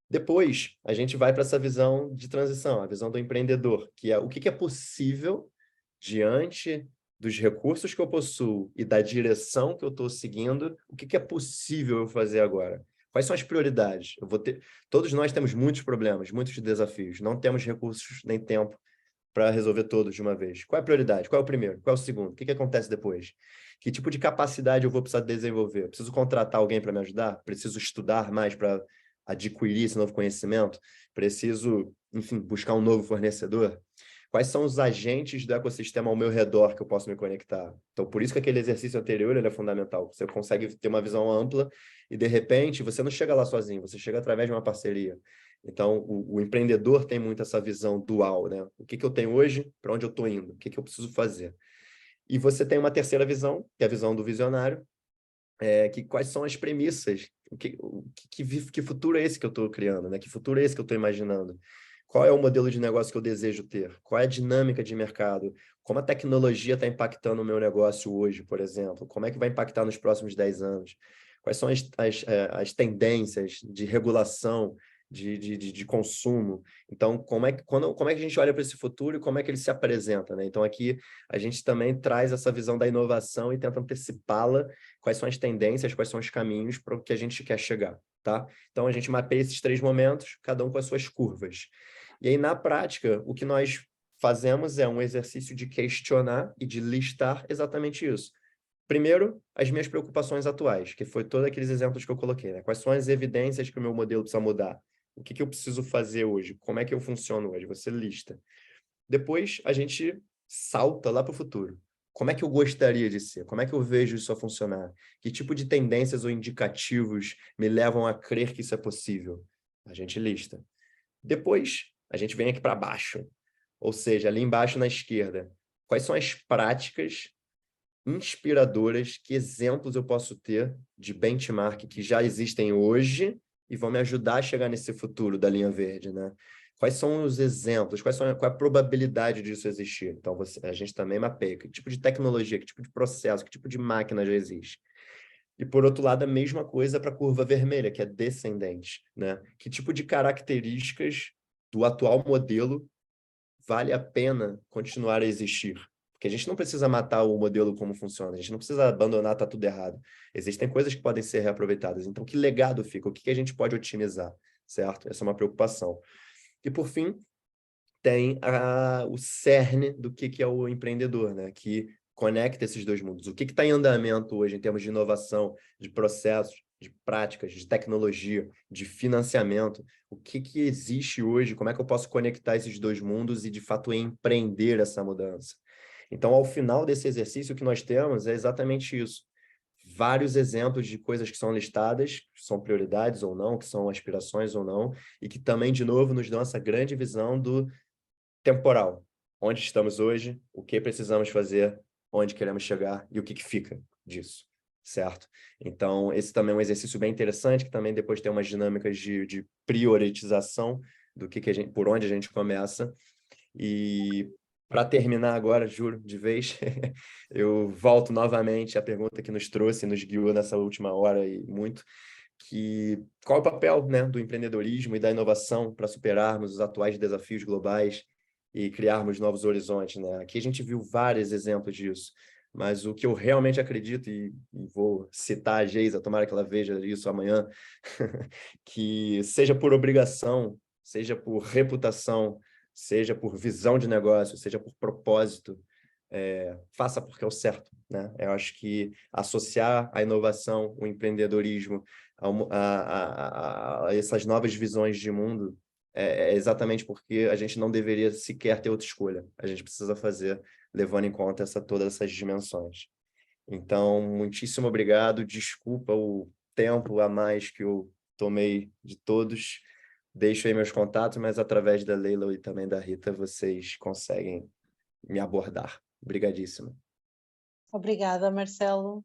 Depois, a gente vai para essa visão de transição, a visão do empreendedor, que é o que é possível diante dos recursos que eu possuo e da direção que eu estou seguindo, o que é possível eu fazer agora? Quais são as prioridades? Todos nós temos muitos problemas, muitos desafios, não temos recursos nem tempo para resolver todos de uma vez. Qual é a prioridade? Qual é o primeiro? Qual é o segundo? O que acontece depois? Que tipo de capacidade eu vou precisar desenvolver? Preciso contratar alguém para me ajudar? Preciso estudar mais para adquirir esse novo conhecimento? Preciso, enfim, buscar um novo fornecedor? Quais são os agentes do ecossistema ao meu redor que eu posso me conectar? Então, por isso que aquele exercício anterior ele é fundamental. Você consegue ter uma visão ampla e, de repente, você não chega lá sozinho, você chega através de uma parceria. Então, o empreendedor tem muito essa visão dual, né? O que eu tenho hoje, para onde eu estou indo, o que eu preciso fazer. E você tem uma terceira visão, que é a visão do visionário, quais são as premissas, que futuro é esse que eu estou criando, né? Que futuro é esse que eu estou imaginando? Qual é o modelo de negócio que eu desejo ter? Qual é a dinâmica de mercado? Como a tecnologia está impactando o meu negócio hoje, por exemplo? Como é que vai impactar nos próximos 10 anos? Quais são as tendências de regulação de consumo. Então, como é que a gente olha para esse futuro e como é que ele se apresenta, né? Então, aqui a gente também traz essa visão da inovação e tenta antecipá-la, quais são as tendências, quais são os caminhos para o que a gente quer chegar, tá? Então, a gente mapeia esses 3 momentos, cada um com as suas curvas. E aí, na prática, o que nós fazemos é um exercício de questionar e de listar exatamente isso. Primeiro, as minhas preocupações atuais, que foi todos aqueles exemplos que eu coloquei, né? Quais são as evidências que o meu modelo precisa mudar? O que eu preciso fazer hoje? Como é que eu funciono hoje? Você lista. Depois, a gente salta lá para o futuro. Como é que eu gostaria de ser? Como é que eu vejo isso a funcionar? Que tipo de tendências ou indicativos me levam a crer que isso é possível? A gente lista. Depois, a gente vem aqui para baixo. Ou seja, ali embaixo na esquerda. Quais são as práticas inspiradoras, que exemplos eu posso ter de benchmark que já existem hoje e vão me ajudar a chegar nesse futuro da linha verde, né? Quais são os exemplos? Qual é a probabilidade disso existir? Então, a gente também mapeia que tipo de tecnologia, que tipo de processo, que tipo de máquina já existe. E, por outro lado, a mesma coisa para a curva vermelha, que é descendente, né? Que tipo de características do atual modelo vale a pena continuar a existir? Porque a gente não precisa matar o modelo como funciona, a gente não precisa abandonar, tá tudo errado. Existem coisas que podem ser reaproveitadas. Então, que legado fica? O que a gente pode otimizar, certo? Essa é uma preocupação. E, por fim, tem o cerne do que é o empreendedor, né? Que conecta esses 2 mundos. O que está em andamento hoje em termos de inovação, de processos, de práticas, de tecnologia, de financiamento? O que existe hoje? Como é que eu posso conectar esses 2 mundos e, de fato, empreender essa mudança? Então, ao final desse exercício, o que nós temos é exatamente isso. Vários exemplos de coisas que são listadas, que são prioridades ou não, que são aspirações ou não, e que também, de novo, nos dão essa grande visão do temporal. Onde estamos hoje, o que precisamos fazer, onde queremos chegar e o que fica disso, certo? Então, esse também é um exercício bem interessante, que também depois tem umas dinâmicas de prioritização do que a gente, por onde a gente começa. E para terminar agora, juro, de vez, eu volto novamente à pergunta que nos trouxe, nos guiou nessa última hora e muito, que qual é o papel, né, do empreendedorismo e da inovação para superarmos os atuais desafios globais e criarmos novos horizontes, né? Aqui a gente viu vários exemplos disso, mas o que eu realmente acredito, e vou citar a Geisa, tomara que ela veja isso amanhã, que seja por obrigação, seja por reputação, seja por visão de negócio, seja por propósito, faça porque é o certo, né? Eu acho que associar a inovação, o empreendedorismo a essas novas visões de mundo é exatamente porque a gente não deveria sequer ter outra escolha. A gente precisa fazer levando em conta todas essas dimensões. Então, muitíssimo obrigado. Desculpa o tempo a mais que eu tomei de todos. Deixo aí meus contatos, mas através da Leila e também da Rita, vocês conseguem me abordar. Obrigadíssimo. Obrigada, Marcelo.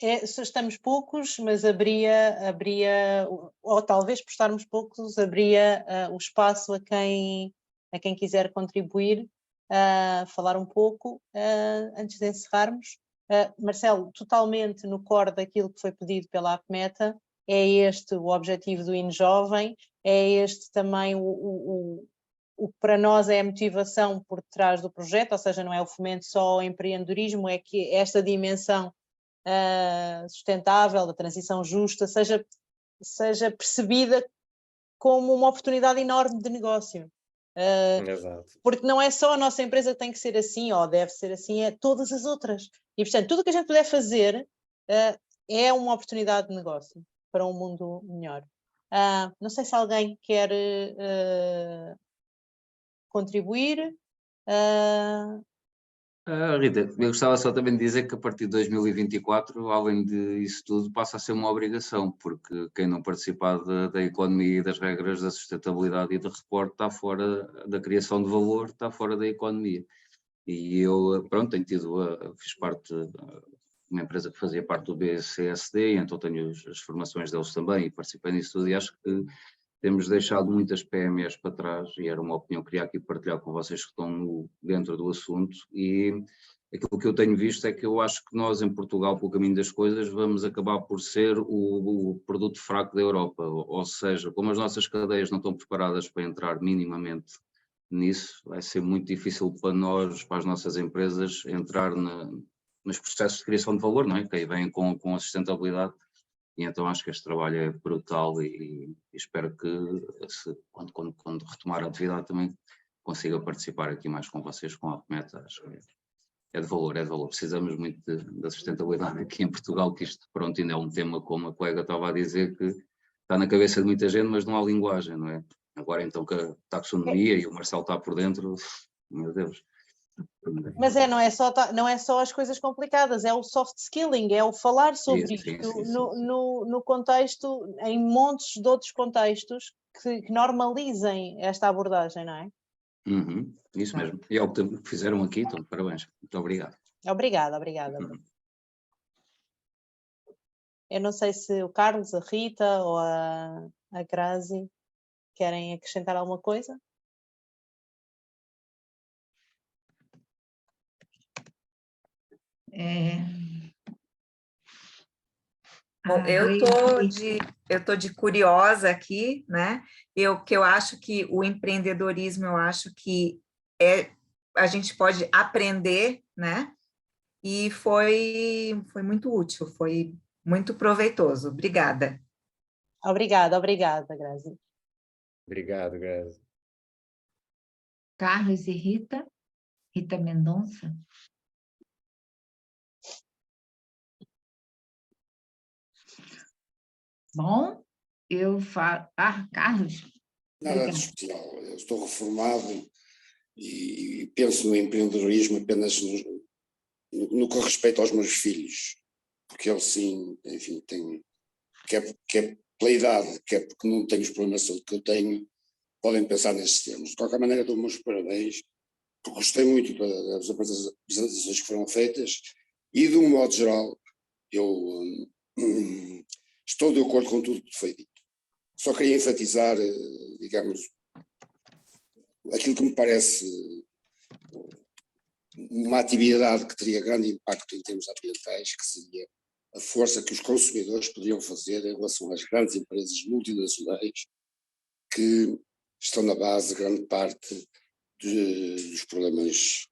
Estamos poucos, mas abria, ou talvez por estarmos poucos, abria o espaço a quem quiser contribuir, falar um pouco, antes de encerrarmos. Marcelo, totalmente no core daquilo que foi pedido pela APMETA, é este o objetivo do InJovem, é este também o que para nós é a motivação por trás do projeto, ou seja, não é o fomento só ao empreendedorismo, é que esta dimensão sustentável, da transição justa, seja percebida como uma oportunidade enorme de negócio. Exato. Porque não é só a nossa empresa que tem que ser assim, ou deve ser assim, é todas as outras. E, portanto, tudo o que a gente puder fazer é uma oportunidade de negócio para um mundo melhor. Não sei se alguém quer contribuir. Rita, eu gostava só também de dizer que a partir de 2024, além disso tudo, passa a ser uma obrigação, porque quem não participar da economia e das regras da sustentabilidade e de reporte está fora da criação de valor, está fora da economia. E eu, pronto, fiz parte de uma empresa que fazia parte do BCSD, então tenho as formações deles também e participei nisso tudo, e acho que temos deixado muitas PMEs para trás, e era uma opinião que queria aqui partilhar com vocês que estão dentro do assunto, e aquilo que eu tenho visto é que eu acho que nós, em Portugal, pelo caminho das coisas, vamos acabar por ser o produto fraco da Europa. Ou seja, como as nossas cadeias não estão preparadas para entrar minimamente nisso, vai ser muito difícil para nós, para as nossas empresas, entrar nos processos de criação de valor, não é? Que aí vêm com a sustentabilidade. E então acho que este trabalho é brutal e espero que, quando retomar a atividade, também consiga participar aqui mais com vocês, com a APMET. Acho que é de valor, é de valor. Precisamos muito da sustentabilidade aqui em Portugal, que isto, pronto, ainda é um tema, como a colega estava a dizer, que está na cabeça de muita gente, mas não há linguagem, não é? Agora então que a taxonomia e o Marcelo está por dentro, meu Deus. Mas não é só as coisas complicadas, é o soft skilling, é o falar sobre isto no contexto, em montes de outros contextos que normalizem esta abordagem, não é? Isso mesmo. E é o que fizeram aqui, então parabéns. Muito obrigado. Obrigada. Eu não sei se o Carlos, a Rita ou a Grazi querem acrescentar alguma coisa. Bom, eu tô de curiosa aqui, né? Eu acho que o empreendedorismo, eu acho que a gente pode aprender, né? E foi muito útil, foi muito proveitoso. Obrigada. Obrigada, Grazi. Obrigado, Grazi. Carlos e Rita Mendonça. Bom, eu falo... Carlos? Nada de especial. Eu estou reformado e penso no empreendedorismo apenas no que respeita aos meus filhos, porque eles sim, enfim, quer pela idade, quer porque não tenho os problemas de saúde que eu tenho, podem pensar nesses termos. De qualquer maneira, dou meus parabéns, porque gostei muito das apresentações que foram feitas e, de um modo geral, eu estou de acordo com tudo que foi dito. Só queria enfatizar, digamos, aquilo que me parece uma atividade que teria grande impacto em termos ambientais, que seria a força que os consumidores poderiam fazer em relação às grandes empresas multinacionais que estão na base de grande parte dos problemas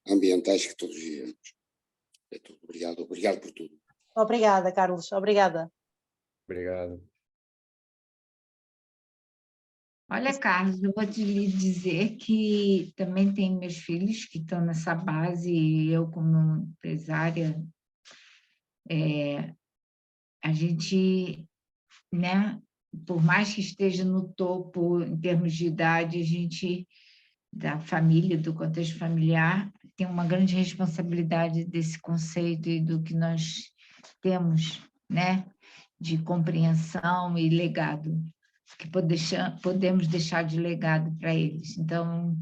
ambientais que todos vivemos. É tudo. Obrigado por tudo. Obrigada, Carlos. Obrigada. Obrigado. Olha, Carlos, eu vou te dizer que também tem meus filhos que estão nessa base, e eu, como empresária, a gente, né, por mais que esteja no topo em termos de idade, a gente, da família, do contexto familiar, tem uma grande responsabilidade desse conceito e do que nós temos, né, de compreensão e legado, que podemos deixar de legado para eles. Então,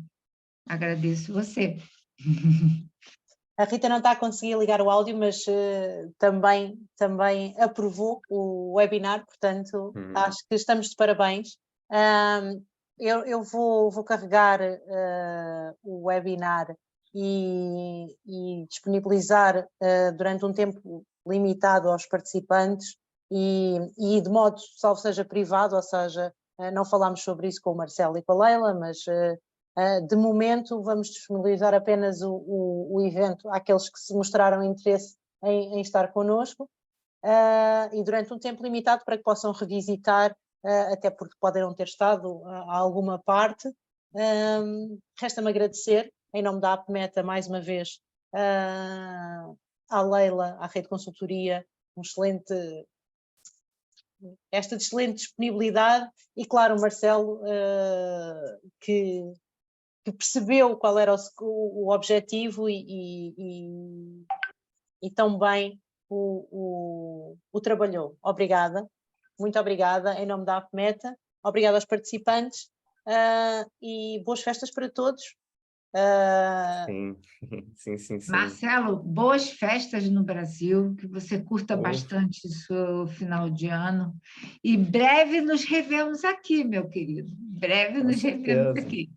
agradeço você. A Rita não está a conseguir ligar o áudio, mas também aprovou o webinar, portanto, acho que estamos de parabéns. Eu vou carregar o webinar e disponibilizar durante um tempo limitado aos participantes e de modo, salvo seja privado, ou seja, não falámos sobre isso com o Marcelo e com a Leila, mas de momento vamos disponibilizar apenas o evento àqueles que se mostraram interesse em estar connosco e durante um tempo limitado para que possam revisitar, até porque podem não ter estado a alguma parte. Resta-me agradecer, em nome da APMET, mais uma vez, à Leila, à Rede Consultoria, esta excelente disponibilidade e, claro, o Marcelo, que percebeu qual era o objetivo e tão bem o trabalhou. Obrigada, muito obrigada, em nome da APMET, obrigada aos participantes e boas festas para todos. Sim. Marcelo, boas festas no Brasil, que você curta bastante o seu final de ano. E breve nos revemos aqui, meu querido. Breve nos revemos aqui.